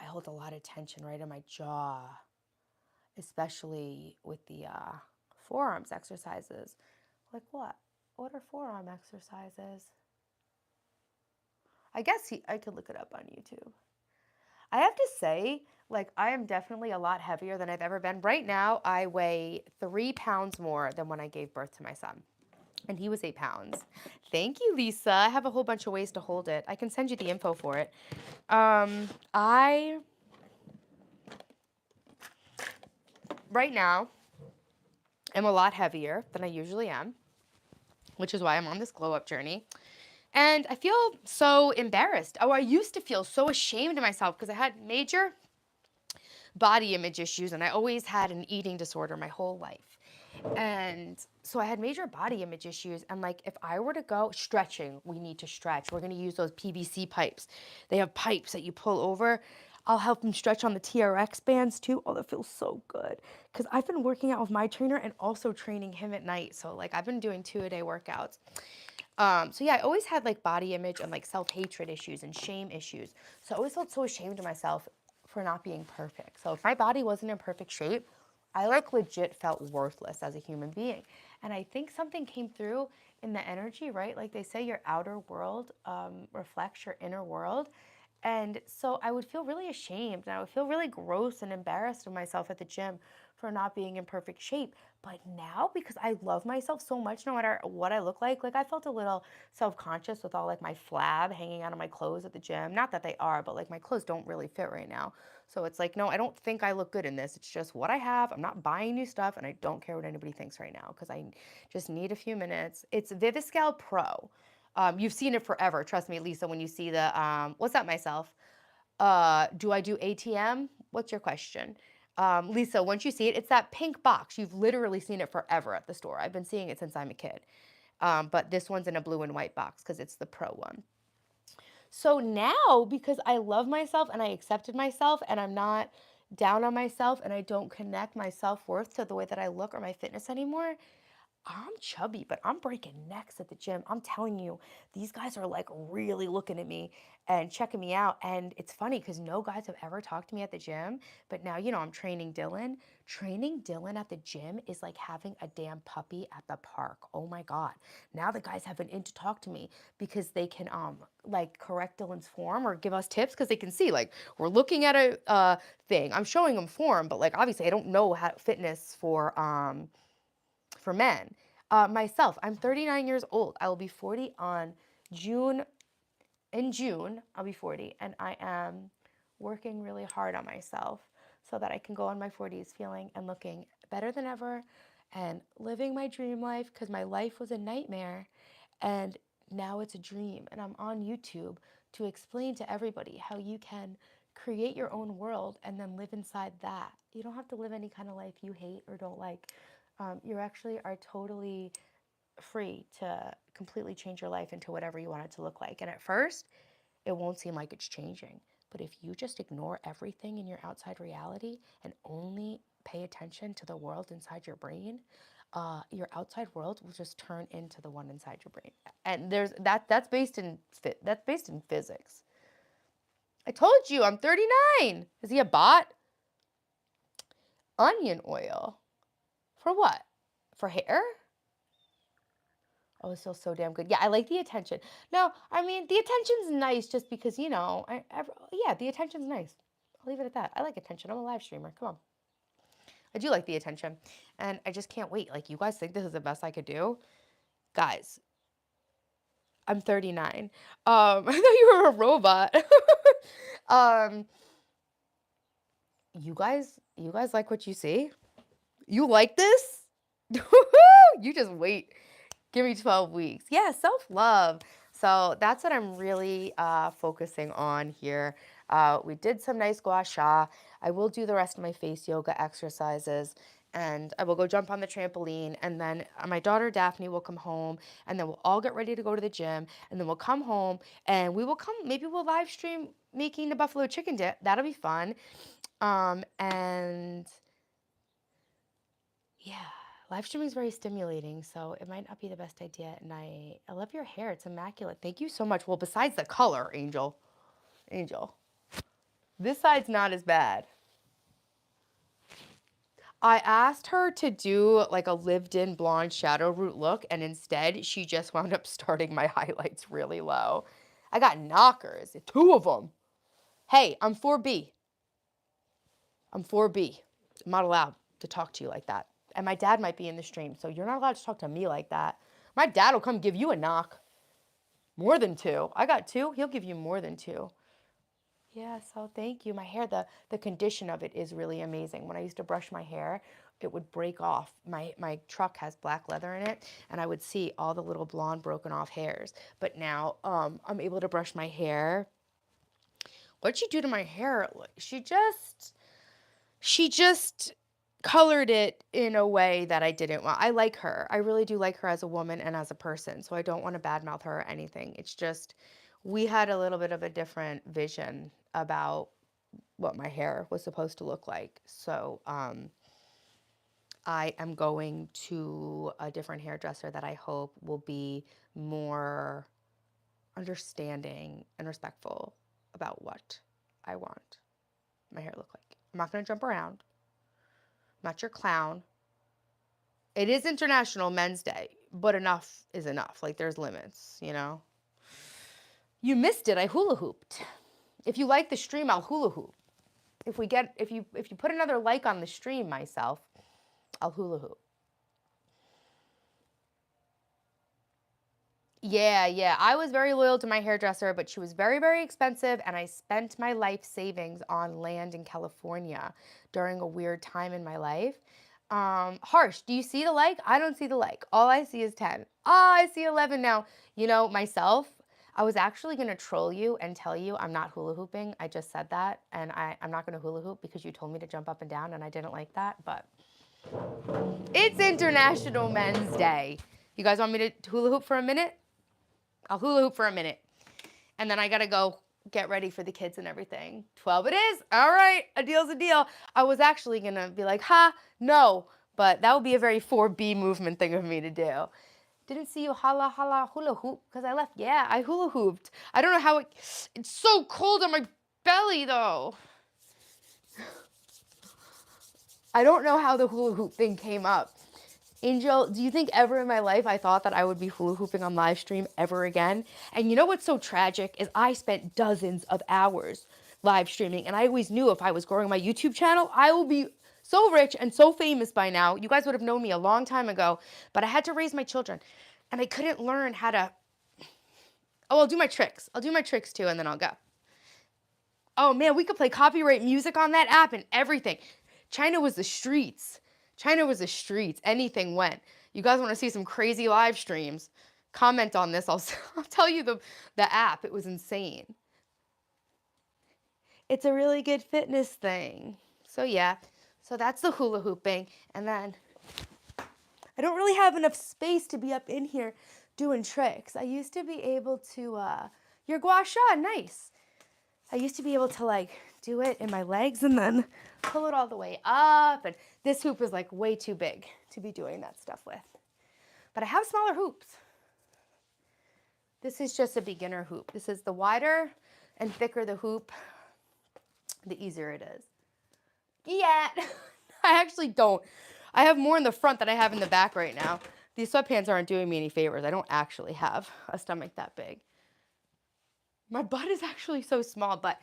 S1: I hold a lot of tension right in my jaw, especially with the forearms exercises. Like what? What are forearm exercises? I could look it up on YouTube. I have to say, like, I am definitely a lot heavier than I've ever been. Right now, I weigh 3 pounds more than when I gave birth to my son. And he was 8 pounds. Thank you, Lisa. I have a whole bunch of ways to hold it. I can send you the info for it. I right now am a lot heavier than I usually am, which is why I'm on this glow up journey. And I feel so embarrassed. Oh, I used to feel so ashamed of myself because I had major body image issues and I always had an eating disorder my whole life. And so I had major body image issues. And like, if I were to go stretching, we need to stretch. We're going to use those PVC pipes. They have pipes that you pull over. I'll help him stretch on the TRX bands too. Oh, that feels so good. Because I've been working out with my trainer and also training him at night. So like, I've been doing 2-a-day workouts. So yeah, I always had like body image and like self-hatred issues and shame issues. So I always felt so ashamed of myself for not being perfect. So if my body wasn't in perfect shape, I like legit felt worthless as a human being. And I think something came through in the energy, right? Like they say your outer world reflects your inner world. And so I would feel really ashamed and I would feel really gross and embarrassed of myself at the gym for not being in perfect shape. But now, because I love myself so much, no matter what I look like I felt a little self-conscious with all like my flab hanging out of my clothes at the gym. Not that they are, but like my clothes don't really fit right now. So it's like, no, I don't think I look good in this. It's just what I have. I'm not buying new stuff and I don't care what anybody thinks right now because I just need a few minutes. It's Viviscal Pro. You've seen it forever. Trust me, Lisa, when you see the, what's that myself? Do I do ATM? What's your question? Lisa, once you see it, it's that pink box. You've literally seen it forever at the store. I've been seeing it since I'm a kid. But this one's in a blue and white box because it's the pro one. So now, because I love myself and I accepted myself and I'm not down on myself and I don't connect my self worth to the way that I look or my fitness anymore, I'm chubby, but I'm breaking necks at the gym. I'm telling you, these guys are like really looking at me and checking me out. And it's funny because no guys have ever talked to me at the gym. But now, I'm training Dylan. Training Dylan at the gym is like having a damn puppy at the park. Oh my God. Now the guys have been in to talk to me because they can like correct Dylan's form or give us tips because they can see like we're looking at a thing. I'm showing them form, but like obviously I don't know how fitness for men. Myself, I'm 39 years old. I will be 40 on June. In June, I'll be 40, and I am working really hard on myself so that I can go on my 40s feeling and looking better than ever and living my dream life because my life was a nightmare and now it's a dream. And I'm on YouTube to explain to everybody how you can create your own world and then live inside that. You don't have to live any kind of life you hate or don't like. You actually are totally free to completely change your life into whatever you want it to look like. And at first, it won't seem like it's changing. But if you just ignore everything in your outside reality and only pay attention to the world inside your brain, your outside world will just turn into the one inside your brain. And that's based in physics. I told you I'm 39. Is he a bot? Onion oil. For what? For hair? Oh, it feels so damn good. Yeah, I like the attention. No, I mean, the attention's nice just because, yeah, the attention's nice. I'll leave it at that. I like attention. I'm a live streamer. Come on. I do like the attention. And I just can't wait. Like, you guys think this is the best I could do? Guys, I'm 39. I thought you were a robot. um, you guys like what you see? You like this? You just wait. Give me 12 weeks. Yeah, self-love. So that's what I'm really focusing on here. We did some nice gua sha. I will do the rest of my face yoga exercises, and I will go jump on the trampoline, and then my daughter Daphne will come home, and then we'll all get ready to go to the gym, and then we'll come home, and maybe we'll live stream making the buffalo chicken dip. That'll be fun. And yeah, live streaming is very stimulating, so it might not be the best idea. And I love your hair. It's immaculate. Thank you so much. Well, besides the color, Angel, this side's not as bad. I asked her to do like a lived-in blonde shadow root look, and instead she just wound up starting my highlights really low. I got knockers, 2 of them. Hey, I'm 4B. I'm 4B. I'm not allowed to talk to you like that. And my dad might be in the stream, so you're not allowed to talk to me like that. My dad will come give you a knock. More than 2. I got 2. He'll give you more than 2. Yeah, so thank you. My hair, the condition of it is really amazing. When I used to brush my hair, it would break off. My truck has black leather in it, and I would see all the little blonde broken off hairs. But now I'm able to brush my hair. What'd she do to my hair? She just colored it in a way that I didn't want. I like her. I really do like her as a woman and as a person, so I don't want to badmouth her or anything. It's just we had a little bit of a different vision about what my hair was supposed to look like. So I am going to a different hairdresser that I hope will be more understanding and respectful about what I want my hair to look like. I'm not going to jump around. I'm not your clown. It is International Men's Day, but enough is enough. Like, there's limits, you know? You missed it. I hula hooped. If you like the stream, I'll hula hoop. If you put another like on the stream, myself, I'll hula hoop. Yeah. I was very loyal to my hairdresser, but she was very, very expensive, and I spent my life savings on land in California during a weird time in my life. Harsh, do you see the like? I don't see the like. All I see is 10. I see 11 now. You know, myself, I was actually going to troll you and tell you I'm not hula hooping. I just said that, and I'm not going to hula hoop because you told me to jump up and down, and I didn't like that, but it's International Men's Day. You guys want me to hula hoop for a minute? I'll hula hoop for a minute. And then I got to go get ready for the kids and everything. 12 it is. All right. A deal's a deal. I was actually going to be like, no. But that would be a very 4B movement thing of me to do. Didn't see you hula hoop because I left. Yeah, I hula hooped. I don't know how it's so cold on my belly though. I don't know how the hula hoop thing came up. Angel, do you think ever in my life I thought that I would be hula hooping on live stream ever again? And you know what's so tragic is I spent dozens of hours live streaming, and I always knew if I was growing my YouTube channel, I will be so rich and so famous by now. You guys would have known me a long time ago, but I had to raise my children, and I couldn't learn how to... Oh, I'll do my tricks. I'll do my tricks too, and then I'll go. Oh man, we could play copyright music on that app and everything. China was the streets. Anything went. You guys want to see some crazy live streams? Comment on this. I'll tell you the app. It was insane. It's a really good fitness thing. So yeah. So that's the hula hooping. And then I don't really have enough space to be up in here doing tricks. I used to be able to, your gua sha, nice. I used to be able to like do it in my legs and then pull it all the way up. And this hoop is like way too big to be doing that stuff with. But I have smaller hoops. This is just a beginner hoop. This is the wider and thicker the hoop, the easier it is. Yeah, I actually don't. I have more in the front than I have in the back right now. These sweatpants aren't doing me any favors. I don't actually have a stomach that big. My butt is actually so small, but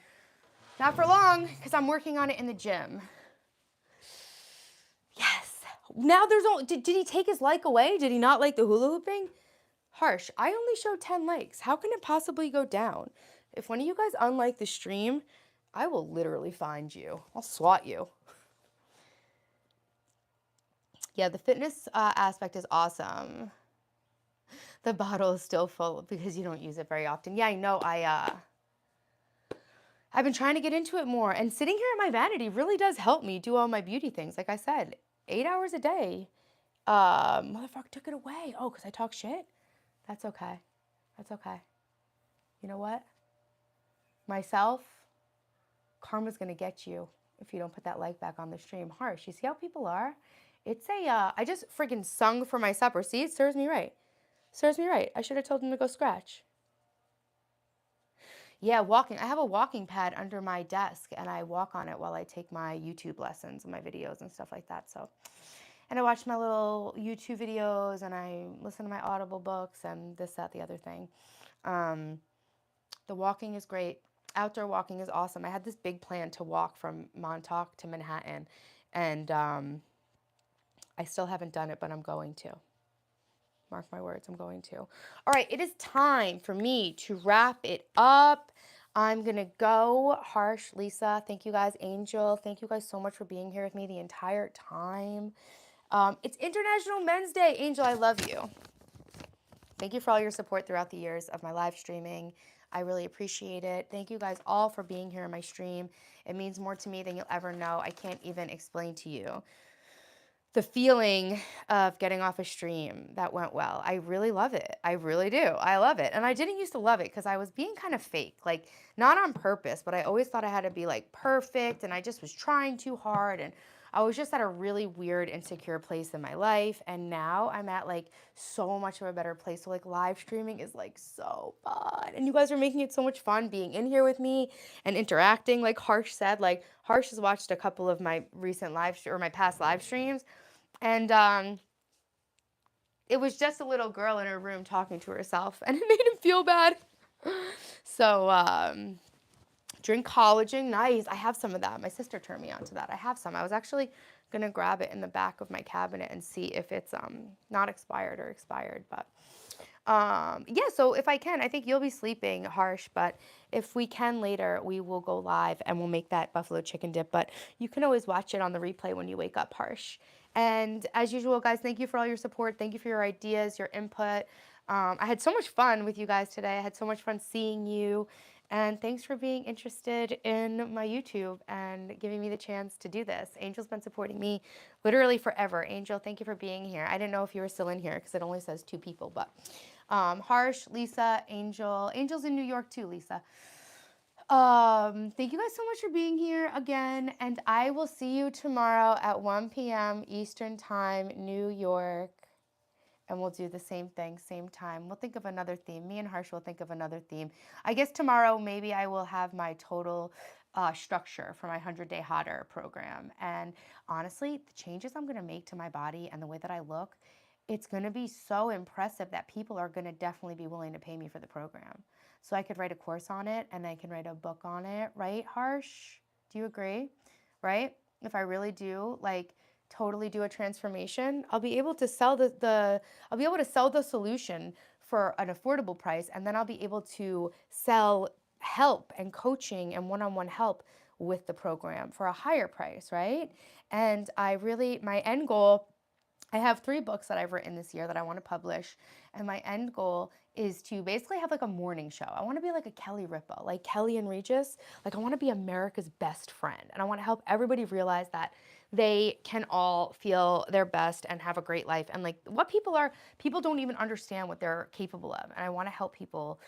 S1: Not for long, because I'm working on it in the gym. Yes. Now there's only, did he take his like away? Did he not like the hula hooping? Harsh. I only showed 10 likes. How can it possibly go down? If one of you guys unlike the stream, I will literally find you. I'll swat you. Yeah, the fitness aspect is awesome. The bottle is still full because you don't use it very often. Yeah, I know. I've been trying to get into it more, and sitting here at my vanity really does help me do all my beauty things. Like I said, 8 hours a day. Motherfucker took it away. Oh, because I talk shit? That's okay. That's okay. You know what? Myself, karma's gonna get you if you don't put that like back on the stream. Harsh. You see how people are? It's I just freaking sung for my supper. See, it serves me right. Serves me right. I should have told him to go scratch. Yeah, walking. I have a walking pad under my desk, and I walk on it while I take my YouTube lessons and my videos and stuff like that. So, and I watch my little YouTube videos, and I listen to my Audible books, and this, that, the other thing. The walking is great. Outdoor walking is awesome. I had this big plan to walk from Montauk to Manhattan, and I still haven't done it, but I'm going to. Mark my words, I'm going to. All right, it is time for me to wrap it up. I'm going to go. Harsh, Lisa, thank you guys. Angel, thank you guys so much for being here with me the entire time. It's International Men's Day. Angel, I love you. Thank you for all your support throughout the years of my live streaming. I really appreciate it. Thank you guys all for being here in my stream. It means more to me than you'll ever know. I can't even explain to you the feeling of getting off a stream that went well. I really love it. I really do. I love it. And I didn't used to love it because I was being kind of fake, like not on purpose, but I always thought I had to be like perfect, and I just was trying too hard, and I was just at a really weird, insecure place in my life. And now I'm at like so much of a better place. So like live streaming is like so fun. And you guys are making it so much fun being in here with me and interacting. Like Harsh said, like Harsh has watched a couple of my recent or my past live streams. And it was just a little girl in her room talking to herself, and it made him feel bad. So drink collagen, nice. I have some of that. My sister turned me on to that. I have some. I was actually gonna grab it in the back of my cabinet and see if it's not expired or expired. But yeah, so if I can, I think you'll be sleeping, Harsh, but if we can later, we will go live and we'll make that buffalo chicken dip. But you can always watch it on the replay when you wake up, Harsh. And as usual, guys, thank you for all your support. Thank you for your ideas, your input. I had so much fun with you guys today. I had so much fun seeing you. And thanks for being interested in my YouTube and giving me the chance to do this. Angel's been supporting me literally forever. Angel, thank you for being here. I didn't know if you were still in here because it only says 2 people, but Harsh, Lisa, Angel. Angel's in New York too, Lisa. Thank you guys so much for being here again, and I will see you tomorrow at 1 p.m. Eastern Time, New York, and we'll do the same thing, same time. We'll think of another theme. Me and Harsh will think of another theme. I guess tomorrow maybe I will have my total structure for my 100-day hotter program, and honestly, the changes I'm going to make to my body and the way that I look, it's going to be so impressive that people are going to definitely be willing to pay me for the program. So I could write a course on it, and I can write a book on it, right, Harsh? Do you agree? Right? If I really do, like, totally do a transformation, I'll be able to sell I'll be able to sell the solution for an affordable price, and then I'll be able to sell help and coaching and one-on-one help with the program for a higher price, right? And my end goal, I have 3 books that I've written this year that I want to publish, and my end goal is to basically have like a morning show. I want to be like a Kelly Ripa, like Kelly and Regis. Like I want to be America's best friend, and I want to help everybody realize that they can all feel their best and have a great life. And like people don't even understand what they're capable of, and I want to help people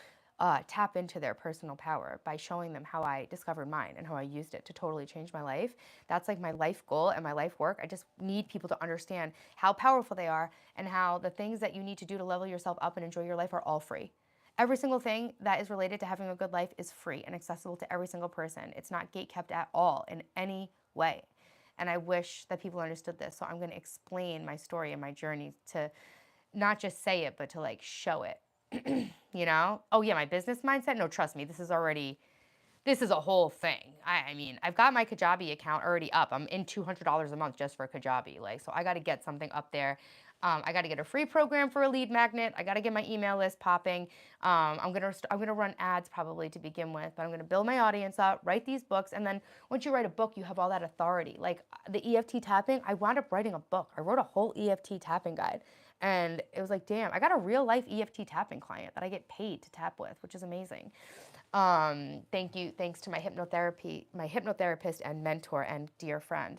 S1: tap into their personal power by showing them how I discovered mine and how I used it to totally change my life. That's like my life goal and my life work. I just need people to understand how powerful they are and how the things that you need to do to level yourself up and enjoy your life are all free. Every single thing that is related to having a good life is free and accessible to every single person. It's not gatekept at all in any way. And I wish that people understood this. So I'm going to explain my story and my journey to not just say it, but to like show it. You know? Oh yeah, my business mindset? No, trust me, this is already this is a whole thing. I mean, I've got my Kajabi account already up. I'm in $200 a month just for Kajabi. Like, so I got to get something up there. I got to get a free program for a lead magnet. I got to get my email list popping. I'm gonna run ads probably to begin with, but I'm gonna build my audience up, write these books, and then once you write a book, you have all that authority. Like the EFT tapping, I wound up writing a book. I wrote a whole EFT tapping guide, and it was like, damn, I got a real life EFT tapping client that I get paid to tap with, which is amazing. Thanks to my hypnotherapist and mentor and dear friend.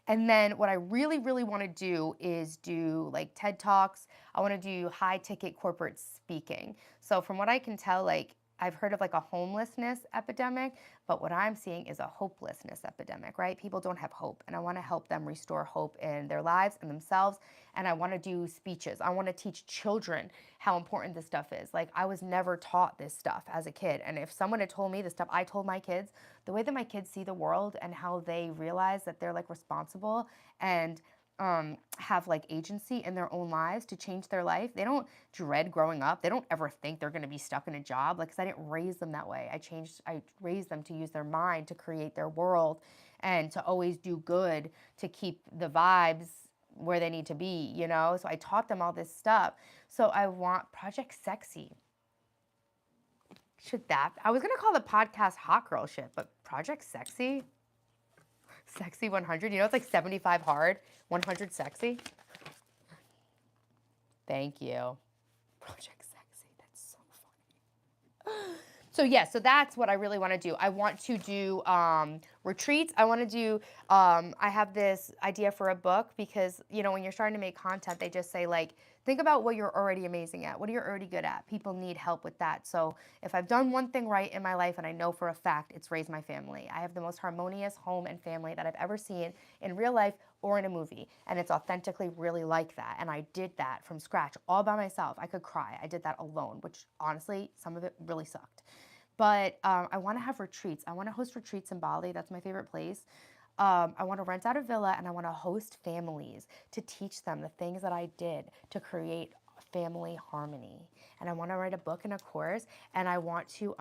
S1: And then what I really, really want to do is do like TED Talks. I want to do high ticket corporate speaking. So from what I can tell, like I've heard of like a homelessness epidemic, but what I'm seeing is a hopelessness epidemic, right? People don't have hope, and I want to help them restore hope in their lives and themselves. And I want to do speeches. I want to teach children how important this stuff is. Like I was never taught this stuff as a kid, and if someone had told me the stuff I told my kids, the way that my kids see the world and how they realize that they're like responsible and have like agency in their own lives to change their life. They don't dread growing up. They don't ever think they're going to be stuck in a job. Like, cause I didn't raise them that way. I raised them to use their mind to create their world and to always do good to keep the vibes where they need to be, you know? So I taught them all this stuff. So I want Project Sexy. Should that? I was gonna call the podcast Hot Girl Shit, but Project Sexy, Sexy 100. You know, it's like 75 hard, 100 sexy. Thank you, Project Sexy. That's so funny. So yeah, so that's what I really want to do. I want to do retreats. I want to do. I have this idea for a book because you know when you're starting to make content, they just say like, think about what you're already amazing at. What are you already good at? People need help with that. So if I've done one thing right in my life, and I know for a fact it's raised my family. I have the most harmonious home and family that I've ever seen in real life or in a movie, and it's authentically really like that. And I did that from scratch all by myself. I could cry. I did that alone, which honestly, some of it really sucked. But I want to have retreats. I want to host retreats in Bali. That's my favorite place. I want to rent out a villa and I want to host families to teach them the things that I did to create family harmony. And I want to write a book and a course. And I want to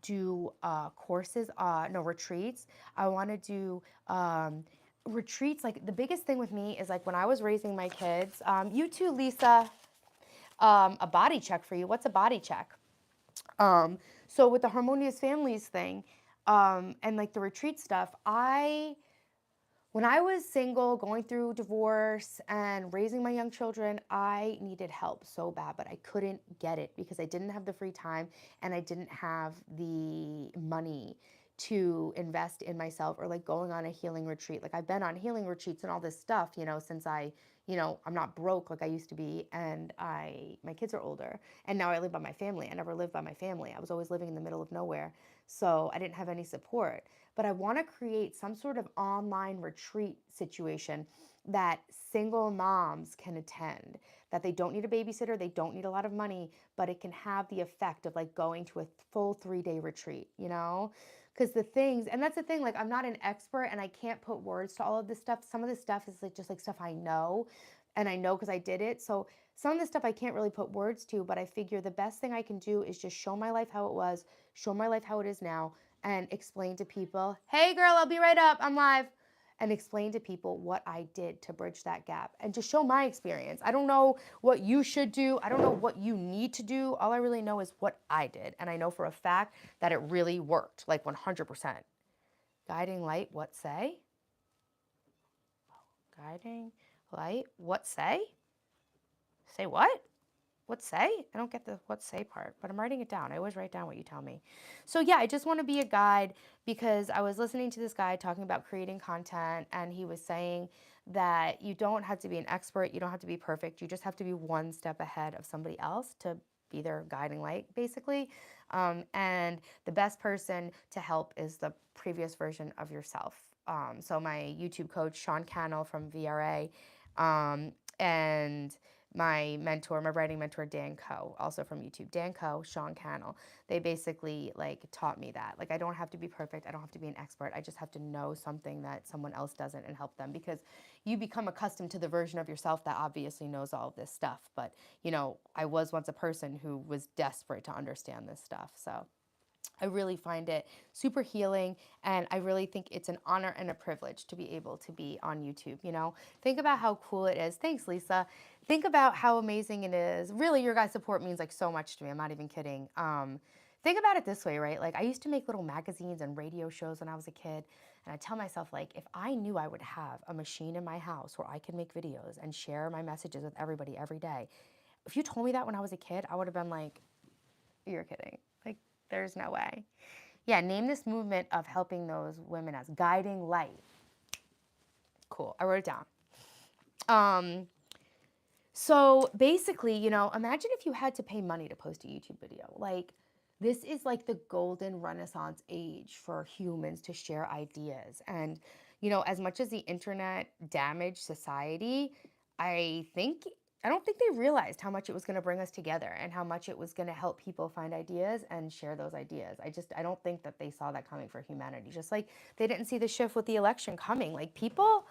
S1: do courses, no, retreats. I want to do retreats. Like the biggest thing with me is like when I was raising my kids, you too, Lisa, a body check for you. What's a body check? So with the harmonious families thing, and like the retreat stuff, when I was single, going through divorce and raising my young children, I needed help so bad, but I couldn't get it because I didn't have the free time and I didn't have the money to invest in myself or like going on a healing retreat. Like I've been on healing retreats and all this stuff, you know, since I'm not broke like I used to be and my kids are older and now I live by my family. I never lived by my family. I was always living in the middle of nowhere. So I didn't have any support. But I want to create some sort of online retreat situation that single moms can attend, that they don't need a babysitter, they don't need a lot of money, but it can have the effect of like going to a full 3-day retreat, you know? Because the things, and that's the thing, like I'm not an expert and I can't put words to all of this stuff. Some of this stuff is like just like stuff I know, and I know because I did it. So some of this stuff I can't really put words to, but I figure the best thing I can do is just show my life how it was, show my life how it is now, and explain to people, hey girl, I'll be right up, I'm live. And explain to people what I did to bridge that gap and just show my experience. I don't know what you should do. I don't know what you need to do. All I really know is what I did. And I know for a fact that it really worked, like 100%. Guiding light, what say? Guiding light, what say? Say what? What say? I don't get the what say part, but I'm writing it down. I always write down what you tell me. So yeah, I just want to be a guide because I was listening to this guy talking about creating content and he was saying that you don't have to be an expert, you don't have to be perfect, you just have to be one step ahead of somebody else to be their guiding light, basically. And the best person to help is the previous version of yourself. So my YouTube coach, Sean Cannell from VRA, and my mentor, my writing mentor, Dan Coe, also from YouTube. Dan Coe, Sean Cannell. They basically like taught me that. Like I don't have to be perfect. I don't have to be an expert. I just have to know something that someone else doesn't and help them because you become accustomed to the version of yourself that obviously knows all of this stuff. But, you know, I was once a person who was desperate to understand this stuff. So I really find it super healing, and I really think it's an honor and a privilege to be able to be on YouTube, you know? Think about how cool it is. Thanks, Lisa. Think about how amazing it is. Really, your guys' support means like so much to me. I'm not even kidding. Think about it this way, right? Like I used to make little magazines and radio shows when I was a kid, and I tell myself like if I knew I would have a machine in my house where I could make videos and share my messages with everybody every day, if you told me that when I was a kid, I would have been like, you're kidding. Like, there's no way. Yeah, name this movement of helping those women as guiding light. Cool. I wrote it down. Um, so basically, you know, imagine if you had to pay money to post a YouTube video. Like, this is like the golden renaissance age for humans to share ideas. And, you know, as much as the internet damaged society, I think, I don't think they realized how much it was going to bring us together and how much it was going to help people find ideas and share those ideas. I don't think that they saw that coming for humanity. Just like they didn't see the shift with the election coming. Like people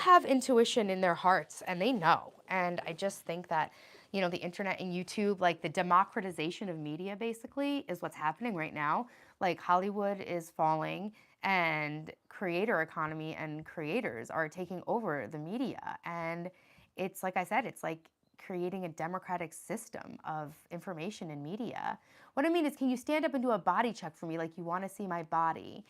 S1: have intuition in their hearts and they know. And I just think that, you know, the internet and YouTube, like the democratization of media basically is what's happening right now. Like Hollywood is falling and creator economy and creators are taking over the media. And it's like I said, it's like creating a democratic system of information and media. What I mean is, can you stand up and do a body check for me like you want to see my body?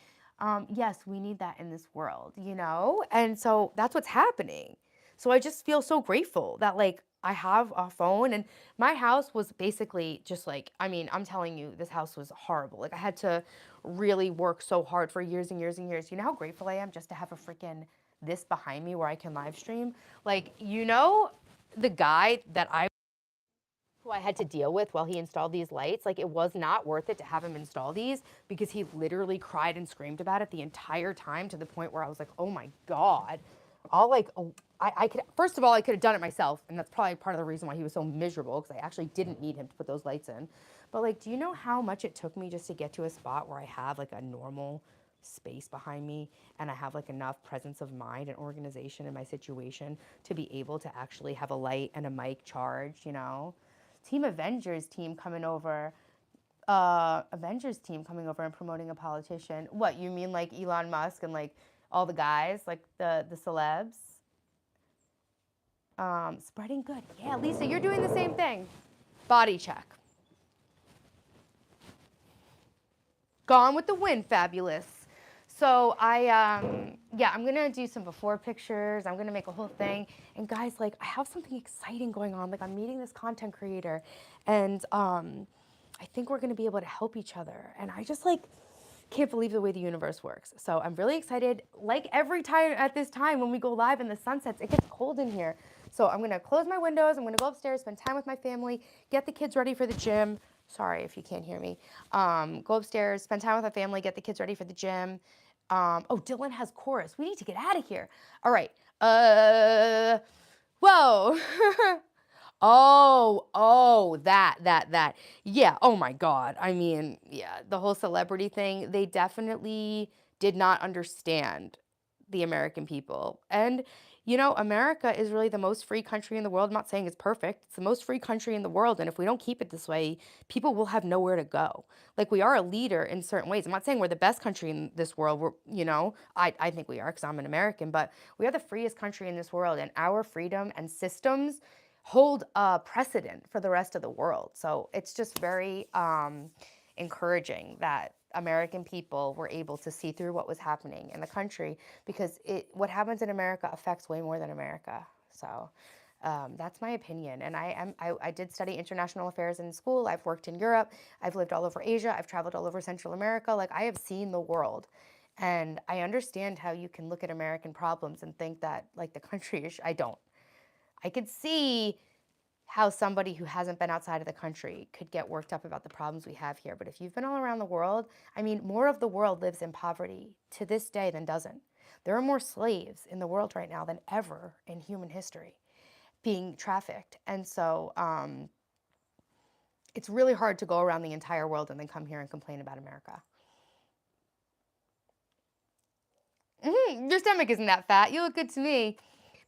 S1: Yes, we need that in this world, you know? And so that's what's happening. So I just feel so grateful that like I have a phone and my house was basically just like, I mean, I'm telling you, this house was horrible. Like I had to really work so hard for years and years and years. You know how grateful I am just to have a freaking this behind me where I can live stream? Like, you know, the guy that I who I had to deal with while he installed these lights, like it was not worth it to have him install these because he literally cried and screamed about it the entire time to the point where I was like, oh my God. I'll like, oh, I could, first of all, I could have done it myself. And that's probably part of the reason why he was so miserable because I actually didn't need him to put those lights in. But like, do you know how much it took me just to get to a spot where I have like a normal space behind me and I have like enough presence of mind and organization in my situation to be able to actually have a light and a mic charged, you know? Team Avengers team coming over, Avengers team coming over and promoting a politician. What, you mean like Elon Musk and like all the guys, like the celebs? Spreading good. Yeah, Lisa, you're doing the same thing. Body check. Gone with the Wind, fabulous. So yeah, I'm gonna do some before pictures. I'm gonna make a whole thing. And guys, like I have something exciting going on. Like I'm meeting this content creator, and I think we're gonna be able to help each other. And I just like can't believe the way the universe works. So I'm really excited. Like every time at this time when we go live in the sunsets, it gets cold in here. So I'm gonna close my windows. I'm gonna go upstairs, spend time with my family, get the kids ready for the gym. Sorry if you can't hear me. Go upstairs, spend time with my family, get the kids ready for the gym. Oh, Dylan has chorus. We need to get out of here. All right. Whoa. That. Yeah, oh my God. I mean, yeah, the whole celebrity thing, they definitely did not understand the American people. And, you know, America is really the most free country in the world. I'm not saying it's perfect. It's the most free country in the world. And if we don't keep it this way, people will have nowhere to go. Like, we are a leader in certain ways. I'm not saying we're the best country in this world. We're, you know, I think we are because I'm an American, but we are the freest country in this world. And our freedom and systems hold a precedent for the rest of the world. So it's just very encouraging that American people were able to see through what was happening in the country because what happens in America affects way more than America. So that's my opinion. And I did study international affairs in school. I've worked in Europe. I've lived all over Asia. I've traveled all over Central America. Like I have seen the world. And I understand how you can look at American problems and think that like the country is, I don't. I could see how somebody who hasn't been outside of the country could get worked up about the problems we have here. But if you've been all around the world, I mean, more of the world lives in poverty to this day than doesn't. There are more slaves in the world right now than ever in human history being trafficked. And so it's really hard to go around the entire world and then come here and complain about America. Your stomach isn't that fat. You look good to me.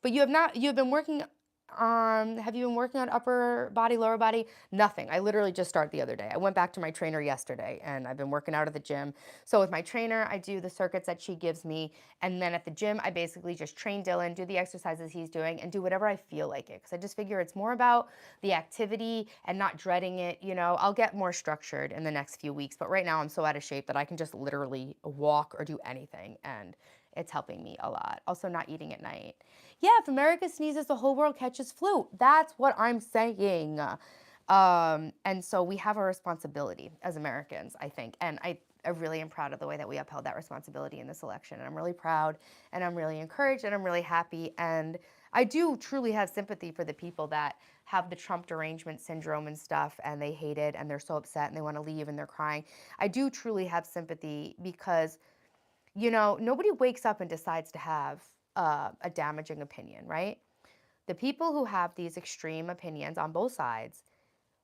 S1: But you have been working Have you been working on upper body, lower body? Nothing. I literally just started the other day. I went back to my trainer yesterday and I've been working out at the gym. So with my trainer, I do the circuits that she gives me. And then at the gym, I basically just train Dylan, do the exercises he's doing, and do whatever I feel like it. Because I just figure it's more about the activity and not dreading it. I'll get more structured in the next few weeks. But right now, I'm so out of shape that I can just literally walk or do anything. And it's helping me a lot. Also, not eating at night. Yeah, if America sneezes, the whole world catches flu. That's what I'm saying. And so we have a responsibility as Americans, I think. And I really am proud of the way that we upheld that responsibility in this election. And I'm really proud and I'm really encouraged and I'm really happy. And I do truly have sympathy for the people that have the Trump derangement syndrome and stuff and they hate it and they're so upset and they want to leave and they're crying. I do truly have sympathy because nobody wakes up and decides to have a damaging opinion, right? The people who have these extreme opinions on both sides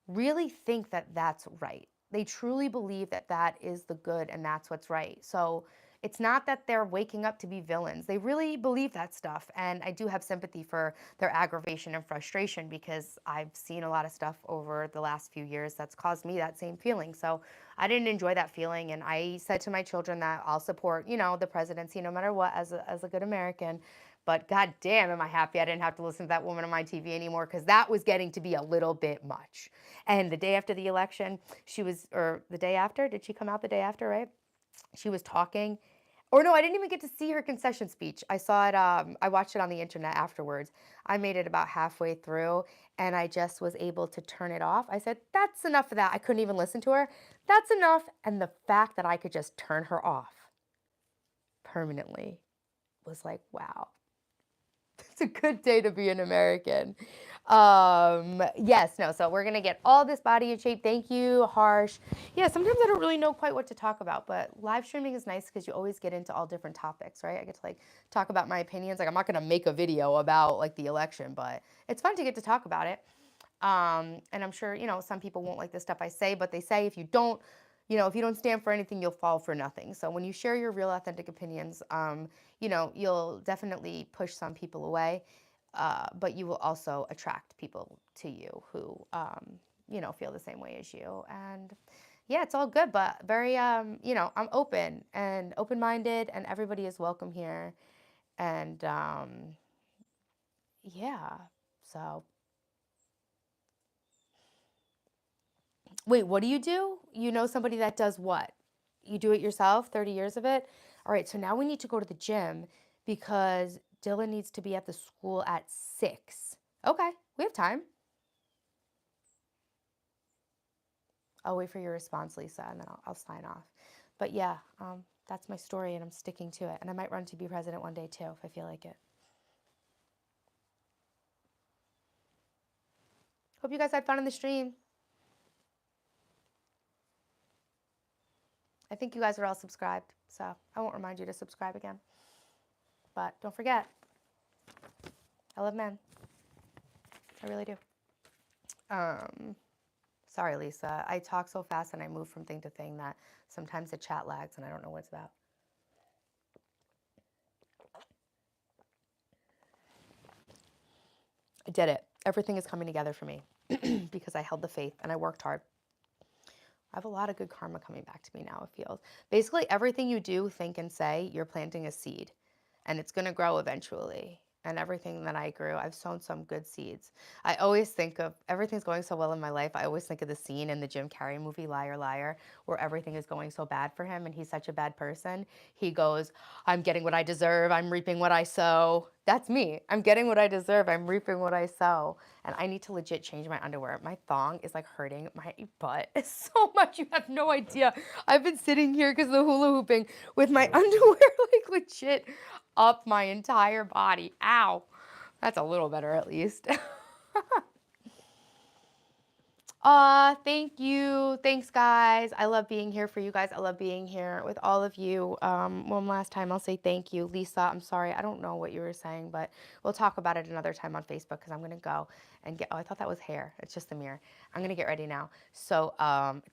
S1: really think that that's right. They truly believe that that is the good and that's what's right. So it's not that they're waking up to be villains. They really believe that stuff. And I do have sympathy for their aggravation and frustration because I've seen a lot of stuff over the last few years that's caused me that same feeling. So I didn't enjoy that feeling. And I said to my children that I'll support, the presidency no matter what as a good American. But god damn, am I happy I didn't have to listen to that woman on my TV anymore because that was getting to be a little bit much. And the day after the election, or the day after, did she come out the day after, right? She was talking. Or no, I didn't even get to see her concession speech. I saw it, I watched it on the internet afterwards. I made it about halfway through and I just was able to turn it off. I said, that's enough of that. I couldn't even listen to her. That's enough. And the fact that I could just turn her off permanently was like, wow. It's a good day to be an American. Yes, no, so we're gonna get all this body in shape. Thank you, Harsh. Yeah, sometimes I don't really know quite what to talk about, but live streaming is nice because you always get into all different topics, right? I get to talk about my opinions. I'm not gonna make a video about the election, but it's fun to get to talk about it. And I'm sure, some people won't like the stuff I say, but they say if you don't stand for anything, you'll fall for nothing. So when you share your real authentic opinions, you'll definitely push some people away, but you will also attract people to you who, feel the same way as you. And yeah, it's all good, but very, I'm open and open-minded and everybody is welcome here. And yeah, so. Wait, what do? You know somebody that does what? You do it yourself, 30 years of it? All right, so now we need to go to the gym because Dylan needs to be at the school at 6. Okay, we have time. I'll wait for your response, Lisa, and then I'll sign off. But yeah, that's my story, and I'm sticking to it. And I might run to be president one day, too, if I feel like it. Hope you guys had fun in the stream. I think you guys are all subscribed, so I won't remind you to subscribe again. But don't forget, I love men. I really do. Sorry, Lisa. I talk so fast and I move from thing to thing that sometimes the chat lags and I don't know what it's about. I did it. Everything is coming together for me because I held the faith and I worked hard. I have a lot of good karma coming back to me now, it feels. Basically, everything you do, think, and say, you're planting a seed. And it's going to grow eventually. And everything that I grew, I've sown some good seeds. I always think of, everything's going so well in my life, I always think of the scene in the Jim Carrey movie, Liar, Liar, where everything is going so bad for him and he's such a bad person. He goes, I'm getting what I deserve, I'm reaping what I sow. That's me. I'm getting what I deserve, I'm reaping what I sow. And I need to legit change my underwear. My thong is hurting my butt so much, you have no idea. I've been sitting here because of the hula hooping with my underwear legit up my entire body. Ow. That's a little better at least. Thank you. Thanks, guys. I love being here for you guys. I love being here with all of you. One last time, I'll say thank you. Lisa, I'm sorry. I don't know what you were saying, but we'll talk about it another time on Facebook because I'm going to go and get, oh, I thought that was hair. It's just the mirror. I'm going to get ready now. So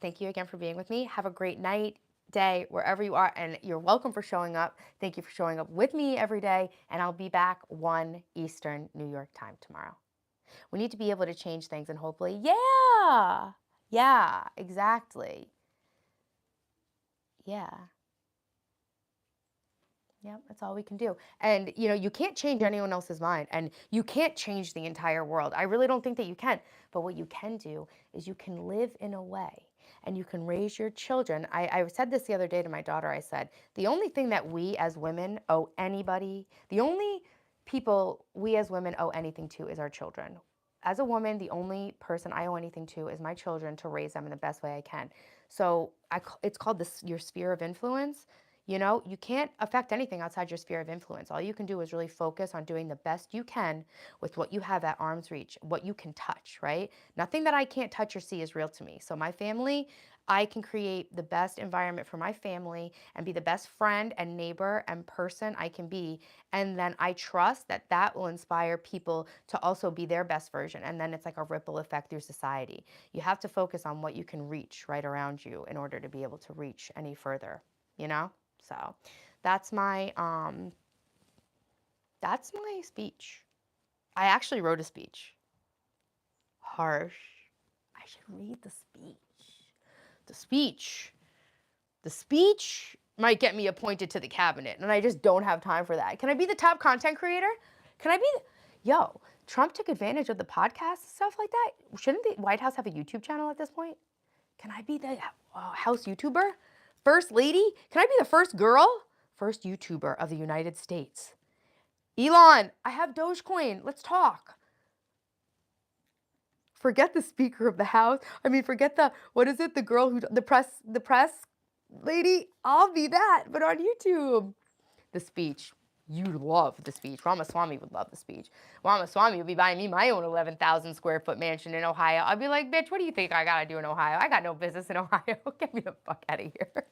S1: thank you again for being with me. Have a great night, day, wherever you are, and you're welcome for showing up. Thank you for showing up with me every day, and I'll be back 1 Eastern New York time tomorrow. We need to be able to change things and hopefully, yeah, exactly. Yeah. Yep, that's all we can do. And you can't change anyone else's mind and you can't change the entire world. I really don't think that you can. But what you can do is you can live in a way and you can raise your children. I said this the other day to my daughter. I said, the only thing that we as women owe anybody, the only people we as women owe anything to is our children. As a woman, the only person I owe anything to is my children to raise them in the best way I can. So it's called this your sphere of influence. You can't affect anything outside your sphere of influence. All you can do is really focus on doing the best you can with what you have at arm's reach, what you can touch, right? Nothing that I can't touch or see is real to me. So my family, I can create the best environment for my family and be the best friend and neighbor and person I can be. And then I trust that that will inspire people to also be their best version. And then it's like a ripple effect through society. You have to focus on what you can reach right around you in order to be able to reach any further, you know? So that's my speech. I actually wrote a speech. Harsh. I should read the speech. The speech. The speech might get me appointed to the cabinet, and I just don't have time for that. Can I be the top content creator? Can I be Yo, Trump took advantage of the podcast and stuff like that. Shouldn't the White House have a YouTube channel at this point? Can I be the House YouTuber? First lady? Can I be the first girl? First YouTuber of the United States. Elon, I have Dogecoin. Let's talk. Forget the Speaker of the House. I mean, forget what is it? The girl the press lady. I'll be that, but on YouTube. The speech. You'd love the speech. Ramaswamy would love the speech. Ramaswamy would be buying me my own 11,000 square foot mansion in Ohio. I'd be like, bitch, what do you think I gotta do in Ohio? I got no business in Ohio. Get me the fuck out of here.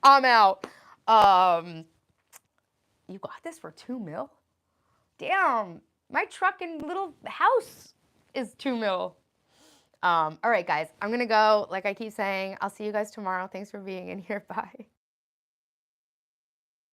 S1: I'm out. You got this for 2 mil? Damn, my truck and little house is 2 mil. All right, guys, I'm gonna go. Like I keep saying, I'll see you guys tomorrow. Thanks for being in here. Bye.